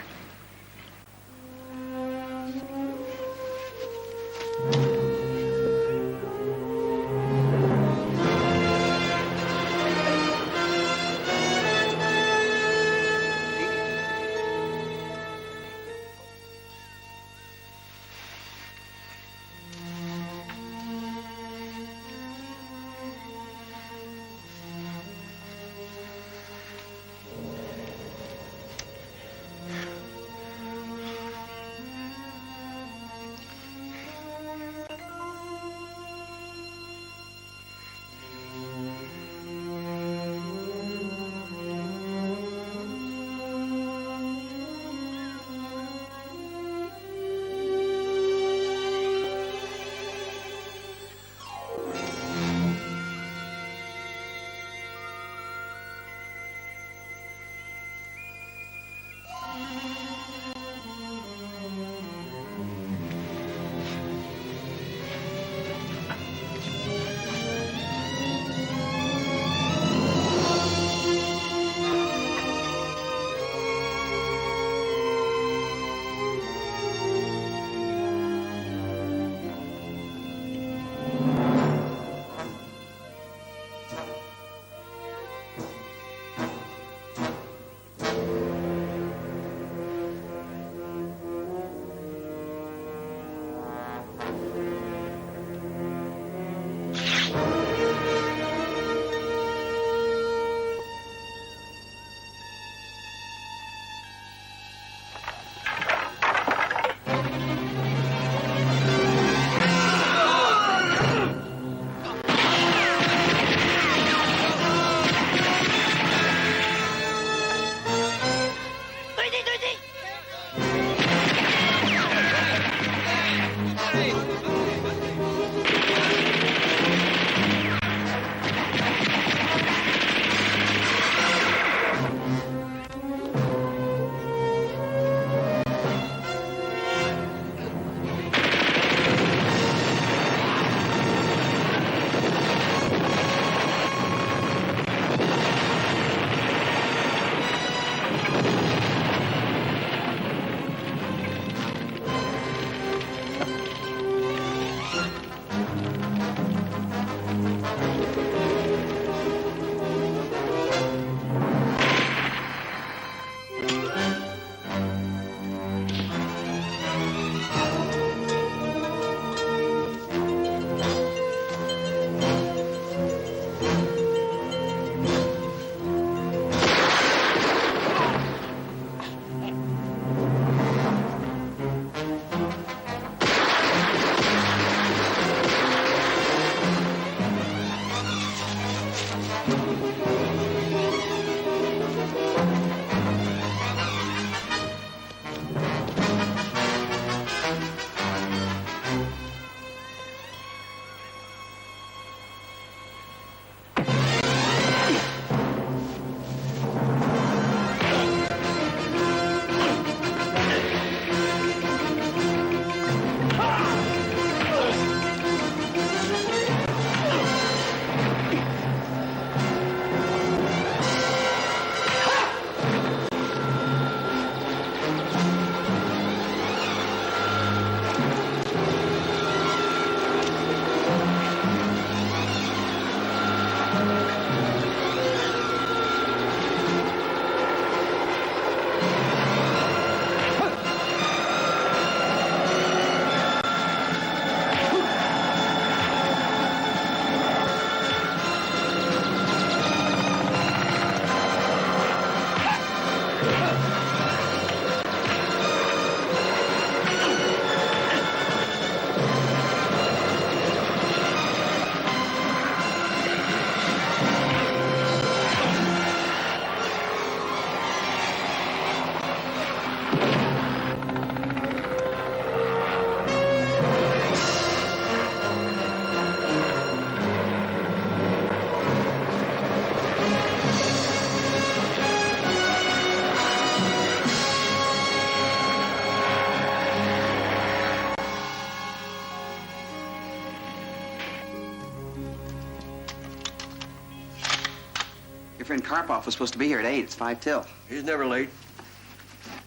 Karpov was supposed to be here at 8. It's 5 till. He's never late.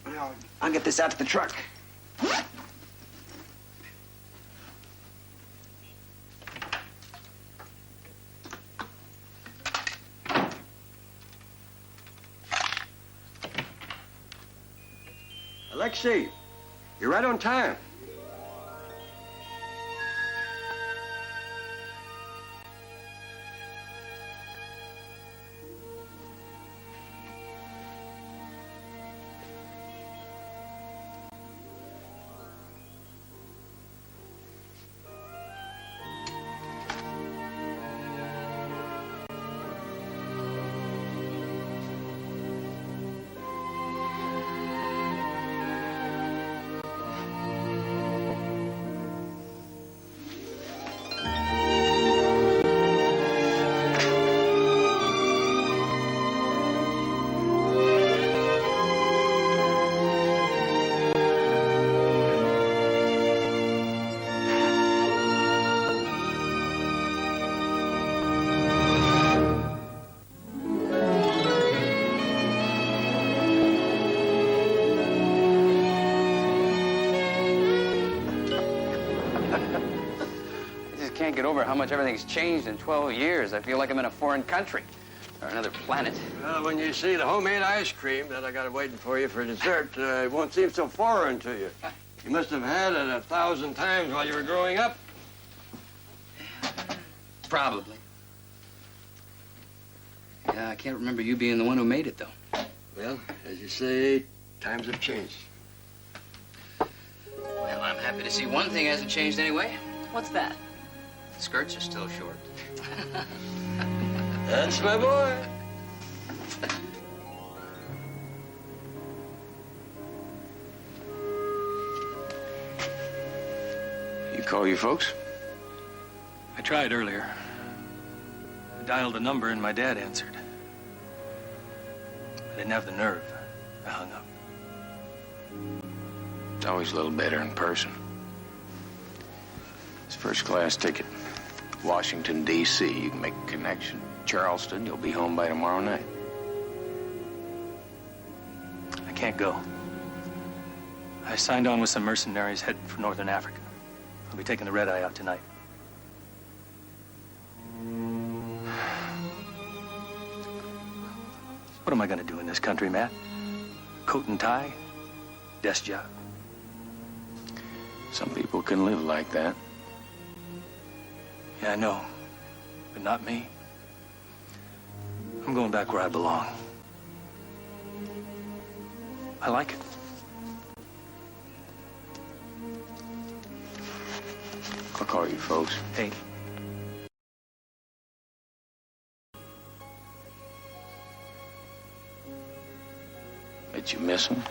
Well, I'll get this out to the truck. Alexei, you're right on time. Can't get over how much everything's changed in 12 years. I feel like I'm in a foreign country or another planet. Well, when you see the homemade ice cream that I got waiting for you for dessert, it won't seem so foreign to you. You must have had it 1,000 times while you were growing up. Probably. Yeah, I can't remember you being the one who made it, though. Well, as you say, times have changed. Well, I'm happy to see one thing hasn't changed anyway. What's that? Skirts are still short. That's my boy. You call your folks? I tried earlier. I dialed a number and my dad answered. I didn't have the nerve. I hung up. It's always a little better in person. It's first-class ticket. Washington, D.C. You can make a connection. Charleston, you'll be home by tomorrow night. I can't go. I signed on with some mercenaries heading for Northern Africa. I'll be taking the red eye out tonight. What am I gonna do in this country, Matt? Coat and tie? Desk job? Some people can live like that. Yeah, I know. But not me. I'm going back where I belong. I like it. I'll call you folks. Hey. Bet you miss them?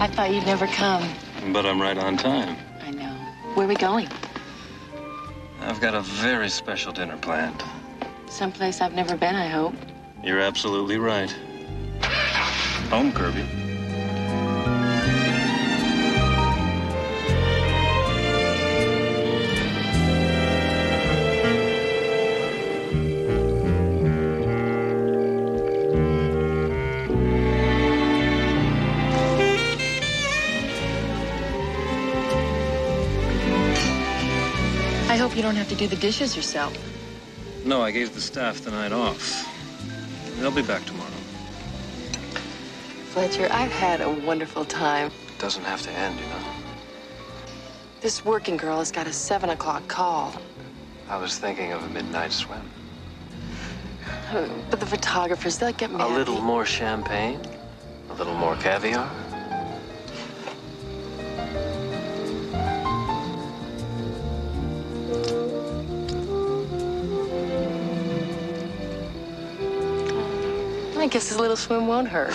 I thought you'd never come. But I'm right on time. I know. Where are we going? I've got a very special dinner planned. Someplace I've never been, I hope. You're absolutely right. Home, Kirby. I hope you don't have to do the dishes yourself. No, I gave the staff the night off. They'll be back tomorrow. Fletcher, I've had a wonderful time. It doesn't have to end, you know. This working girl has got a 7 o'clock call. I was thinking of a midnight swim. But the photographers, they'll get mad. A little more champagne, a little more caviar. I guess his little swim won't hurt.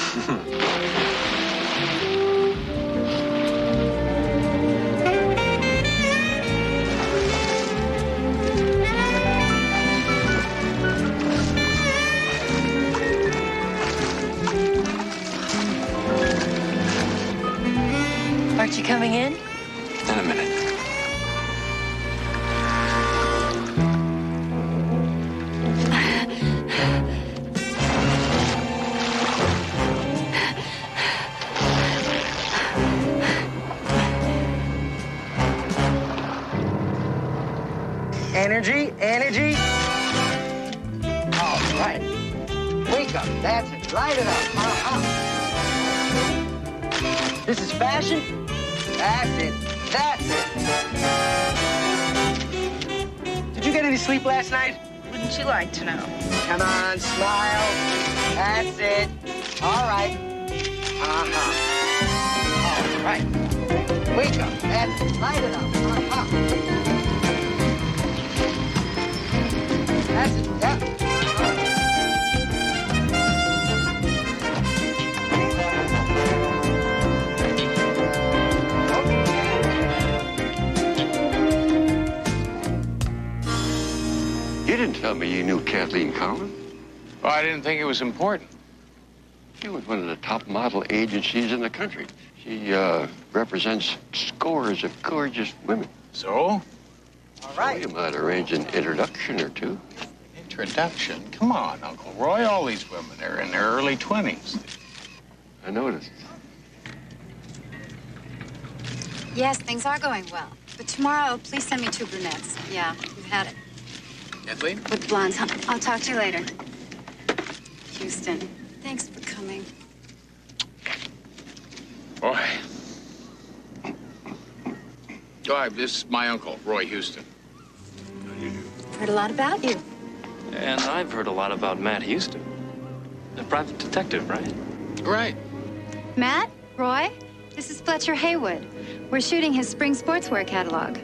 Aren't you coming in? In a minute. Energy, energy. All right. Wake up. That's it. Light it up. This is fashion. That's it. That's it. Did you get any sleep last night? Wouldn't you like to know? Come on, smile. That's it. All right. All right. Wake up. That's it. Light it up. That's it. Yeah. You didn't tell me you knew Kathleen Collins. Oh, I didn't think it was important. She was one of the top model agencies in the country. She represents scores of gorgeous women. So? All right. Well, you might arrange an introduction or two. Introduction? Come on, Uncle Roy. All these women are in their early 20s. I noticed. Yes, things are going well. But tomorrow, please send me 2 brunettes. Yeah, you've had it. Kathleen? With blondes, huh? I'll talk to you later. Houston, thanks for coming. Boy. This is my uncle, Roy Houston. Heard a lot about you. And I've heard a lot about Matt Houston. A private detective, right? Right. Matt, Roy, this is Fletcher Haywood. We're shooting his spring sportswear catalog.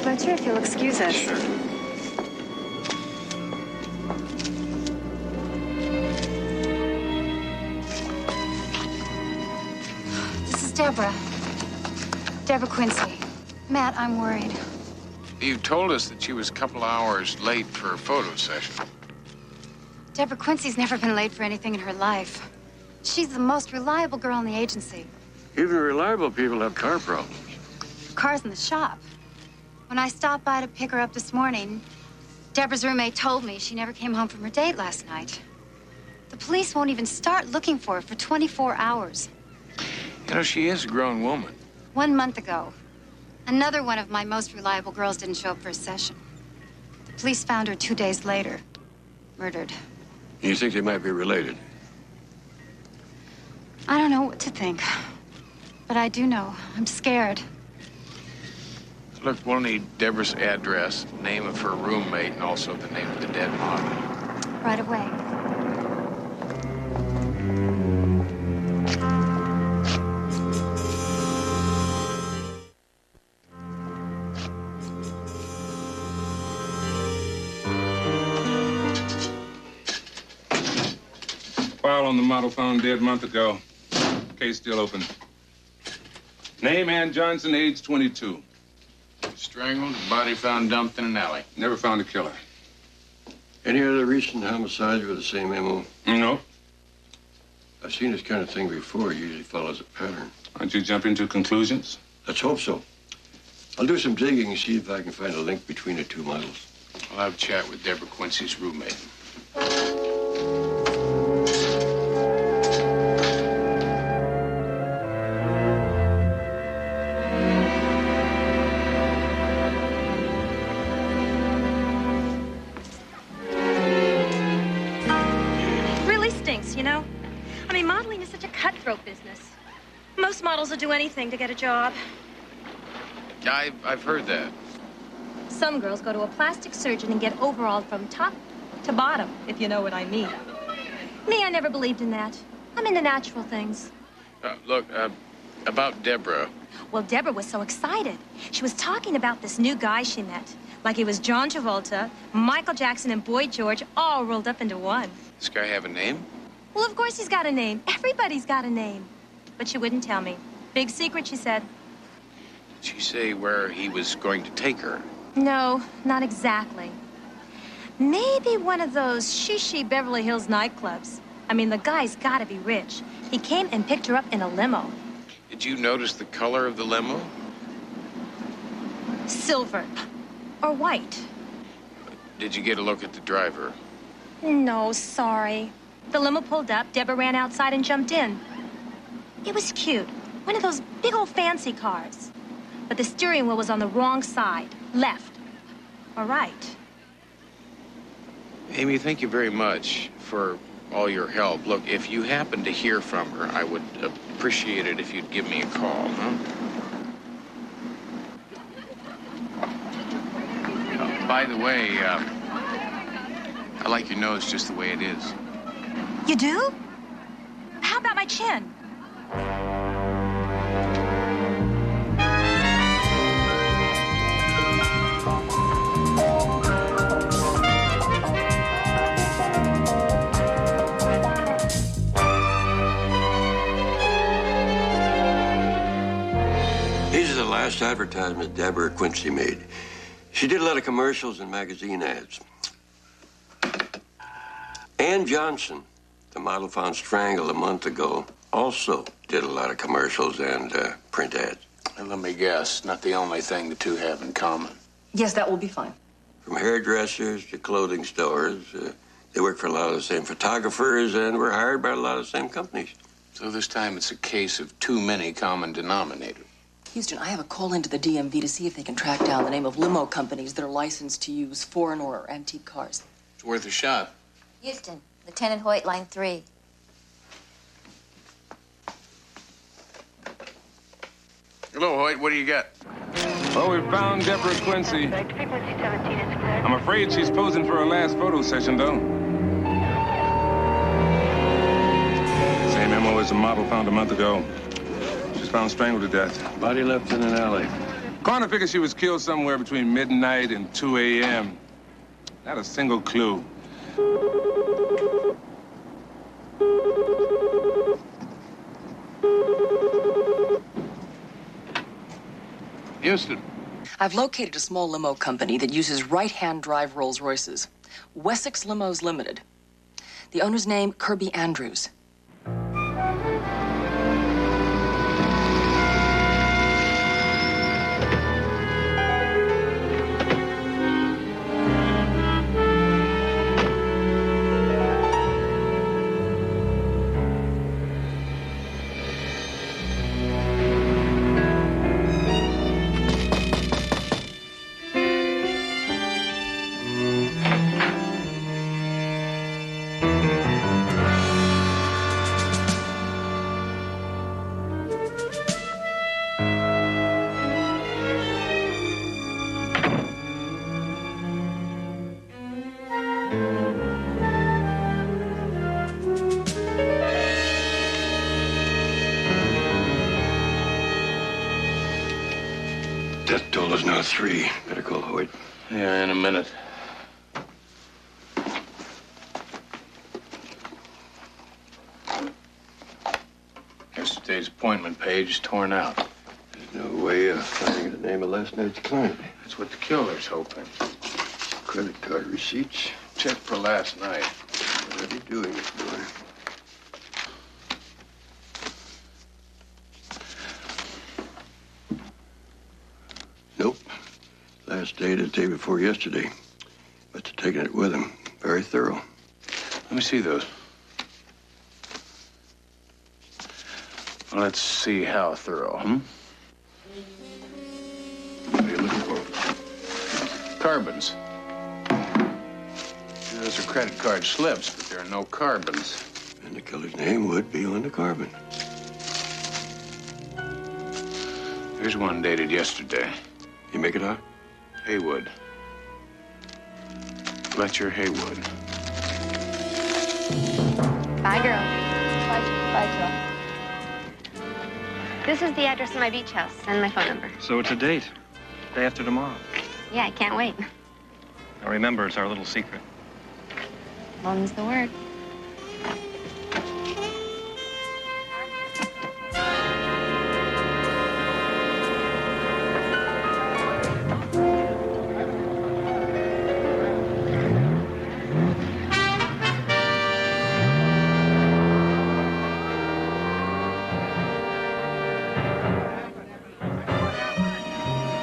Fletcher, if you'll excuse us. Sure. This is Deborah. Deborah Quincy. Matt, I'm worried. You told us that she was a couple hours late for a photo session. Deborah Quincy's never been late for anything in her life. She's the most reliable girl in the agency. Even reliable people have car problems. Car's in the shop. When I stopped by to pick her up this morning, Deborah's roommate told me she never came home from her date last night. The police won't even start looking for her for 24 hours. You know, she is a grown woman. 1 month ago, another one of my most reliable girls didn't show up for a session. The police found her 2 days later, murdered. You think they might be related? I don't know what to think, but I do know I'm scared. Look, we'll need Deborah's address, name of her roommate, and also the name of the dead model. Right away. File on the model found dead a month ago. Case still open. Name Ann Johnson, age 22. Strangled, body found dumped in an alley. Never found a killer. Any other recent homicides with the same MO? No. I've seen this kind of thing before. It usually follows a pattern. Aren't you jumping to conclusions? Let's hope so. I'll do some digging and see if I can find a link between the two models. I'll have a chat with Deborah Quincy's roommate. Really stinks, you know? I mean, modeling is such a cutthroat business. Most models will do anything to get a job. I've heard that. Some girls go to a plastic surgeon and get overhauled from top to bottom, if you know what I mean. Me, I never believed in that. I'm into natural things. Look, about Deborah. Well, Deborah was so excited. She was talking about this new guy she met. Like he was John Travolta, Michael Jackson, and Boy George all rolled up into one. Does this guy have a name? Well, of course he's got a name. Everybody's got a name. But she wouldn't tell me. Big secret, she said. Did she say where he was going to take her? No, not exactly. Maybe one of those shishi Beverly Hills nightclubs. I mean, the guy's gotta be rich. He came and picked her up in a limo. Did you notice the color of the limo? Silver. Or white. Did you get a look at the driver? No, sorry. The limo pulled up, Deborah ran outside and jumped in. It was cute. One of those big old fancy cars. But the steering wheel was on the wrong side. Left. Or right. Amy, thank you very much for all your help. Look, if you happen to hear from her, I would appreciate it if you'd give me a call, huh? By the way, I like your nose just the way it is. You do? How about my chin? These are the last advertisements Deborah Quincy made. She did a lot of commercials and magazine ads. Ann Johnson, the model found strangled a month ago, also did a lot of commercials and print ads. And let me guess, not the only thing the two have in common. Yes, that will be fine. From hairdressers to clothing stores, they work for a lot of the same photographers and were hired by a lot of the same companies. So this time it's a case of too many common denominators. Houston, I have a call into the DMV to see if they can track down the name of limo companies that are licensed to use foreign or antique cars. It's worth a shot. Houston, Lieutenant Hoyt, line 3. Hello, Hoyt. What do you got? Well, we found Deborah Quincy. I'm afraid she's posing for her last photo session, though. Same MO as the model found a month ago. She's found strangled to death. Body left in an alley. Coroner figures she was killed somewhere between midnight and 2 a.m. Not a single clue. Houston. I've located a small limo company that uses right-hand drive Rolls Royces. Wessex Limos Limited. The owner's name, Kirby Andrews. Death toll is now 3. Better call Hoyt. Yeah, in a minute. Yes. Today's appointment page is torn out. There's no way of finding the name of last night's client. That's what the killer's hoping. Credit card receipts. Check for last night. Already doing it, boy. Nope. Last day the day before yesterday. Must have taken it with him. Very thorough. Let me see those. Well, let's see how thorough. What are you looking for? Carbons. Those are credit card slips, but there are no carbons. And the killer's name would be on the carbon. Here's one dated yesterday. You make it out? Haywood. Fletcher Haywood. Bye, girl. Bye, Joe. This is the address of my beach house and my phone number. So it's a date. Day after tomorrow. Yeah, I can't wait. Now remember, it's our little secret. Mum's the word.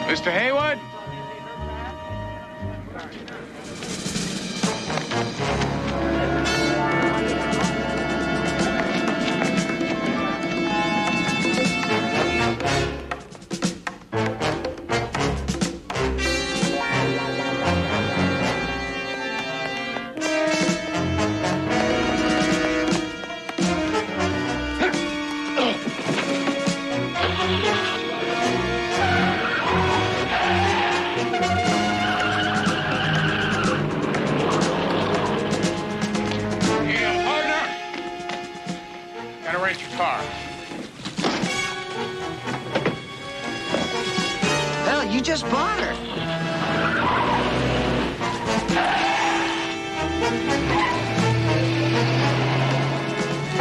Mr. Haywood? Hell, you just bought her.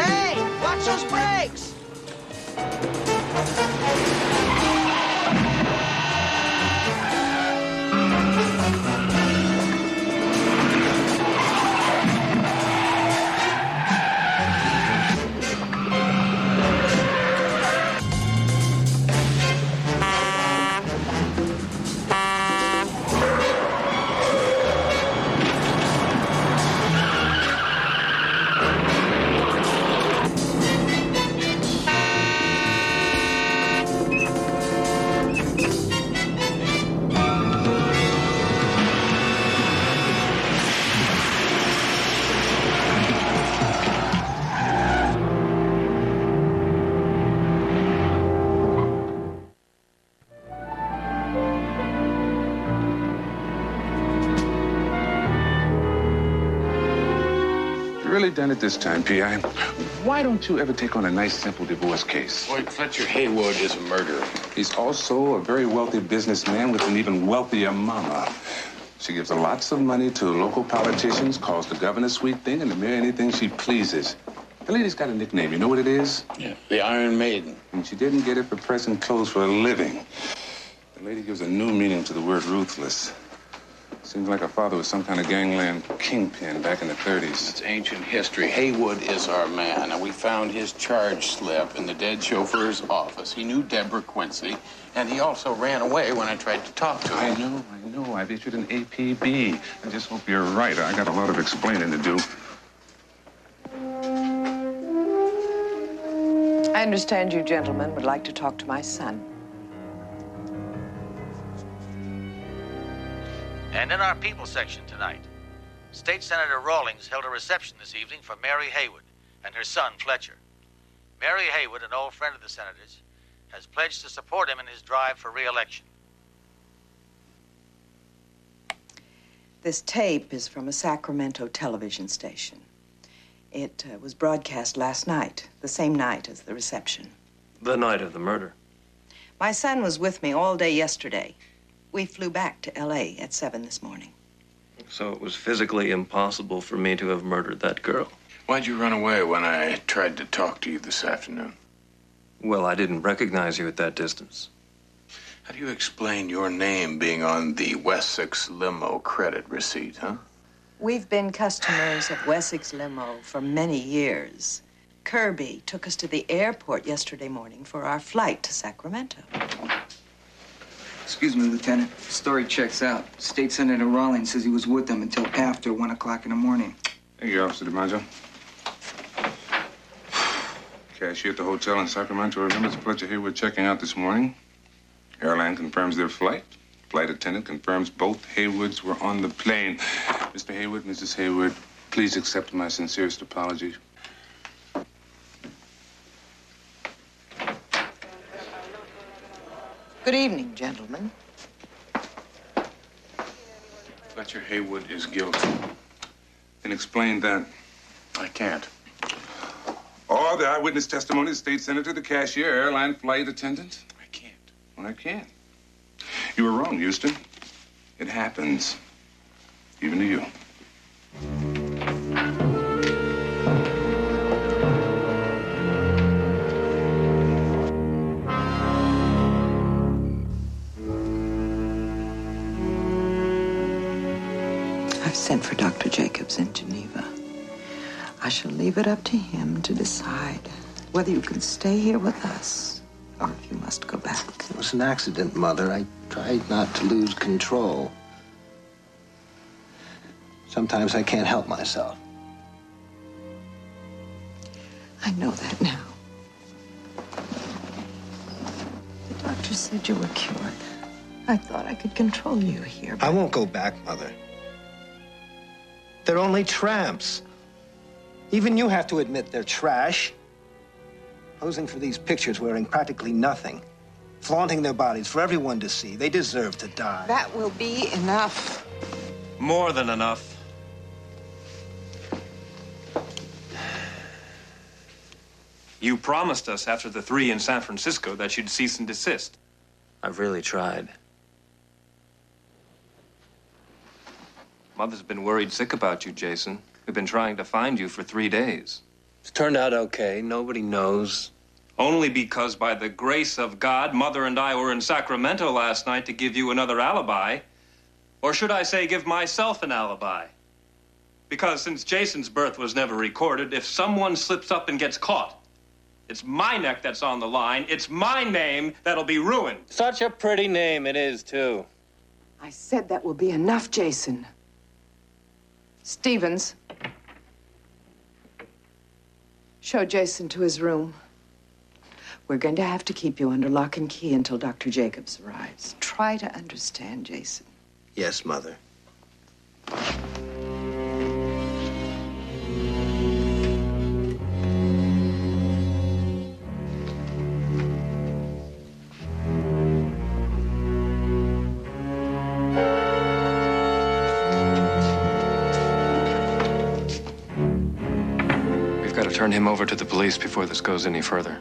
Hey, watch those brakes! Really done it this time, P.I. Why don't you ever take on a nice, simple divorce case? Boy, Fletcher Haywood is a murderer. He's also a very wealthy businessman with an even wealthier mama. She gives lots of money to local politicians, calls the governor sweet thing, and to marry anything she pleases. The lady's got a nickname. You know what it is? Yeah, the Iron Maiden. And she didn't get it for pressing clothes for a living. The lady gives a new meaning to the word ruthless. Seems like her father was some kind of gangland kingpin back in the 30s. It's ancient history. Haywood is our man, and we found his charge slip in the dead chauffeur's office. He knew Deborah Quincy, and he also ran away when I tried to talk to him. I know. I've issued an APB. I just hope you're right. I got a lot of explaining to do. I understand you gentlemen would like to talk to my son. And in our people section tonight, State Senator Rawlings held a reception this evening for Mary Haywood and her son, Fletcher. Mary Haywood, an old friend of the senator's, has pledged to support him in his drive for re-election. This tape is from a Sacramento television station. It was broadcast last night, the same night as the reception. The night of the murder. My son was with me all day yesterday. We flew back to L.A. at 7 this morning. So it was physically impossible for me to have murdered that girl. Why'd you run away when I tried to talk to you this afternoon? Well, I didn't recognize you at that distance. How do you explain your name being on the Wessex limo credit receipt, huh? We've been customers of Wessex Limo for many years. Kirby took us to the airport yesterday morning for our flight to Sacramento. Excuse me, Lieutenant. The story checks out. State Senator Rawlings says he was with them until after 1 o'clock in the morning. Thank you, Officer DiMaggio. Cashier at the hotel in Sacramento remembers Fletcher Haywood checking out this morning. Airline confirms their flight. Flight attendant confirms both Haywoods were on the plane. Mr. Haywood, Mrs. Haywood, please accept my sincerest apologies. Good evening, gentlemen. Fletcher Haywood is guilty. Can explain that? I can't. Or the eyewitness testimony, the state senator, the cashier, airline flight attendant? I can't. Well, I can. You were wrong, Houston. It happens. Even to you. I've sent for Dr. Jacobs in Geneva. I shall leave it up to him to decide whether you can stay here with us or if you must go back. It was an accident, Mother. I tried not to lose control. Sometimes I can't help myself. I know that now. The doctor said you were cured. I thought I could control you here. I won't go back, Mother. They're only tramps. Even you have to admit they're trash. Posing for these pictures wearing practically nothing. Flaunting their bodies for everyone to see. They deserve to die. That will be enough. More than enough. You promised us after the 3 in San Francisco that you'd cease and desist. I've really tried. Mother's been worried sick about you, Jason. We've been trying to find you for 3 days. It's turned out okay. Nobody knows. Only because, by the grace of God, Mother and I were in Sacramento last night to give you another alibi. Or should I say, give myself an alibi? Because since Jason's birth was never recorded, if someone slips up and gets caught, it's my neck that's on the line. It's my name that'll be ruined. Such a pretty name it is, too. I said that will be enough, Jason. Stevens. Show Jason to his room. We're going to have to keep you under lock and key until Dr. Jacobs arrives. Try to understand, Jason. Yes, Mother. We've got to turn him over to the police before this goes any further.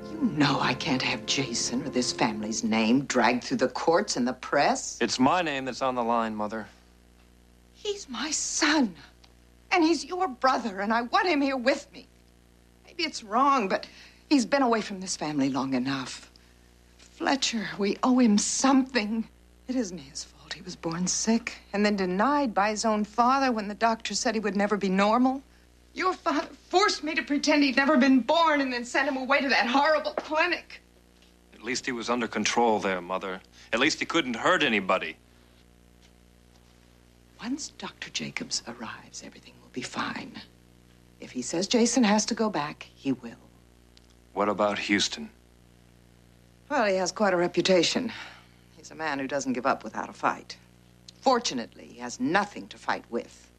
You know I can't have Jason or this family's name dragged through the courts and the press. It's my name that's on the line, Mother. He's my son. And he's your brother, and I want him here with me. Maybe it's wrong, but he's been away from this family long enough. Fletcher, we owe him something. It isn't his fault. He was born sick and then denied by his own father when the doctor said he would never be normal. Your father forced me to pretend he'd never been born and then sent him away to that horrible clinic. At least he was under control there, Mother. At least he couldn't hurt anybody. Once Dr. Jacobs arrives, everything will be fine. If he says Jason has to go back, he will. What about Houston? Well, he has quite a reputation. He's a man who doesn't give up without a fight. Fortunately, he has nothing to fight with.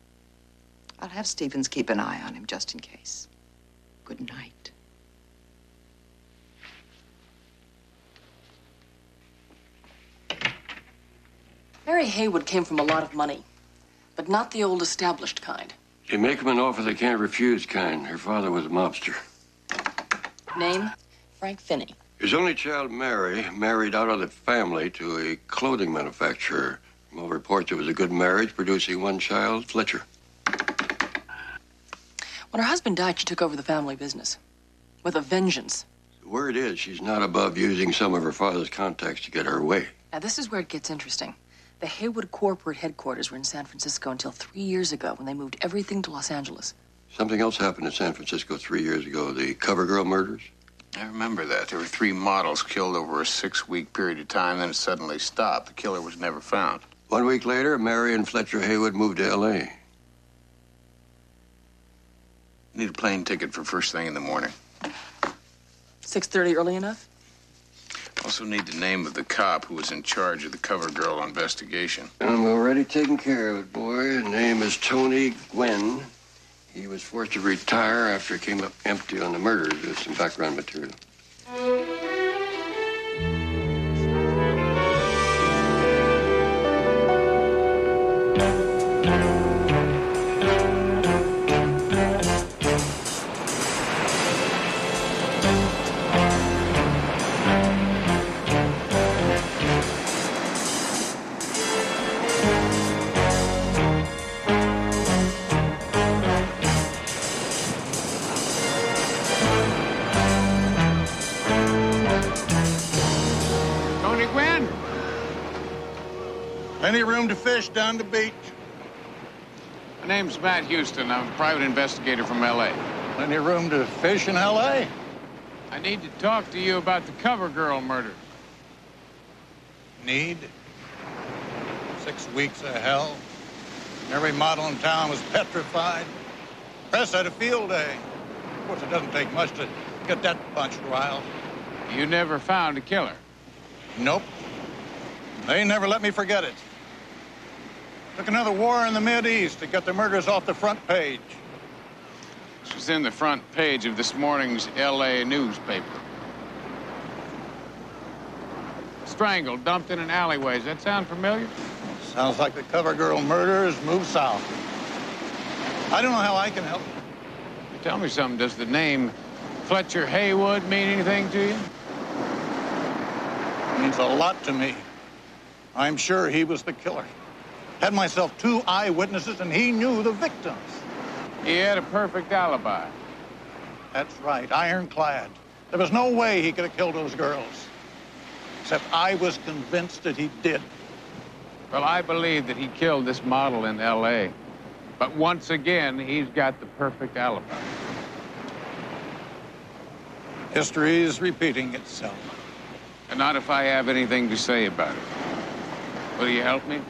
I'll have Stevens keep an eye on him just in case. Good night. Mary Haywood came from a lot of money, but not the old established kind. You make them an offer they can't refuse kind. Her father was a mobster. Name? Frank Finney. His only child, Mary, married out of the family to a clothing manufacturer. From all reports, it was a good marriage, producing one child, Fletcher. When her husband died, she took over the family business. With a vengeance. Word is she's not above using some of her father's contacts to get her way. Now, this is where it gets interesting. The Haywood corporate headquarters were in San Francisco until 3 years ago when they moved everything to Los Angeles. Something else happened in San Francisco 3 years ago, the CoverGirl murders. I remember that. There were 3 models killed over a 6-week period of time, then it suddenly stopped. The killer was never found. 1 week later, Mary and Fletcher Haywood moved to L.A. Need a plane ticket for first thing in the morning. 6:30 early enough? Also need the name of the cop who was in charge of the CoverGirl investigation. I'm already taking care of it, boy. His name is Tony Gwynn. He was forced to retire after it came up empty on the murders. There's some background material. Tony Gwynn? Plenty of room to fish down the beach. My name's Matt Houston. I'm a private investigator from L.A. Plenty of room to fish in L.A. I need to talk to you about the CoverGirl murder. Need? 6 weeks of hell. Every model in town was petrified. Press had a field day. Of course, it doesn't take much to get that bunch riled. You never found a killer? Nope. They never let me forget it. Took another war in the Mideast to get the murders off the front page. This was in the front page of this morning's L.A. newspaper. Strangled, dumped in an alleyway. Does that sound familiar? Sounds like the CoverGirl murders moved south. I don't know how I can help. Tell me something. Does the name Fletcher Haywood mean anything to you? It means a lot to me. I'm sure he was the killer. Had myself 2 eyewitnesses, and he knew the victims. He had a perfect alibi. That's right, ironclad. There was no way he could have killed those girls. Except I was convinced that he did. Well, I believe that he killed this model in L.A. But once again, he's got the perfect alibi. History is repeating itself. And not if I have anything to say about it. Will you help me?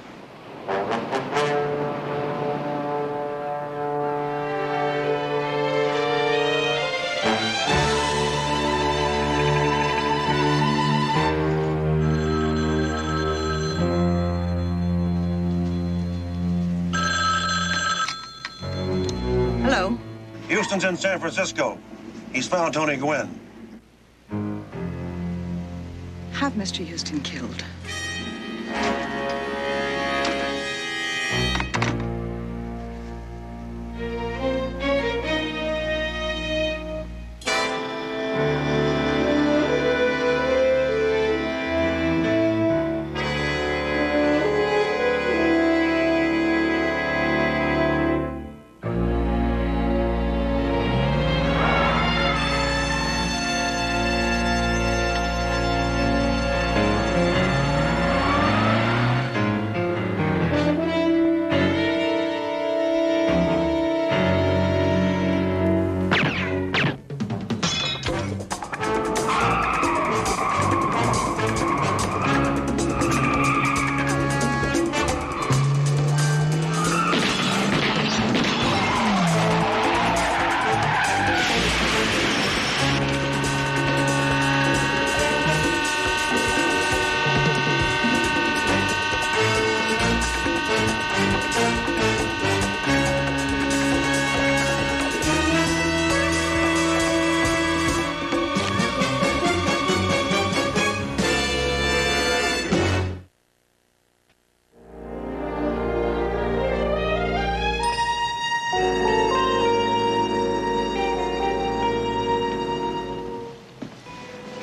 Hello. Houston's in San Francisco. He's found Tony Gwynn. Have Mr. Houston killed.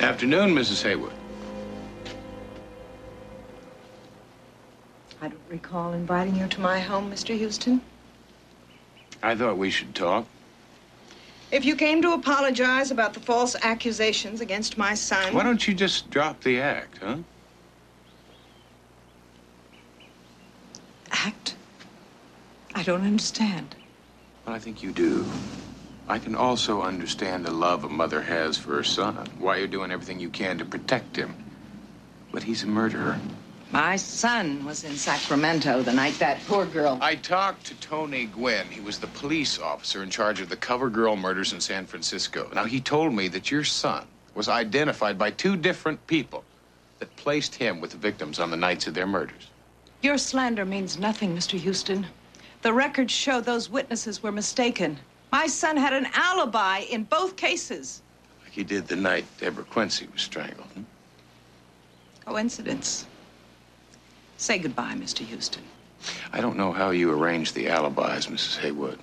Afternoon, Mrs. Haywood. I don't recall inviting you to my home, Mr. Houston. I thought we should talk. If you came to apologize about the false accusations against my son... Why don't you just drop the act, huh? Act? I don't understand. Well, I think you do. I can also understand the love a mother has for her son, why you're doing everything you can to protect him. But he's a murderer. My son was in Sacramento the night that poor girl... I talked to Tony Gwynn. He was the police officer in charge of the Cover Girl murders in San Francisco. Now, he told me that your son was identified by 2 different people that placed him with the victims on the nights of their murders. Your slander means nothing, Mr. Houston. The records show those witnesses were mistaken. My son had an alibi in both cases. Like he did the night Deborah Quincy was strangled. Coincidence. Say goodbye, Mr. Houston. I don't know how you arranged the alibis, Mrs. Haywood,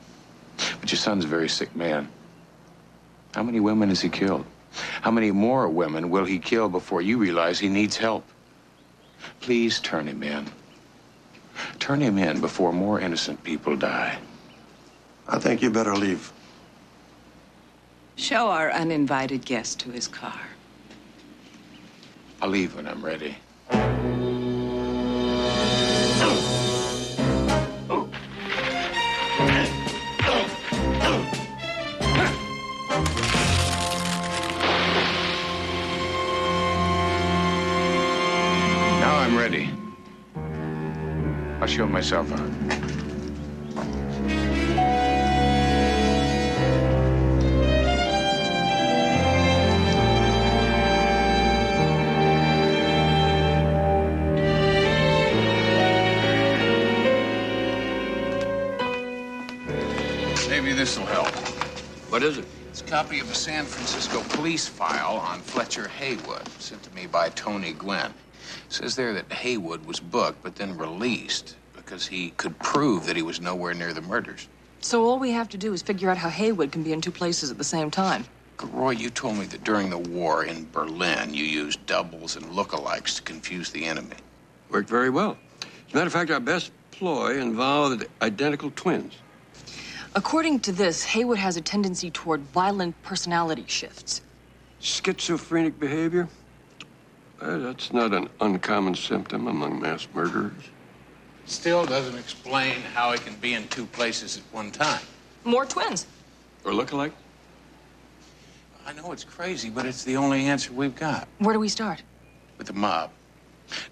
but your son's a very sick man. How many women has he killed? How many more women will he kill before you realize he needs help? Please turn him in. Turn him in before more innocent people die. I think you better leave. Show our uninvited guest to his car. I'll leave when I'm ready. Now I'm ready. I'll show myself out. Maybe this will help. What is it? It's a copy of a San Francisco police file on Fletcher Haywood, sent to me by Tony Gwynn. It says there that Haywood was booked, but then released because he could prove that he was nowhere near the murders. So all we have to do is figure out how Haywood can be in 2 places at the same time. Roy, you told me that during the war in Berlin, you used doubles and lookalikes to confuse the enemy. Worked very well. As a matter of fact, our best ploy involved identical twins. According to this, Haywood has a tendency toward violent personality shifts. Schizophrenic behavior? That's not an uncommon symptom among mass murderers. Still doesn't explain how he can be in 2 places at one time. More twins. Or look-alike? I know it's crazy, but it's the only answer we've got. Where do we start? With the mob.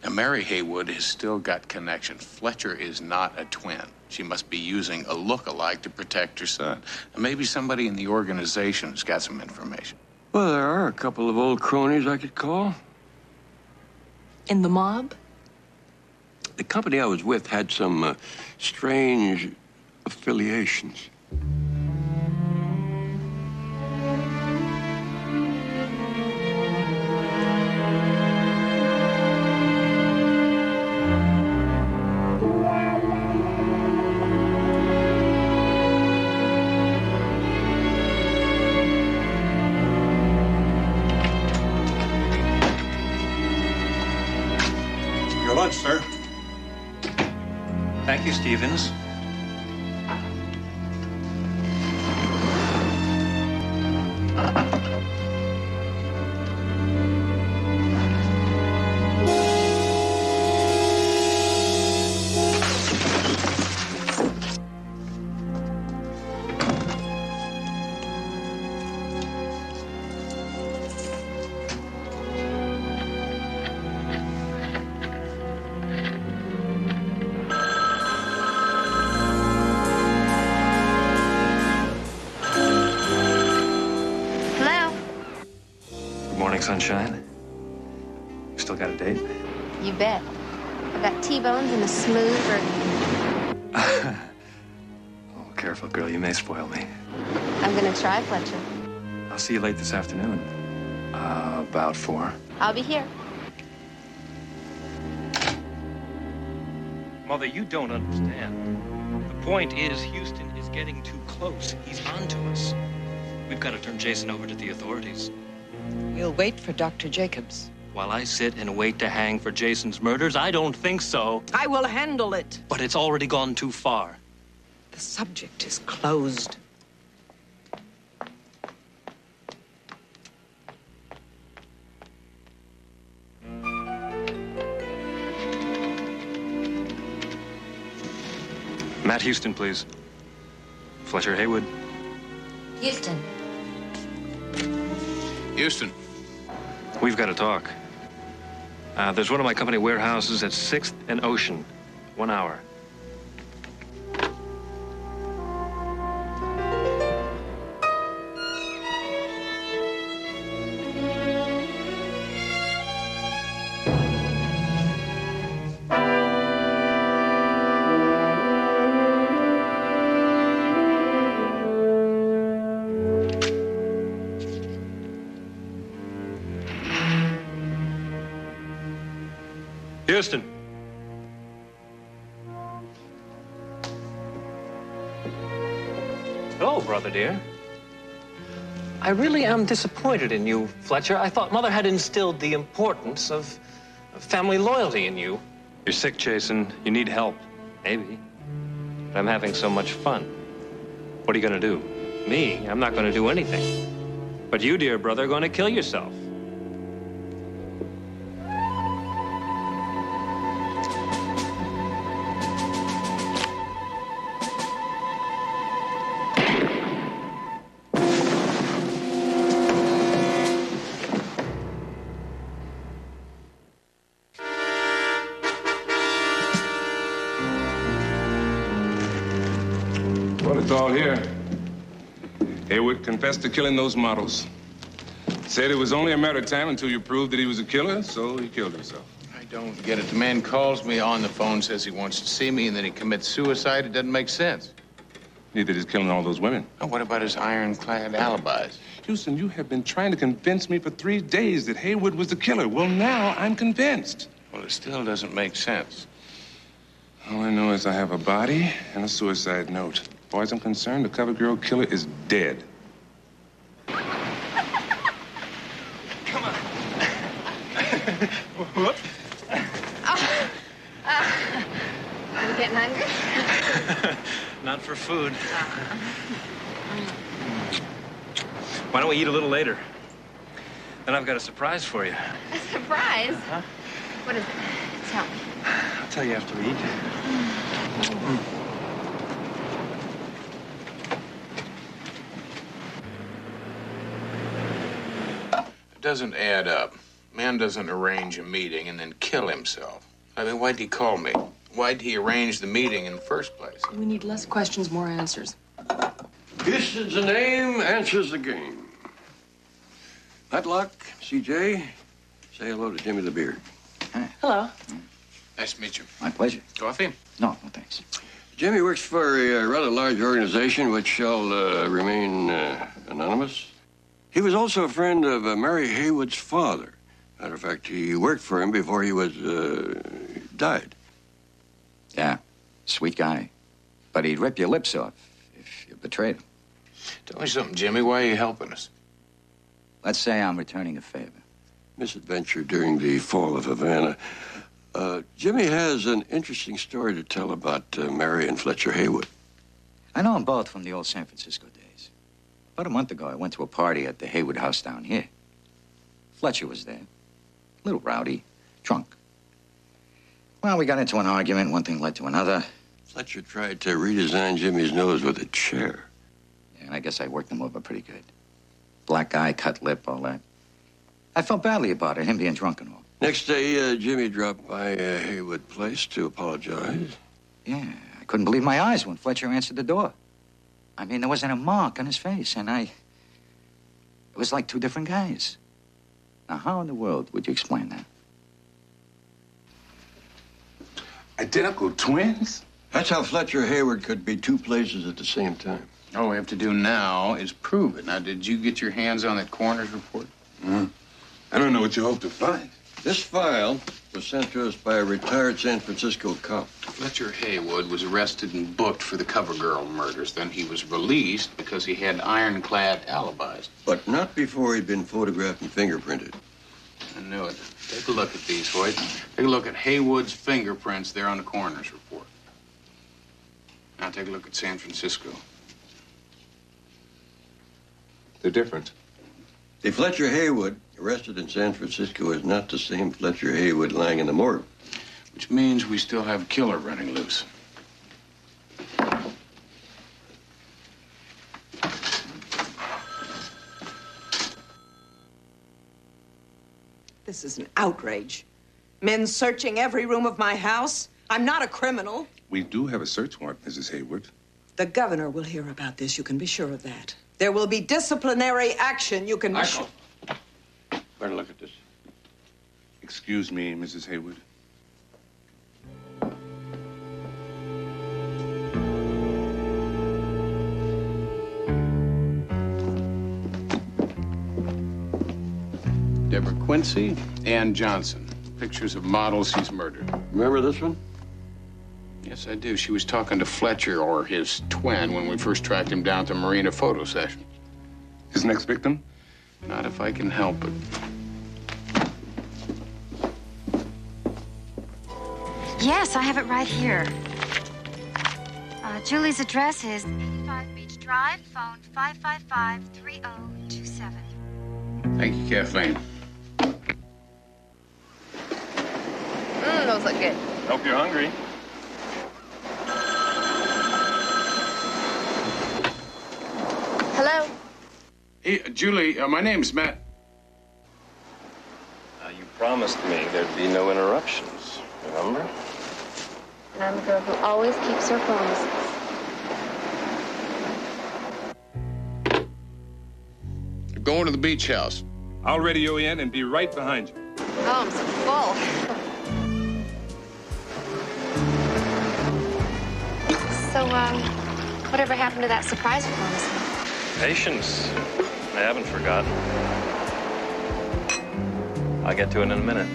Now, Mary Haywood has still got connections. Fletcher is not a twin. She must be using a look-alike to protect her son. And maybe somebody in the organization has got some information. Well, there are a couple of old cronies I could call. In the mob? The company I was with had some strange affiliations. Your lunch, sir. Thank you, Stevens. Sunshine. You still got a date? You bet. I've got T-bones and a smooth burger. Oh, careful, girl. You may spoil me. I'm gonna try, Fletcher. I'll see you late this afternoon. About 4. I'll be here. Mother, you don't understand. The point is, Houston is getting too close. He's on to us. We've got to turn Jason over to the authorities. We'll wait for Dr. Jacobs. While I sit and wait to hang for Jason's murders, I don't think so. I will handle it. But it's already gone too far. The subject is closed. Matt Houston, please. Fletcher Haywood. Houston. Houston. We've got to talk. There's one of my company warehouses at 6th and Ocean. 1 hour. Houston. Hello, brother dear. I really am disappointed in you, Fletcher. I thought Mother had instilled the importance of family loyalty in you. You're sick, Jason. You need help. Maybe. But I'm having so much fun. What are you going to do? Me? I'm not going to do anything. But you, dear brother, are going to kill yourself. Well, it's all here. Haywood confessed to killing those models. Said it was only a matter of time until you proved that he was a killer, so he killed himself. I don't get it. The man calls me on the phone, says he wants to see me, and then he commits suicide. It doesn't make sense. Neither did killing all those women. Oh, what about his ironclad alibis? Houston, you have been trying to convince me for 3 days that Haywood was the killer. Well, now I'm convinced. Well, it still doesn't make sense. All I know is I have a body and a suicide note. As far as I'm concerned, the cover girl killer is dead. Whoops. Are you getting hungry? Not for food. Why don't we eat a little later? Then I've got a surprise for you. A surprise? Huh? What is it? Tell me. I'll tell you after we eat. It doesn't add up. Man doesn't arrange a meeting and then kill himself. I mean, why'd he call me? Why'd he arrange the meeting in the first place? We need less questions, more answers. Houston's the name, answers the game. Matlock, CJ, say hello to Jimmy the Beard. Hello. Nice to meet you. My pleasure. Coffee? No, thanks. Jimmy works for a rather large organization which shall remain anonymous. He was also a friend of Mary Haywood's father. Matter of fact, he worked for him before he was died. Yeah, sweet guy. But he'd rip your lips off if you betrayed him. Tell me something, Jimmy. Why are you helping us? Let's say I'm returning a favor. Misadventure during the fall of Havana. Jimmy has an interesting story to tell about Mary and Fletcher Haywood. I know them both from the old San Francisco days. About a month ago, I went to a party at the Haywood house down here. Fletcher was there. A little rowdy, drunk. Well, we got into an argument. One thing led to another. Fletcher tried to redesign Jimmy's nose with a chair. Yeah, and I guess I worked him over pretty good. Black eye, cut lip, all that. I felt badly about it, him being drunk and all. Next day, Jimmy dropped by Haywood Place to apologize. Yeah, I couldn't believe my eyes when Fletcher answered the door. I mean, there wasn't a mark on his face, and it was like two different guys. Now, how in the world would you explain that? Identical twins? That's how Fletcher Haywood could be two places at the same time. All we have to do now is prove it. Now, did you get your hands on that coroner's report? I don't know what you hope to find. This file was sent to us by a retired San Francisco cop. Fletcher Haywood was arrested and booked for the CoverGirl murders. Then he was released because he had ironclad alibis. But not before he'd been photographed and fingerprinted. I knew it. Take a look at these, Hoyt. Take a look at Haywood's fingerprints there on the coroner's report. Now take a look at San Francisco. They're different. The Fletcher Haywood arrested in San Francisco is not the same Fletcher Haywood lying in the morgue. Which means we still have a killer running loose. This is an outrage. Men searching every room of my house. I'm not a criminal. We do have a search warrant, Mrs. Hayward. The governor will hear about this. You can be sure of that. There will be disciplinary action. You can be sure. Better look at this. Excuse me, Mrs. Hayward. Deborah Quincy, Ann Johnson. Pictures of models he's murdered. Remember this one? Yes, I do. She was talking to Fletcher, or his twin, when we first tracked him down to Marina photo session. His next victim? Not if I can help it. Yes, I have it right here. Julie's address is 85 Beach Drive, phone 555-3027. Thank you, Kathleen. Those look good. Hope you're hungry. Hello? Hey, Julie, my name's Matt. You promised me there'd be no interruptions, remember? And I'm a girl who always keeps her promises. Going to the beach house. I'll radio in and be right behind you. Oh, I'm so full. So, whatever happened to that surprise you promised me? Patience. I haven't forgotten. I'll get to it in a minute.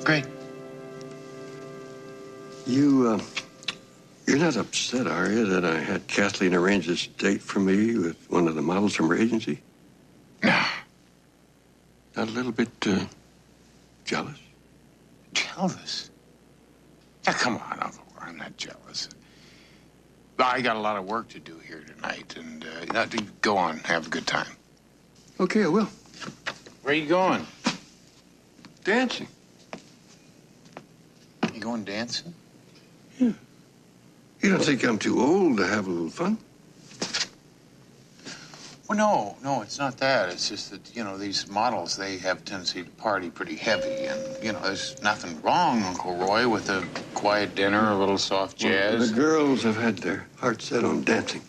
Great. You're not upset, are you, that I had Kathleen arrange this date for me with one of the models from her agency? No. Not a little bit, jealous? Jealous? Now, come on, Uncle. I'm not jealous. I got a lot of work to do here tonight, and go on, have a good time. Okay, I will. Where are you going? Dancing. You going dancing? Yeah. You don't think I'm too old to have a little fun? Well, no, it's not that. It's just that, these models, they have a tendency to party pretty heavy. And, there's nothing wrong, Uncle Roy, with a quiet dinner, a little soft jazz. Well, the girls have had their hearts set on dancing.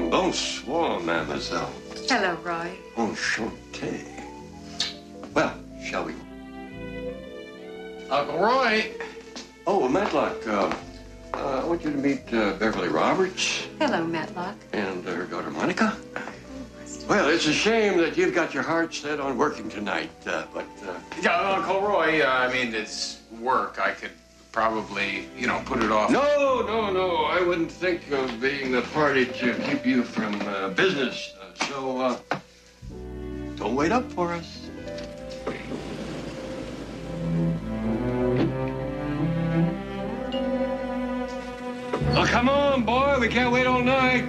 Bonsoir, mademoiselle. Hello, Roy. Enchanté. Well, shall we? Uncle Roy. Oh, Matlock, I want you to meet Beverly Roberts Hello, Matlock. and her daughter Monica. Well, it's a shame that you've got your heart set on working tonight, but... Yeah, Uncle Roy, it's work. I could probably, put it off. No. I wouldn't think of being the party to keep you from business. So, don't wait up for us. Oh, come on, boy. We can't wait all night.